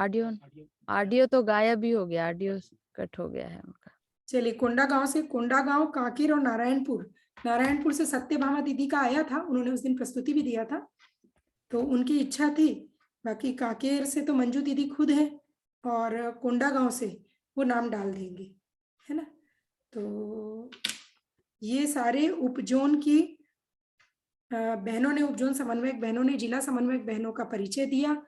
ऑडियो तो गायब ही हो गया, ऑडियो कट हो गया है उनका। चलिए, कोंडागांव से कोंडागांव, कांकेर और नारायणपुर से सत्यभामा दीदी का आया था, उन्होंने उस दिन प्रस्तुति भी दिया था, तो उनकी इच्छा थी। बाकी कांकेर से तो मंजू दीदी खुद है, और कोंडागांव से वो नाम डाल देंगे, है ना? तो ये सारे उपजोन की बहनों ने, उपजोन समन्वयक बहनों ने जिला समन्वयक बहनों का परिचय दिया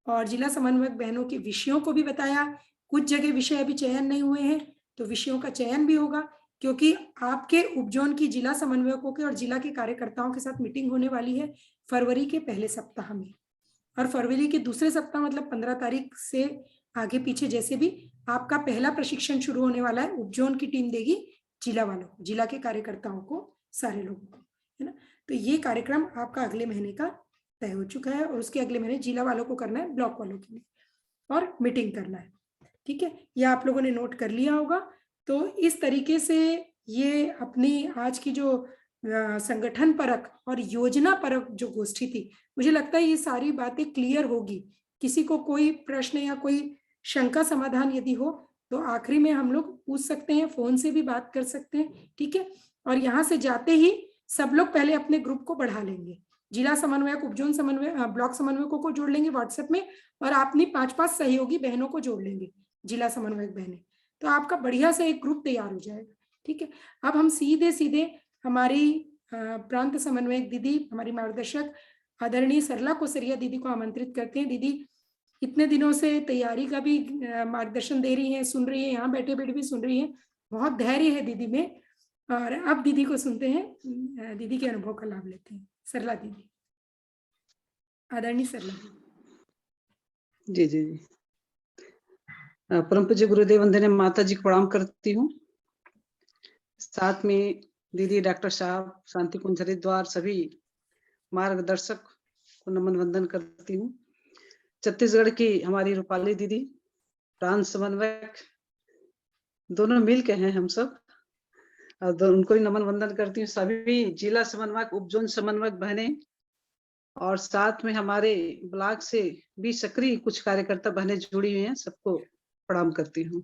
और जिला समन्वयक बहनों के विषयों को भी बताया। कुछ जगह विषय अभी चयन नहीं हुए हैं, तो विषयों का चयन भी होगा, क्योंकि आपके उपजोन की जिला समन्वयकों के और जिला के कार्यकर्ताओं के साथ मीटिंग होने वाली है फरवरी के पहले सप्ताह में, और फरवरी के दूसरे सप्ताह मतलब 15 तारीख से आगे पीछे जैसे भी आपका पहला प्रशिक्षण शुरू होने वाला है, उपजोन की टीम देगी जिला वालों को, जिला के कार्यकर्ताओं को, सारे लोगों को, है ना? तो ये कार्यक्रम आपका अगले महीने का तय हो चुका है, और उसके अगले महीने जिला वालों को करना है, ब्लॉक वालों के लिए, और मीटिंग करना है। ठीक है, ये आप लोगों ने नोट कर लिया होगा। तो इस तरीके से ये अपनी आज की जो संगठन परक और योजना परक जो गोष्ठी थी, मुझे लगता है ये सारी बातें क्लियर होगी। किसी को कोई प्रश्न या कोई शंका समाधान यदि हो तो आखिरी में हम लोग पूछ सकते हैं, फोन से भी बात कर सकते हैं। ठीक है, और यहाँ से जाते ही सब लोग पहले अपने ग्रुप को बढ़ा लेंगे, जिला समन्वयक, उपजोन समन्वय, ब्लॉक समन्वयकों को जोड़ लेंगे व्हाट्सएप में, और अपनी 5-5 सहयोगी बहनों को जोड़ लेंगे, जिला समन्वयक बहनें, तो आपका बढ़िया से एक ग्रुप तैयार हो जाएगा। ठीक है, अब हम सीधे हमारी प्रांत समन्वयक दीदी, हमारी मार्गदर्शक आदरणीय सरला कोसरिया दीदी को आमंत्रित करते हैं। दीदी इतने दिनों से तैयारी का भी मार्गदर्शन दे रही हैं, सुन रही है, यहाँ बैठे बैठे भी सुन रही है, बहुत धैर्य है दीदी में। और अब दीदी को सुनते हैं, दीदी के अनुभव का लाभ लेते हैं। सरला दीदी, आदरणीय सरला दीदी। जी जी जी, परम पूज्य गुरुदेव वंदनीय माता जी को प्रणाम करती हूँ। साथ में दीदी, डॉक्टर साहब, शांति कुंज हरिद्वार, सभी मार्गदर्शक को नमन वंदन करती हूँ। छत्तीसगढ़ की हमारी रूपाली दीदी, प्रांत समन्वयक, दोनों मिल के हैं हम सब, और उनको भी नमन वंदन करती हूँ। सभी जिला समन्वयक, उपजोन समन्वयक बहने, और साथ में हमारे ब्लॉक से भी सक्रिय कुछ कार्यकर्ता बहने जुड़ी हुई हैं, सबको प्रणाम करती हूँ।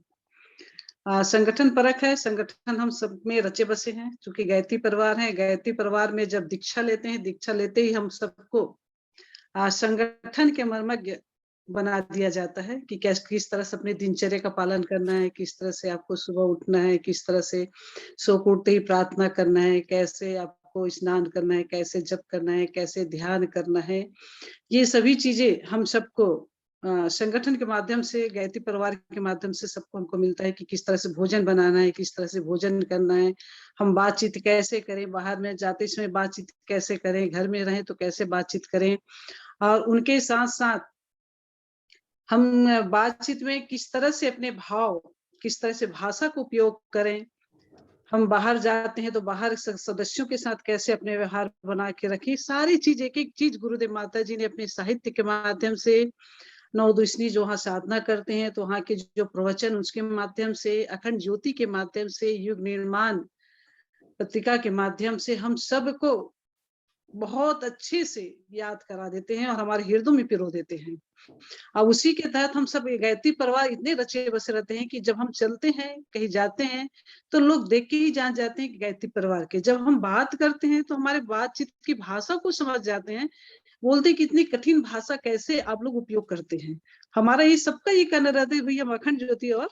संगठन परक है, संगठन हम सब में रचे बसे हैं, क्योंकि गायत्री परिवार है। गायत्री परिवार में जब दीक्षा लेते हैं, दीक्षा लेते ही हम सबको संगठन के मर्मज्ञ बना दिया जाता है कि किस तरह से अपनी दिनचर्या का पालन करना है, किस तरह से आपको सुबह उठना है, किस तरह से सो के उठते ही प्रार्थना करना है, कैसे आपको स्नान करना है, कैसे जप करना है, कैसे ध्यान करना है। ये सभी चीजें हम सबको संगठन के माध्यम से, गायत्री परिवार के माध्यम से सबको हमको मिलता है कि किस तरह से भोजन बनाना है, किस तरह से भोजन करना है, हम बातचीत कैसे करें, बाहर में जाते समय बातचीत कैसे करें, घर में रहें तो कैसे बातचीत करें, और उनके साथ साथ हम बातचीत में किस तरह से अपने भाव, किस तरह से भाषा को उपयोग करें। हम बाहर जाते हैं तो बाहर सदस्यों के साथ कैसे अपने व्यवहार बना के रखें, सारी चीज, एक एक चीज गुरुदेव माता जी ने अपने साहित्य के माध्यम से, नवदुष्णी जो वहाँ साधना करते हैं तो वहाँ के जो प्रवचन, उसके माध्यम से, अखंड ज्योति के माध्यम से, युग निर्माण पत्रिका के माध्यम से हम सबको बहुत अच्छे से याद करा देते हैं और हमारे हृदय में पिरो देते हैं। अब उसी के तहत हम सब गायत्री परिवार इतने रचे बसे रहते हैं कि जब हम चलते हैं, कहीं जाते हैं, तो लोग देख के ही जान जाते हैं कि गायत्री परिवार के। जब हम बात करते हैं तो हमारे बातचीत की भाषा को समझ जाते हैं, बोलते हैं कि इतनी कठिन भाषा कैसे आप लोग उपयोग करते हैं। हमारा ये सबका ये कहना रहता है, भाई हम अखंड ज्योति और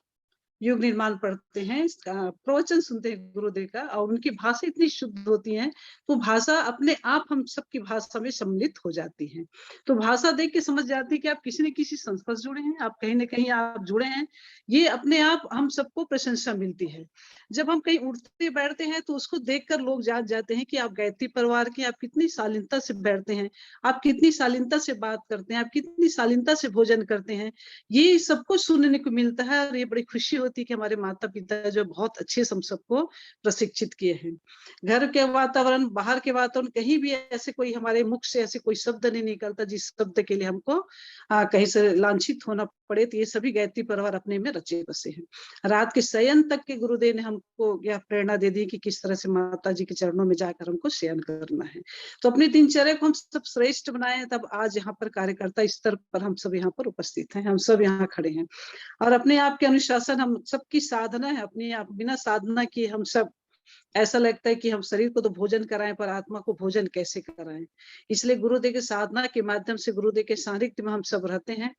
युग निर्माण पढ़ते हैं, प्रवचन सुनते हैं गुरुदेव का, और उनकी भाषा इतनी शुद्ध होती है, तो भाषा अपने आप हम सबकी भाषा में सम्मिलित हो जाती है। तो भाषा देख के समझ जाती है कि आप किसी न किसी संस्था से जुड़े हैं, आप कहीं न कहीं आप जुड़े हैं, ये अपने आप हम सबको प्रशंसा मिलती है। जब हम कहीं उठते बैठते हैं तो उसको देखकर लोग जान जाते हैं कि आप गायत्री परिवार के, आप कितनी शालीनता से बैठते हैं, आप कितनी शालीनता से बात करते हैं, आप कितनी शालीनता से भोजन करते हैं, ये सबको सुनने को मिलता है। और ये बड़ी खुशी होती है कि हमारे माता पिता जो बहुत अच्छे से हम सबको प्रशिक्षित किए हैं। घर के वातावरण, बाहर के वातावरण, कहीं भी ऐसे कोई हमारे मुख से ऐसे कोई शब्द नहीं निकलता जिस शब्द के लिए हमको कहीं से लांछित होना पड़े। तो ये सभी गायत्री परिवार अपने में रचे बसे हैं। रात के शयन तक के गुरुदेव ने हमको यह प्रेरणा दे दी कि किस तरह से माता जी के चरणों में जाकर हमको शयन करना है। तो अपनी दिनचर्या को हम सब श्रेष्ठ बनाए, तब आज यहाँ पर कार्यकर्ता स्तर पर हम सब यहाँ पर उपस्थित हैं, हम सब यहाँ खड़े हैं। और अपने आप के अनुशासन हम सबकी साधना है, अपने आप बिना साधना किए हम सब, ऐसा लगता है कि हम शरीर को तो भोजन कराएं पर आत्मा को भोजन कैसे कराएं। इसलिए गुरुदेव के साधना के माध्यम से, गुरुदेव के सानिध्य में हम सब रहते हैं,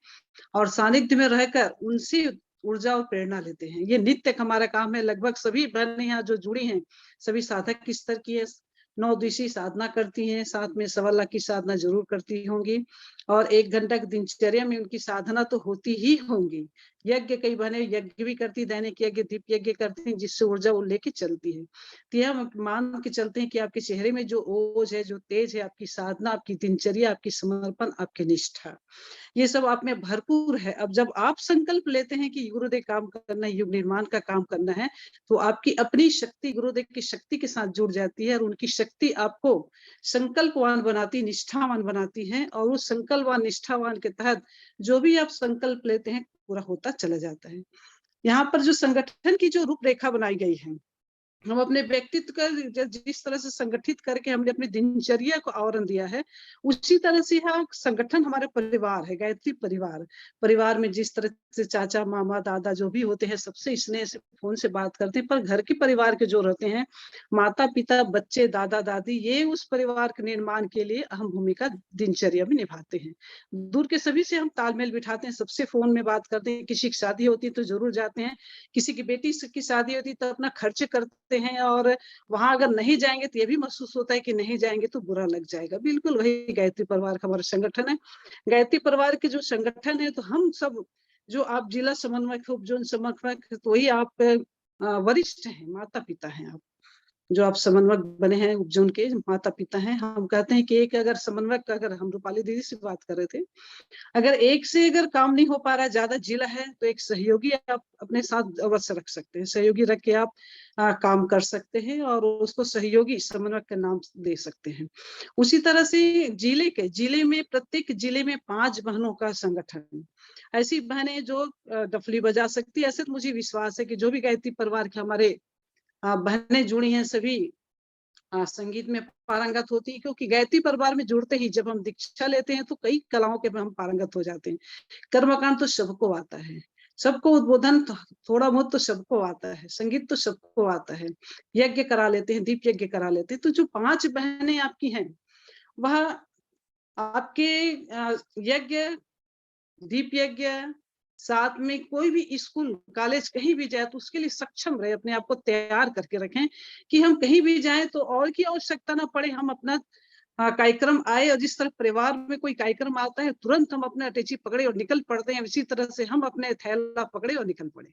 और सानिध्य में रहकर उनसे ऊर्जा और प्रेरणा लेते हैं। ये नित्य हमारा काम है। लगभग सभी बहनें यहाँ जो जुड़ी हैं, सभी साधक स्तर की है, 9 दिवसीय साधना करती हैं, साथ में 1.25 लाख की साधना जरूर करती होंगी, और 1 घंटा की दिनचर्या में उनकी साधना तो होती ही होंगी। यज्ञ, कई बहनें यज्ञ भी करती, दैनिक यज्ञ, दीप यज्ञ करती हैं, जिससे ऊर्जा वो लेके चलती है। तो यह हम मान के चलते हैं कि आपके चेहरे में जो ओज है, जो तेज है, आपकी साधना, आपकी दिनचर्या, आपकी समर्पण, आपकी निष्ठा, ये सब आप में भरपूर है। अब जब आप संकल्प लेते हैं कि गुरुदेव काम करना है, युग निर्माण का काम करना है, तो आपकी अपनी शक्ति गुरुदेव की शक्ति के साथ जुड़ जाती है, और उनकी शक्ति आपको संकल्पवान बनाती, निष्ठावान बनाती है, और उस संकल्पवान निष्ठावान के तहत जो भी आप संकल्प लेते हैं पूरा होता चला जाता है। यहाँ पर जो संगठन की जो रूपरेखा बनाई गई है, हम अपने व्यक्तित्व का जिस तरह से संगठित करके हमने अपनी दिनचर्या को आवरण दिया है, उसी तरह से यहाँ संगठन हमारे परिवार है, गायत्री परिवार। परिवार में जिस तरह से चाचा, मामा, दादा जो भी होते हैं, सबसे स्नेह से फोन से बात करते हैं, पर घर के परिवार के जो रहते हैं, माता पिता, बच्चे, दादा दादी, ये उस परिवार के निर्माण के लिए अहम भूमिका दिनचर्या में निभाते हैं। दूर के सभी से हम तालमेल बिठाते हैं, सबसे फोन में बात करते हैं। किसी की शादी होती है तो जरूर जाते हैं, किसी की बेटी की शादी होती है तो अपना खर्च करते हैं, और वहां अगर नहीं जाएंगे तो ये भी महसूस होता है कि नहीं जाएंगे तो बुरा लग जाएगा। बिल्कुल वही गायत्री परिवार का हमारा संगठन है। गायत्री परिवार के जो संगठन है, तो हम सब जो आप जिला समन्वयक, उपजोन समन्वयक, तो वही आप वरिष्ठ हैं, माता पिता हैं आप। जो आप समन्वयक बने हैं उपजोन के माता पिता हैं, हम कहते हैं कि एक अगर समन्वयक, अगर हम रूपाली दीदी से बात कर रहे थे, अगर एक से अगर काम नहीं हो पा रहा, ज्यादा जिला है, तो एक सहयोगी आप अपने साथ अवश्य रख सकते हैं। सहयोगी रख के आप काम कर सकते हैं और उसको सहयोगी समन्वयक का नाम दे सकते हैं। उसी तरह से जिले में प्रत्येक जिले में 5 बहनों का संगठन, ऐसी बहनें जो डफली बजा सकती है। ऐसे तो मुझे विश्वास है कि जो भी गायत्री परिवार के हमारे बहनें जुड़ी हैं, सभी संगीत में पारंगत होती है, क्योंकि गायत्री परिवार में जुड़ते ही जब हम दीक्षा लेते हैं तो कई कलाओं के हम पारंगत हो जाते हैं। कर्मकांड तो सबको आता है, सबको उद्बोधन थोड़ा बहुत तो सबको आता है, संगीत तो सबको आता है, यज्ञ करा लेते हैं, दीप यज्ञ करा लेते हैं। तो जो 5 बहनें आपकी हैं, वह आपके यज्ञ, दीप यज्ञ, साथ में कोई भी स्कूल कॉलेज कहीं भी जाए तो उसके लिए सक्षम रहे, अपने आप को तैयार करके रखें कि हम कहीं भी जाएं तो और की आवश्यकता ना पड़े, हम अपना कार्यक्रम आए और जिस तरह परिवार में कोई कार्यक्रम आता है तुरंत हम अपना अटैची पकड़े और निकल पड़ते हैं, इसी तरह से हम अपने थैला पकड़े और निकल पड़े।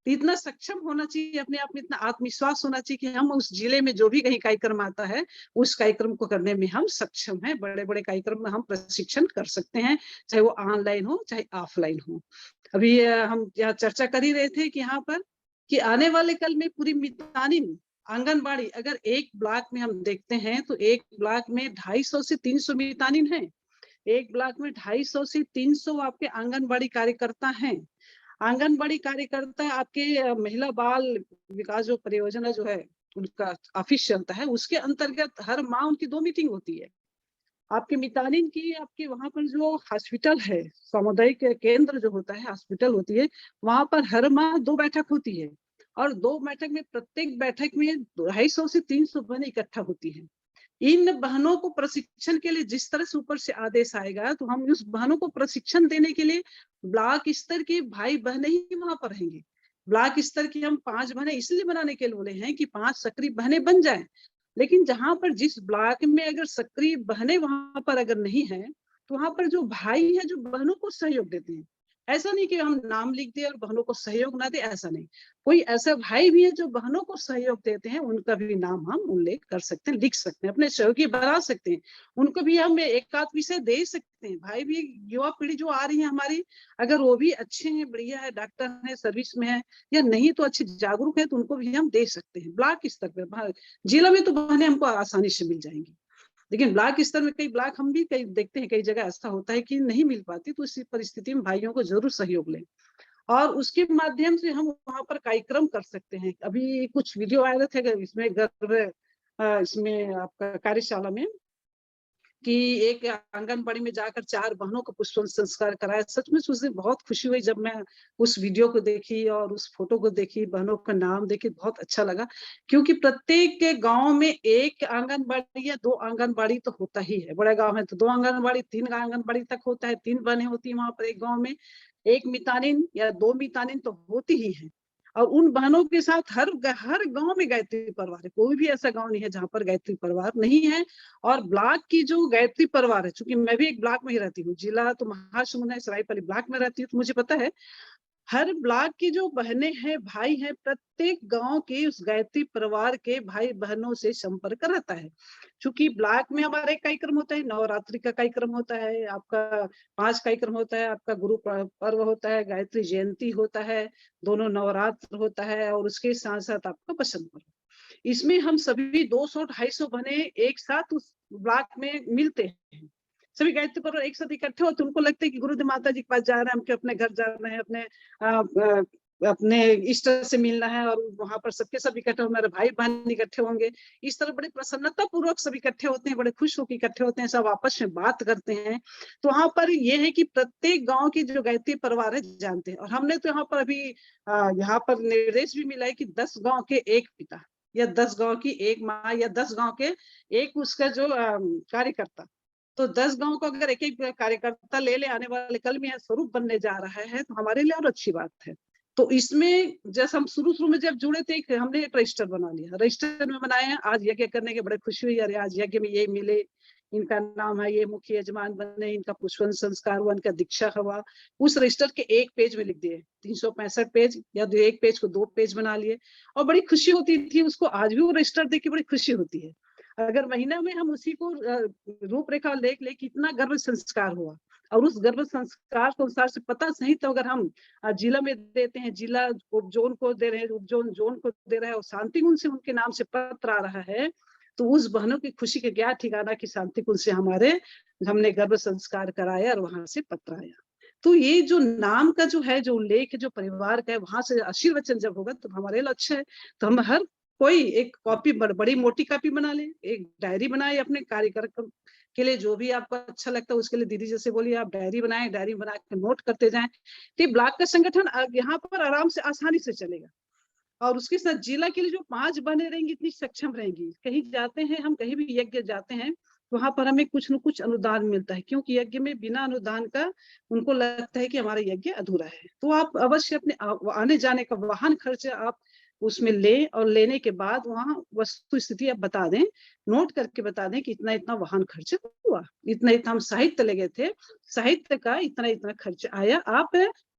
तो इतना सक्षम होना चाहिए, अपने आप में इतना आत्मविश्वास होना चाहिए कि हम उस जिले में जो भी कहीं कार्यक्रम आता है उस कार्यक्रम को करने में हम सक्षम हैं। बड़े बड़े कार्यक्रम में हम प्रशिक्षण कर सकते हैं, चाहे वो ऑनलाइन हो चाहे ऑफलाइन हो। अभी हम यहाँ चर्चा कर ही रहे थे कि यहाँ पर कि आने वाले कल में पूरी मितानिन आंगनबाड़ी, अगर एक ब्लॉक में हम देखते हैं तो एक ब्लॉक में 250 से 300 मितानिन है, एक ब्लॉक में 250 से 300 आपके आंगनबाड़ी कार्यकर्ता हैं। आंगनबाड़ी कार्यकर्ता आपके महिला बाल विकास जो परियोजना जो है उनका ऑफिस चलता है, उसके अंतर्गत हर माह उनकी 2 मीटिंग होती है। आपके मितानिन की आपके वहां पर जो हॉस्पिटल है, सामुदायिक केंद्र जो होता है, हॉस्पिटल होती है, वहां पर हर माह 2 बैठक होती है और 2 बैठक में प्रत्येक बैठक में 250 से 300 बहनें इकट्ठा होती है। इन बहनों को प्रशिक्षण के लिए जिस तरह से ऊपर से आदेश आएगा तो हम उस बहनों को प्रशिक्षण देने के लिए ब्लॉक स्तर के भाई बहनें ही वहां पर रहेंगे। ब्लॉक स्तर की हम 5 बहनें इसलिए बनाने के लिए बोले हैं कि 5 सक्रिय बहनें बन जाएं, लेकिन जहां पर जिस ब्लॉक में अगर सक्रिय बहनें वहां पर अगर नहीं है तो वहां पर जो भाई है जो बहनों को सहयोग देते हैं, ऐसा नहीं कि हम नाम लिख दे और बहनों को सहयोग ना दे, ऐसा नहीं। कोई ऐसा भाई भी है जो बहनों को सहयोग देते हैं, उनका भी नाम हम उल्लेख कर सकते हैं, लिख सकते हैं, अपने सहयोगी बना सकते हैं, उनको भी हम एक आध विषय दे सकते हैं। भाई भी, युवा पीढ़ी जो आ रही है हमारी, अगर वो भी अच्छे हैं, बढ़िया है, डॉक्टर है, सर्विस में है या नहीं तो अच्छे जागरूक है, तो उनको भी हम दे सकते हैं। ब्लॉक स्तर पर, जिला में तो बहनें हमको आसानी से मिल जाएंगी, लेकिन ब्लॉक स्तर में कई ब्लॉक हम भी कई देखते हैं, कई जगह ऐसा होता है कि नहीं मिल पाती, तो इसी परिस्थिति में भाइयों को जरूर सहयोग लें और उसके माध्यम से हम वहां पर कार्यक्रम कर सकते हैं। अभी कुछ वीडियो आए थे इसमें इसमें आपका कार्यशाला में कि एक आंगनबाड़ी में जाकर 4 बहनों को पुष्प संस्कार कराया। सच में उस दिन बहुत खुशी हुई जब मैं उस वीडियो को देखी और उस फोटो को देखी, बहनों का नाम देखी, बहुत अच्छा लगा, क्योंकि प्रत्येक के गांव में एक आंगनबाड़ी या 2 आंगनबाड़ी तो होता ही है। बड़े गांव में तो 2 आंगनबाड़ी, 3 आंगनबाड़ी तक होता है, 3 बहनें होती है वहां पर एक गाँव में, 1 मितानिन या 2 मितानिन तो होती ही है। और उन बहनों के साथ हर गांव में गायत्री परिवार है, कोई भी ऐसा गांव नहीं है जहां पर गायत्री परिवार नहीं है। और ब्लॉक की जो गायत्री परिवार है, चूंकि मैं भी एक ब्लॉक में ही रहती हूँ, जिला तो महासमुंद है, सरायपाली ब्लॉक में रहती हूँ, तो मुझे पता है हर ब्लॉक की जो बहनें हैं, भाई हैं, प्रत्येक गांव के उस गायत्री परिवार के भाई बहनों से संपर्क रहता है। चूंकि ब्लॉक में हमारा एक कार्यक्रम होता है, नवरात्रि का कार्यक्रम होता है, आपका 5 कार्यक्रम होता है, आपका गुरु पर्व होता है, गायत्री जयंती होता है, दोनों नवरात्र होता है और उसके साथ साथ आपका बसंत पर्व। इसमें हम सभी 200-250 बहनें एक साथ उस ब्लॉक में मिलते हैं, सभी गायत्री परिवार एक साथ इकट्ठे होते, उनको लगता है कि गुरुदेव माता जी के पास जा रहे हैं, हमके अपने घर जा रहे हैं, अपने इष्ट से मिलना है और वहां पर सबके सब इकट्ठे हो, मेरे भाई बहन इकट्ठे होंगे। इस तरह बड़े प्रसन्नता पूर्वक सब इकट्ठे होते हैं, बड़े खुश होकर इकट्ठे होते हैं, सब आपस में बात करते हैं। तो वहां पर ये है कि प्रत्येक गांव की जो गायत्री परिवार है जानते हैं। और हमने तो यहाँ पर अभी यहाँ पर निर्देश भी मिला है कि 10 गाँव के एक पिता या 10 गाँव की एक माँ या 10 गाँव के एक उसका जो कार्यकर्ता, तो 10 गांव को अगर एक एक कार्यकर्ता ले ले आने वाले कल में स्वरूप बनने जा रहा है, तो हमारे लिए और अच्छी बात है। तो इसमें जैसे हम शुरू में जब जुड़े थे, हमने एक रजिस्टर बना लिया, रजिस्टर में बनाए हैं, आज यज्ञ करने के बड़े खुशी हुई, अरे आज यज्ञ में ये मिले, इनका नाम है, ये मुख्य यजमान बने, इनका पुष्पन संस्कार हुआ, इनका दीक्षा हुआ, उस रजिस्टर के एक पेज में लिख दिए। 365 पेज या एक पेज को 2 पेज बना लिए, और बड़ी खुशी होती थी उसको। आज भी वो रजिस्टर देख के बड़ी खुशी होती है। अगर महीना में हम उसी को रूपरेखा लेख ले कितना गर्भ संस्कार हुआ, और उस गर्भ संस्कार के अनुसार से पता सही, तो अगर हम जिला में देते हैं, जिला उपजोन को दे रहे हैं, उपजोन जोन को दे रहे हैं, और शांति कुंज से उनके नाम से पत्र आ रहा है, तो उस बहनों की खुशी के क्या ठिकाना कि शांति कुंज से हमने गर्भ संस्कार कराया और वहां से पत्र आया। तो ये जो नाम का जो है, जो उल्लेख जो परिवार का है, वहां से आशीर्वचन जब होगा तो हमारे लक्ष्य है। तो हम हर कोई एक कॉपी, बड़ी मोटी कॉपी बना ले, एक डायरी बनाए अपने कार्यक्रम के लिए, जो भी आपको अच्छा लगता है उसके लिए। दीदी जैसे बोलिए, आप डायरी बनाएं, डायरी बना के नोट करते जाएं, तो ब्लॉक का संगठन यहाँ पर आराम से आसानी से चलेगा। और उसके साथ जिला के लिए जो 5 बने रहेंगी, इतनी सक्षम रहेंगी। कहीं जाते हैं हम, कहीं भी यज्ञ जाते हैं, वहां पर हमें कुछ न कुछ अनुदान मिलता है, क्योंकि यज्ञ में बिना अनुदान का उनको लगता है कि हमारा यज्ञ अधूरा है। तो आप अवश्य अपने आने जाने का वाहन खर्च आप उसमें ले, और लेने के बाद वहाँ वस्तु स्थिति आप बता दें, नोट करके बता दें कि इतना इतना वाहन खर्च हुआ, इतना इतना हम साहित्य ले गए थे, साहित्य का इतना इतना खर्च आया। आप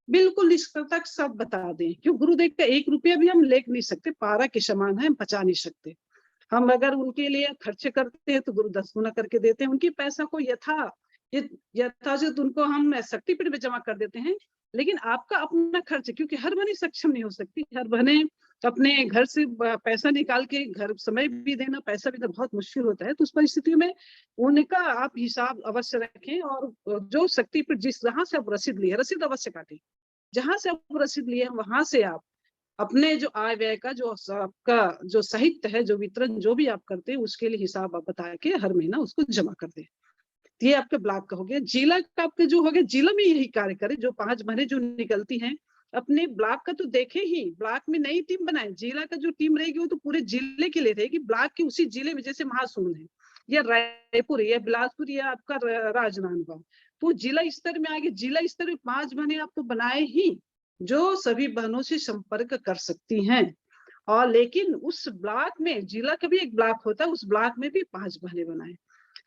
बिल्कुल निष्कर्ता सब बता दें, क्यों गुरुदेव का 1 रुपया भी हम ले नहीं सकते, पारा के समान है, हम बचा नहीं सकते। हम अगर उनके लिए खर्च करते हैं तो गुरु 10 गुना करके देते हैं। उनकी पैसा को यथाचित उनको हम शक्तिपीठ में जमा कर देते हैं। लेकिन आपका अपना खर्च, क्योंकि हर बहने सक्षम नहीं हो सकती, हर बहने अपने घर से पैसा निकाल के घर समय भी देना, पैसा भी देना बहुत मुश्किल होता है। तो उस परिस्थितियों में उनका आप हिसाब अवश्य रखें, और जो शक्तिपीठ जिस जहाँ से आप रसीद लिए, रसीद अवश्य काटें। जहां से आप रसीद लिए वहां से आप अपने जो आय व्यय का जो आपका जो साहित्य है, जो वितरण जो भी आप करते हैं, उसके लिए हिसाब आप बता के हर महीना उसको जमा कर दें। ये आपके ब्लॉक का हो गया। जिला का आपका जो हो गया, जिला में यही कार्य करें। जो 5 बहनें जो निकलती हैं, अपने ब्लॉक का तो देखे ही, ब्लॉक में नई टीम बनाए। जिला का जो टीम रहेगी वो तो पूरे जिले के लिए रहेगी। ब्लॉक के उसी जिले में, जैसे महासुमन है, या रायपुर है, या बिलासपुर, या आपका राजनांदगांव, तो जिला स्तर में आगे, जिला स्तर में 5 बहनें आप तो बनाए ही, जो सभी बहनों से संपर्क कर सकती हैं। और लेकिन उस ब्लॉक में, जिला का भी एक ब्लॉक होता है, उस ब्लॉक में भी 5 बहनें बनाए।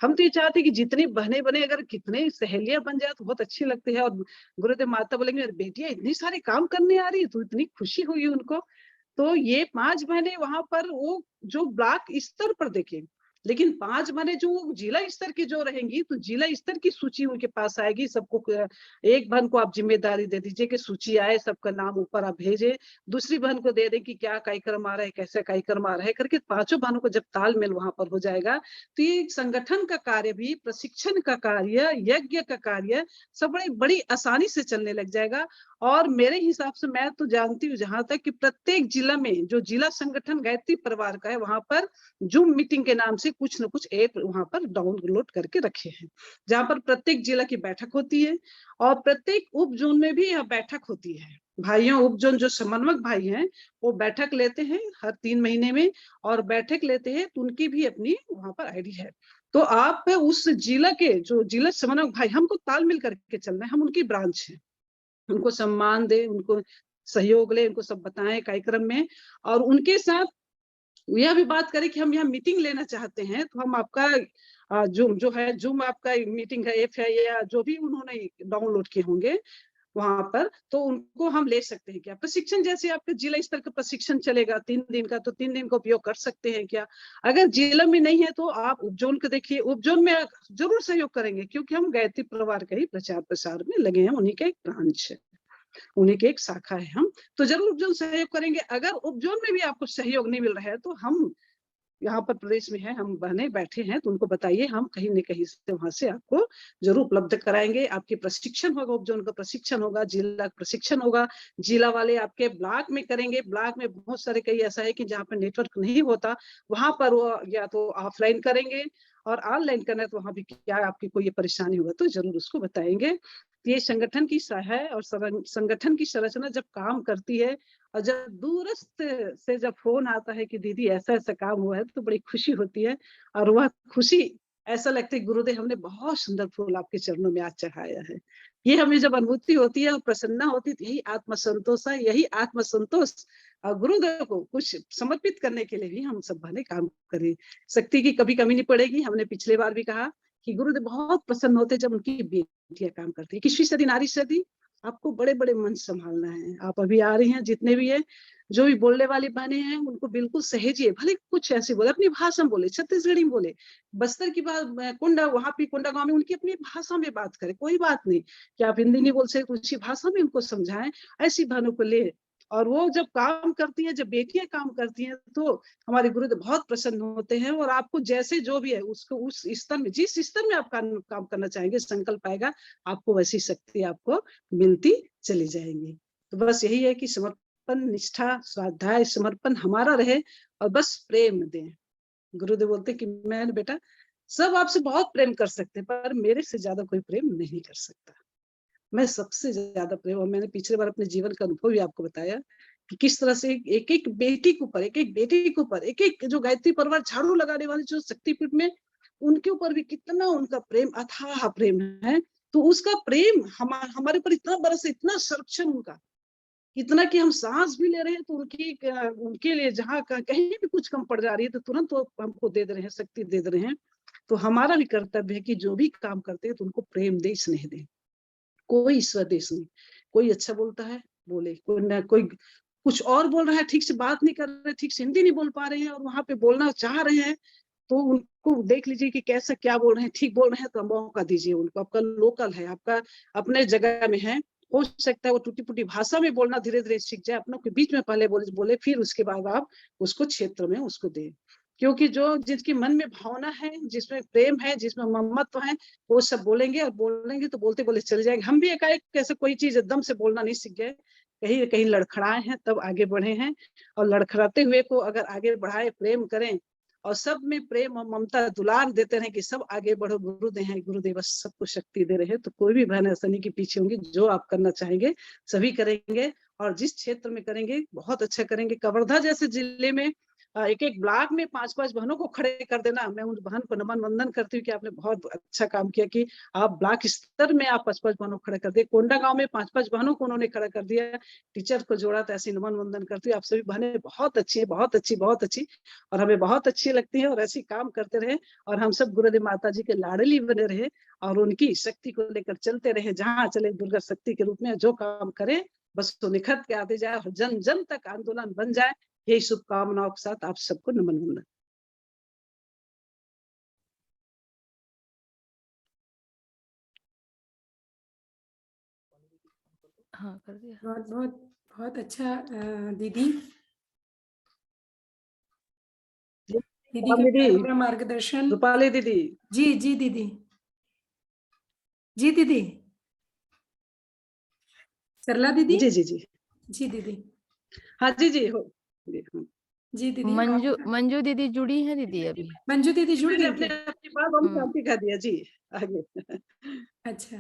हम तो ये चाहते हैं कि जितनी बहनें बने, अगर कितने सहेलियां बन जाए तो बहुत अच्छी लगती है। और गुरुदेव माता बोलेंगे, मेरी बेटियां इतनी सारे काम करने आ रही है, तो इतनी खुशी हुई उनको। तो ये 5 बहनें वहां पर वो जो ब्लॉक स्तर पर देखें, लेकिन 5 बहनें जो जिला स्तर की जो रहेंगी, तो जिला स्तर की सूची उनके पास आएगी। सबको एक बहन को आप जिम्मेदारी दे दीजिए कि सूची आए, सबका नाम ऊपर आप भेजे। दूसरी बहन को दे दें कि क्या कार्यक्रम आ रहा है, कैसे कार्यक्रम आ रहा है करके। 5 बहनों को जब तालमेल वहां पर हो जाएगा, तो ये संगठन का कार्य भी, प्रशिक्षण का कार्य, यज्ञ का कार्य सब बड़ी आसानी से चलने लग जाएगा। और मेरे हिसाब से मैं तो जानती हूँ जहां तक कि प्रत्येक जिला में जो जिला संगठन गायत्री परिवार का है, वहां पर जूम मीटिंग के नाम से कुछ न कुछ ऐप वहां पर डाउनलोड करके रखे हैं, जहां पर प्रत्येक जिला की बैठक होती है, और प्रत्येक उप जोन में भी यह बैठक होती है। भाइयों, उप जोन जो समन्वयक भाई हैं, वो बैठक लेते हैं हर 3 महीने में, और बैठक लेते हैं तो उनकी भी अपनी वहां पर आईडी है। तो आप उस जिला के जो जिला समन्वयक भाई, हमको तालमेल करके चलना है, हम उनकी ब्रांच है, उनको सम्मान दे, उनको सहयोग ले, उनको सब बताएं कार्यक्रम में। और उनके साथ यह भी बात करें कि हम यहाँ मीटिंग लेना चाहते हैं, तो हम आपका जूम जो है, जूम आपका मीटिंग का ऐप है, या जो भी उन्होंने डाउनलोड किए होंगे वहां पर, तो उनको हम ले सकते हैं क्या। प्रशिक्षण जैसे आपका जिला स्तर का प्रशिक्षण चलेगा 3 दिन का, तो 3 दिन का उपयोग कर सकते हैं क्या। अगर जिला में नहीं है तो आप उपजोन को देखिए, उपजोन में जरूर सहयोग करेंगे, क्योंकि हम गायत्री परिवार का ही प्रचार प्रसार में लगे हैं, उन्हीं का एक ब्रांच है, उन्हीं की एक शाखा है हम, तो जरूर उपजोन सहयोग करेंगे। अगर उपजोन में भी आपको सहयोग नहीं मिल रहा है, तो हम यहाँ पर प्रदेश में है, हम बहने बैठे हैं, तो उनको बताइए, हम कहीं न कहीं से वहां से आपको जरूर उपलब्ध कराएंगे। आपके प्रशिक्षण होगा, उपजोन का प्रशिक्षण होगा, जिला का प्रशिक्षण होगा, जिला वाले आपके ब्लॉक में करेंगे। ब्लॉक में बहुत सारे कई ऐसा है कि जहाँ पर नेटवर्क नहीं होता, वहां पर वो या तो ऑफलाइन करेंगे, और ऑनलाइन करना है तो वहां भी क्या आपकी कोई परेशानी होगा तो जरूर उसको बताएंगे। ये संगठन की है, और संगठन की संरचना जब काम करती है, और जब दूरस्थ से जब फोन आता है कि दीदी ऐसा ऐसा काम हुआ है, तो बड़ी खुशी होती है। और वह खुशी ऐसा लगता है गुरुदेव हमने बहुत सुंदर फूल आपके चरणों में आज चढ़ाया है। ये हमें जब अनुभूति होती है और प्रसन्नता होती है, तो यही आत्मसंतोष है। यही आत्मसंतोष गुरुदेव को कुछ समर्पित करने के लिए भी हम सब बने काम करें। शक्ति की कभी कमी नहीं पड़ेगी। हमने पिछले बार भी कहा कि गुरुदेव बहुत प्रसन्न होते जब उनकी बेटियां काम करती है। 21वीं सदी नारी सदी, आपको बड़े बड़े मंच संभालना है। आप अभी आ रही हैं, जितने भी है, जो भी बोलने वाली बहनें हैं उनको बिल्कुल सहेजिए, भले कुछ ऐसे बोले, अपनी भाषा में बोले, छत्तीसगढ़ी में बोले, बस्तर की बात, कोंडा वहां पे कोंडा गांव में उनकी अपनी भाषा में बात करें, कोई बात नहीं कि आप हिंदी नहीं बोल सकते, उसी भाषा में उनको समझाएं। ऐसी बहनों को ले, और वो जब काम करती है, जब बेटियां काम करती हैं, तो हमारे गुरुदेव बहुत प्रसन्न होते हैं। और आपको जैसे जो भी है उसको उस स्तर में, जिस स्तर में आप काम करना चाहेंगे, संकल्प आएगा, आपको वैसी शक्ति आपको मिलती चली जाएंगी। तो बस यही है कि समर्पण, निष्ठा, स्वाध्याय, समर्पण हमारा रहे और बस प्रेम दें। गुरुदेव बोलते कि मैं बेटा सब आपसे बहुत प्रेम कर सकते, पर मेरे से ज्यादा कोई प्रेम नहीं कर सकता। मैं सबसे ज्यादा प्रेम, और मैंने पिछले बार अपने जीवन का अनुभव भी आपको बताया कि किस तरह से एक एक बेटी के ऊपर, एक एक बेटी के ऊपर, एक एक जो गायत्री परिवार झाड़ू लगाने वाले जो शक्तिपीठ में, उनके ऊपर भी कितना उनका प्रेम, अथाह प्रेम है। तो उसका प्रेम हमारे ऊपर इतना बरस, इतना संरक्षण उनका, इतना कि हम सांस भी ले रहे हैं तो उनके लिए जहाँ कहीं भी कुछ कम पड़ जा रही है तो तुरंत वो हमको दे रहे हैं, शक्ति दे रहे हैं। तो हमारा भी कर्तव्य है कि जो भी काम करते हैं तो उनको प्रेम दे, स्नेह दे। कोई स्वदेश नहीं, कोई अच्छा बोलता है बोले, कोई ना, कोई कुछ और बोल रहा है, ठीक से बात नहीं कर रहे, ठीक से हिंदी नहीं बोल पा रहे हैं और वहां पे बोलना चाह रहे हैं, तो उनको देख लीजिए कि कैसा क्या बोल रहे हैं, ठीक बोल रहे हैं तो मौका दीजिए उनको। आपका लोकल है, आपका अपने जगह में है, हो सकता है वो टूटी फूटी भाषा में बोलना धीरे धीरे सीख जाए, अपनों के बीच में पहले बोले फिर उसके बाद आप उसको क्षेत्र में उसको दें। क्योंकि जो जिसके मन में भावना है, जिसमें प्रेम है, जिसमें ममत्व है, वो सब बोलेंगे, और बोलेंगे तो बोलते बोले चले जाएंगे। हम भी एकाएक कैसे कोई चीज एकदम से बोलना नहीं सीख गए, कहीं कहीं लड़खड़ाए हैं तब आगे बढ़े हैं। और लड़खड़ाते हुए को अगर आगे बढ़ाए, प्रेम करें और सब में प्रेम और ममता दुलार देते रहे कि सब आगे बढ़ो, गुरुदेव हैं, गुरुदेव बस सबको शक्ति दे रहे हैं। तो कोई भी बहन ऐसा नहीं कि पीछे होंगी, जो आप करना चाहेंगे सभी करेंगे, और जिस क्षेत्र में करेंगे बहुत अच्छा करेंगे। कवर्धा जैसे जिले में एक एक ब्लॉक में 5-5 बहनों को खड़े कर देना, मैं उन बहन को नमन वंदन करती हूँ कि आपने बहुत अच्छा काम किया कि आप ब्लॉक स्तर में आप 5-5 बहनों को खड़े कर दिए। कोंडा गांव में 5-5 बहनों को उन्होंने खड़ा कर दिया, टीचर को जोड़ा, तो ऐसी नमन वंदन करती हूँ। आप सभी बहनें बहुत अच्छी है, बहुत अच्छी, बहुत अच्छी, और हमें बहुत अच्छी लगती है, और ऐसी काम करते रहे, और हम सब गुरुदेव माता जी के लाडली बने रहे और उनकी शक्ति को लेकर चलते रहे। जहाँ चले दुर्गा शक्ति के रूप में जो काम करे बस तो निखर के आते जाए और जन जन तक आंदोलन बन जाए। यही शुभकामनाओं के साथ आप सबको नमन वंदन। हाँ कर दिया। बहुत बहुत बहुत अच्छा दीदी, दीदी का दीदी, प्यारा मार्गदर्शन। रूपाली दीदी, जी जी दीदी, जी दीदी, सरला दीदी, जी जी जी, जी दीदी, हाँ जी जी हो जी, हाँ। जी दीदी मंजू आप, मंजू दीदी जुड़ी है दीदी अभी। मंजू दीदी जुड़ मैंने गई अपने क्या? अपनी बात हम शांति कर दिया जी, आगे। अच्छा,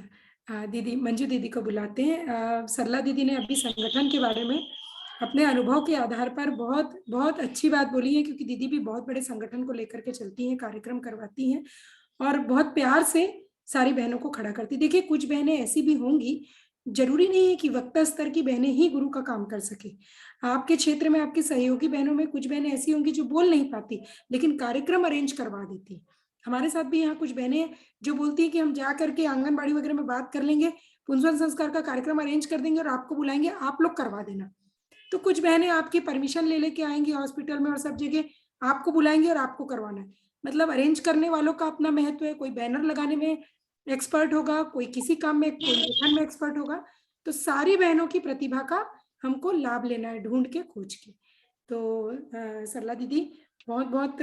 दीदी मंजू दीदी को बुलाते हैं। सरला दीदी ने अभी संगठन के बारे में अपने अनुभव के आधार पर बहुत बहुत अच्छी बात बोली है, क्योंकि दीदी भी बहुत बड़े संगठन को लेकर के चलती हैं, कार्यक्रम करवाती हैं और बहुत प्यार से सारी बहनों को खड़ा करती। देखिए कुछ बहनें ऐसी भी होंगी, जरूरी नहीं है कि वक्ता स्तर की बहनें ही गुरु का काम कर सके। आपके क्षेत्र में आपकी सहयोगी बहनों में कुछ बहनें ऐसी होंगी जो बोल नहीं पाती लेकिन कार्यक्रम अरेंज करवा देती। हमारे साथ भी यहाँ कुछ बहनें जो बोलती है कि हम जा करके आंगनबाड़ी वगैरह में बात कर लेंगे, पुंसवन संस्कार का कार्यक्रम अरेंज कर देंगे और आपको बुलाएंगे, आप लोग करवा देना। तो कुछ बहनें आपकी परमिशन ले लेके आएंगी हॉस्पिटल में और सब जगह आपको बुलाएंगे और आपको करवाना है। मतलब अरेंज करने वालों का अपना महत्व है, कोई बैनर लगाने में एक्सपर्ट होगा, कोई किसी काम में, कोई लेखन में एक्सपर्ट होगा। तो सारी बहनों की प्रतिभा का हमको लाभ लेना है, ढूंढ के खोज के। तो सरला दीदी बहुत बहुत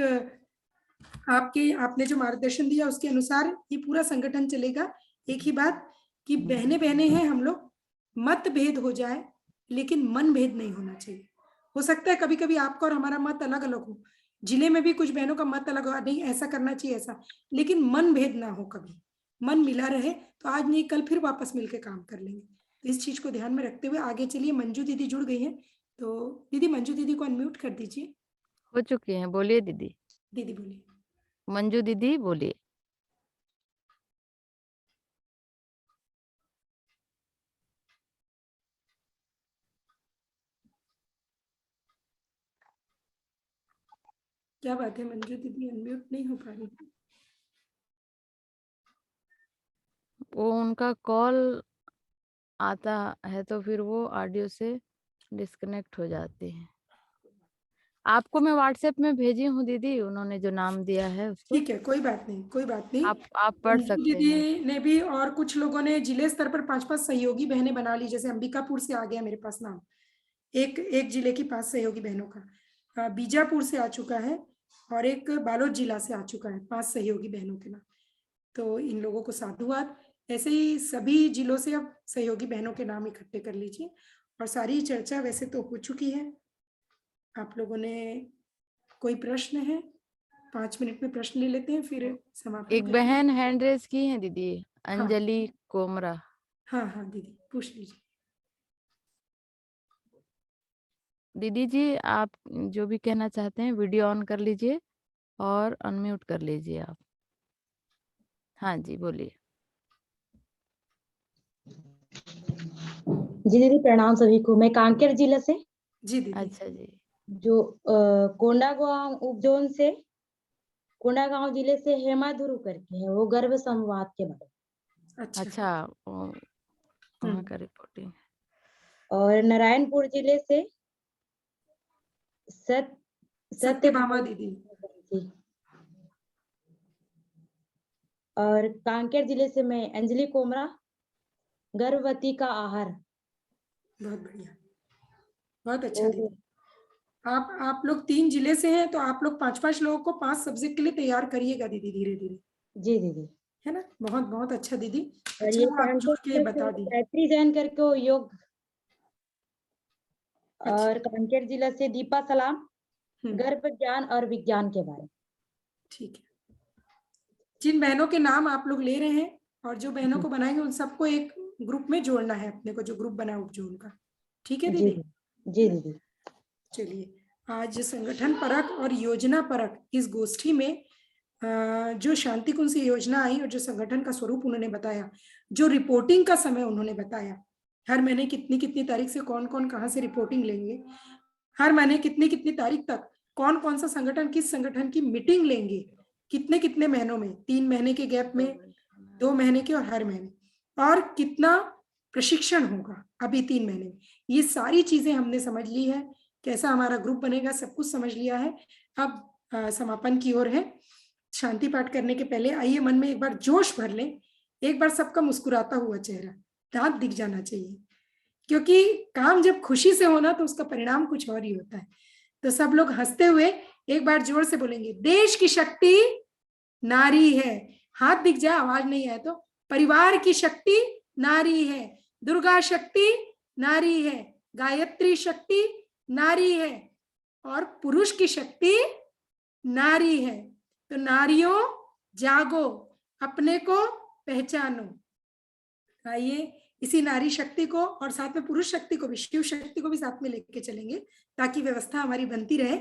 आपने जो मार्गदर्शन दिया उसके अनुसार ये पूरा संगठन चलेगा। एक ही बात कि बहने बहने हैं हम लोग, मत भेद हो जाए लेकिन मन भेद नहीं होना चाहिए। हो सकता है कभी कभी आपका और हमारा मत अलग अलग हो, जिले में भी कुछ बहनों का मत अलग हो, नहीं ऐसा करना चाहिए ऐसा, लेकिन मन भेद ना हो, कभी मन मिला रहे तो आज नहीं कल फिर वापस मिलकर काम कर लेंगे। तो इस चीज को ध्यान में रखते हुए आगे चलिए। मंजू दीदी जुड़ गई हैं, तो दीदी मंजू दीदी को अनम्यूट कर दीजिए। हो चुकी हैं, बोलिए दीदी। दीदी बोलिए। मंजू दीदी बोलिए। क्या बात है मंजू दीदी अनम्यूट नहीं हो पा रही? वो उनका कॉल आता है तो फिर वो ऑडियो से डिस्कनेक्ट हो जाते हैं। आपको मैं व्हाट्सएप में भेजी हूँ दीदी, उन्होंने जो नाम दिया है उसको ठीक है, कोई बात नहीं, कोई बात नहीं। आप पढ़ अंजू सकते हैं। दीदी ने भी और कुछ लोगों ने जिले स्तर पर 5-5 सहयोगी बहनें बना ली, जैसे अंबिकापुर से आ गया मेरे पास नाम, एक जिले की 5 सहयोगी बहनों का, बीजापुर से आ चुका है और एक बालोद जिला से आ चुका है, 5 सहयोगी बहनों के नाम। तो इन लोगों को साधुवाद। ऐसे ही सभी जिलों से अब सहयोगी बहनों के नाम इकट्ठे कर लीजिए। और सारी चर्चा वैसे तो हो चुकी है। आप लोगों ने कोई प्रश्न है? 5 मिनट में प्रश्न ले लेते हैं, फिर समापन एक करते हैं। बहन हैंड रेज की है दीदी, हाँ अंजलि कोमरा। हाँ हाँ दीदी, पूछ लीजिए। दीदी जी आप जो भी कहना चाहते हैं वीडियो ऑन कर लीजिए और अनम्यूट कर लीजिए आप। हाँ जी बोलिए। जी दीदी प्रणाम सभी को। मैं कांकेर जिले से जी दीदी। अच्छा जी। जो कोंडागांव उपजोन से, कोंडागांव जिले से हेमा धुरु करके है, वो गर्भ संवाद के बारे में। अच्छा वहाँ का रिपोर्टिंग। और नारायणपुर जिले से सत्यभामा दीदी। जी। और कांकेर जिले से मैं अंजलि कोमरा, गर्भवती का आहार। बहुत बढ़िया, बहुत अच्छा दीदी। आप लोग 3 जिले से हैं, तो आप लोग 5-5 लोगों को 5 सब्जेक्ट के लिए तैयार करिएगा दीदी, धीरे धीरे। जी दीदी। है ना, बहुत बहुत अच्छा दीदी। और अच्छा ये आप जुड़ के बता दी। गायत्री जैन करके वो योग। अच्छा। और कांकेर जिला से दीपा सलाम, गर्भ ज्ञान और विज्ञान के बारे में। ठीक है। जिन बहनों के नाम आप लोग ले रहे हैं और जो बहनों को बनाएंगे उन सबको एक ग्रुप में जोड़ना है अपने को, जो ग्रुप बना उपजोन का। ठीक है दीदी? जी दीदी। चलिए, आज संगठन परक और योजना परक इस गोष्ठी में जो शांति कुंज से योजना आई और जो संगठन का स्वरूप उन्होंने बताया, जो रिपोर्टिंग का समय उन्होंने बताया, हर महीने कितनी कितनी तारीख से कौन कौन कहाँ से रिपोर्टिंग लेंगे, हर महीने कितनी कितनी तारीख तक कौन कौन सा संगठन किस संगठन की मीटिंग लेंगे, कितने कितने महीनों में, 3 महीने के गैप में, 2 महीने के और हर महीने, और कितना प्रशिक्षण होगा अभी 3 महीने में, ये सारी चीजें हमने समझ ली है। कैसा हमारा ग्रुप बनेगा सब कुछ समझ लिया है। अब समापन की ओर है। शांति पाठ करने के पहले आइए मन में एक बार जोश भर लें, एक बार सबका मुस्कुराता हुआ चेहरा, दांत दिख जाना चाहिए, क्योंकि काम जब खुशी से होना तो उसका परिणाम कुछ और ही होता है। तो सब लोग हंसते हुए एक बार जोर से बोलेंगे, देश की शक्ति नारी है। हाथ दिख जाए, आवाज नहीं आए तो। परिवार की शक्ति नारी है, दुर्गा शक्ति नारी है, गायत्री शक्ति नारी है, और पुरुष की शक्ति नारी है। तो नारियों जागो, अपने को पहचानो। आइए इसी नारी शक्ति को और साथ में पुरुष शक्ति को भी, शिव शक्ति को भी साथ में लेके चलेंगे ताकि व्यवस्था हमारी बनती रहे।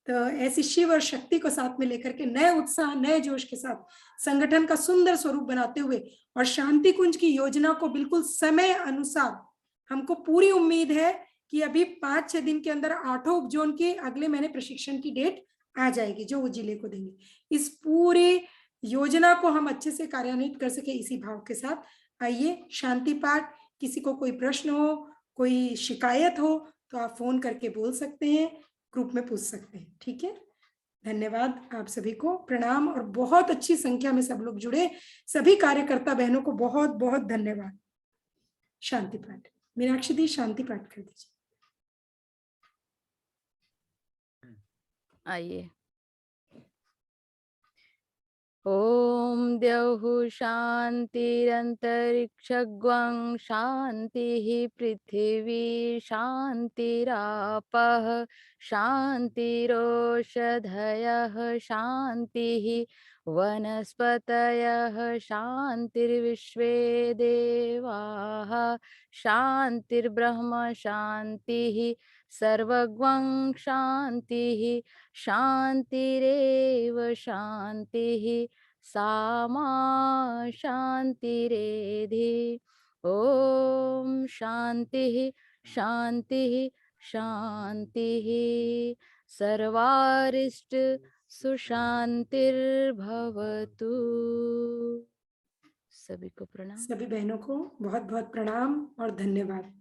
तो ऐसी शिव और शक्ति को साथ में लेकर के नए उत्साह नए जोश के साथ संगठन का सुंदर स्वरूप बनाते हुए और शांति कुंज की योजना को बिल्कुल समय अनुसार, हमको पूरी उम्मीद है कि अभी 5-6 दिन के अंदर 8 उपजोन के अगले महीने प्रशिक्षण की डेट आ जाएगी जो वो जिले को देंगे। इस पूरी योजना को हम अच्छे से कार्यान्वित कर सके इसी भाव के साथ। आइए शांति पाठ, किसी को कोई प्रश्न हो, कोई शिकायत हो तो आप फोन करके बोल सकते हैं, ग्रुप में पूछ सकते हैं। ठीक है, धन्यवाद आप सभी को, प्रणाम। और बहुत अच्छी संख्या में सब लोग जुड़े, सभी कार्यकर्ता बहनों को बहुत बहुत धन्यवाद। शांति पाठ, मीनाक्षी दी शांति पाठ कर दीजिए। आइए। ओम द्यौः शान्तिरन्तरिक्षगं शान्तिः पृथिवी शान्तिरापः शान्तिरोषधयः शान्तिः वनस्पतयः शान्तिर्विश्वे देवाः शान्तिर्ब्रह्म शान्तिः सर्वगं शान्तिः शान्तिरेव शान्तिः सामा शान्तिरेधि। ॐ शान्तिः शान्तिः शान्तिः सर्वारिष्ट सुशान्तिर्भवतु। सभी को प्रणाम। सभी बहनों को बहुत बहुत प्रणाम और धन्यवाद।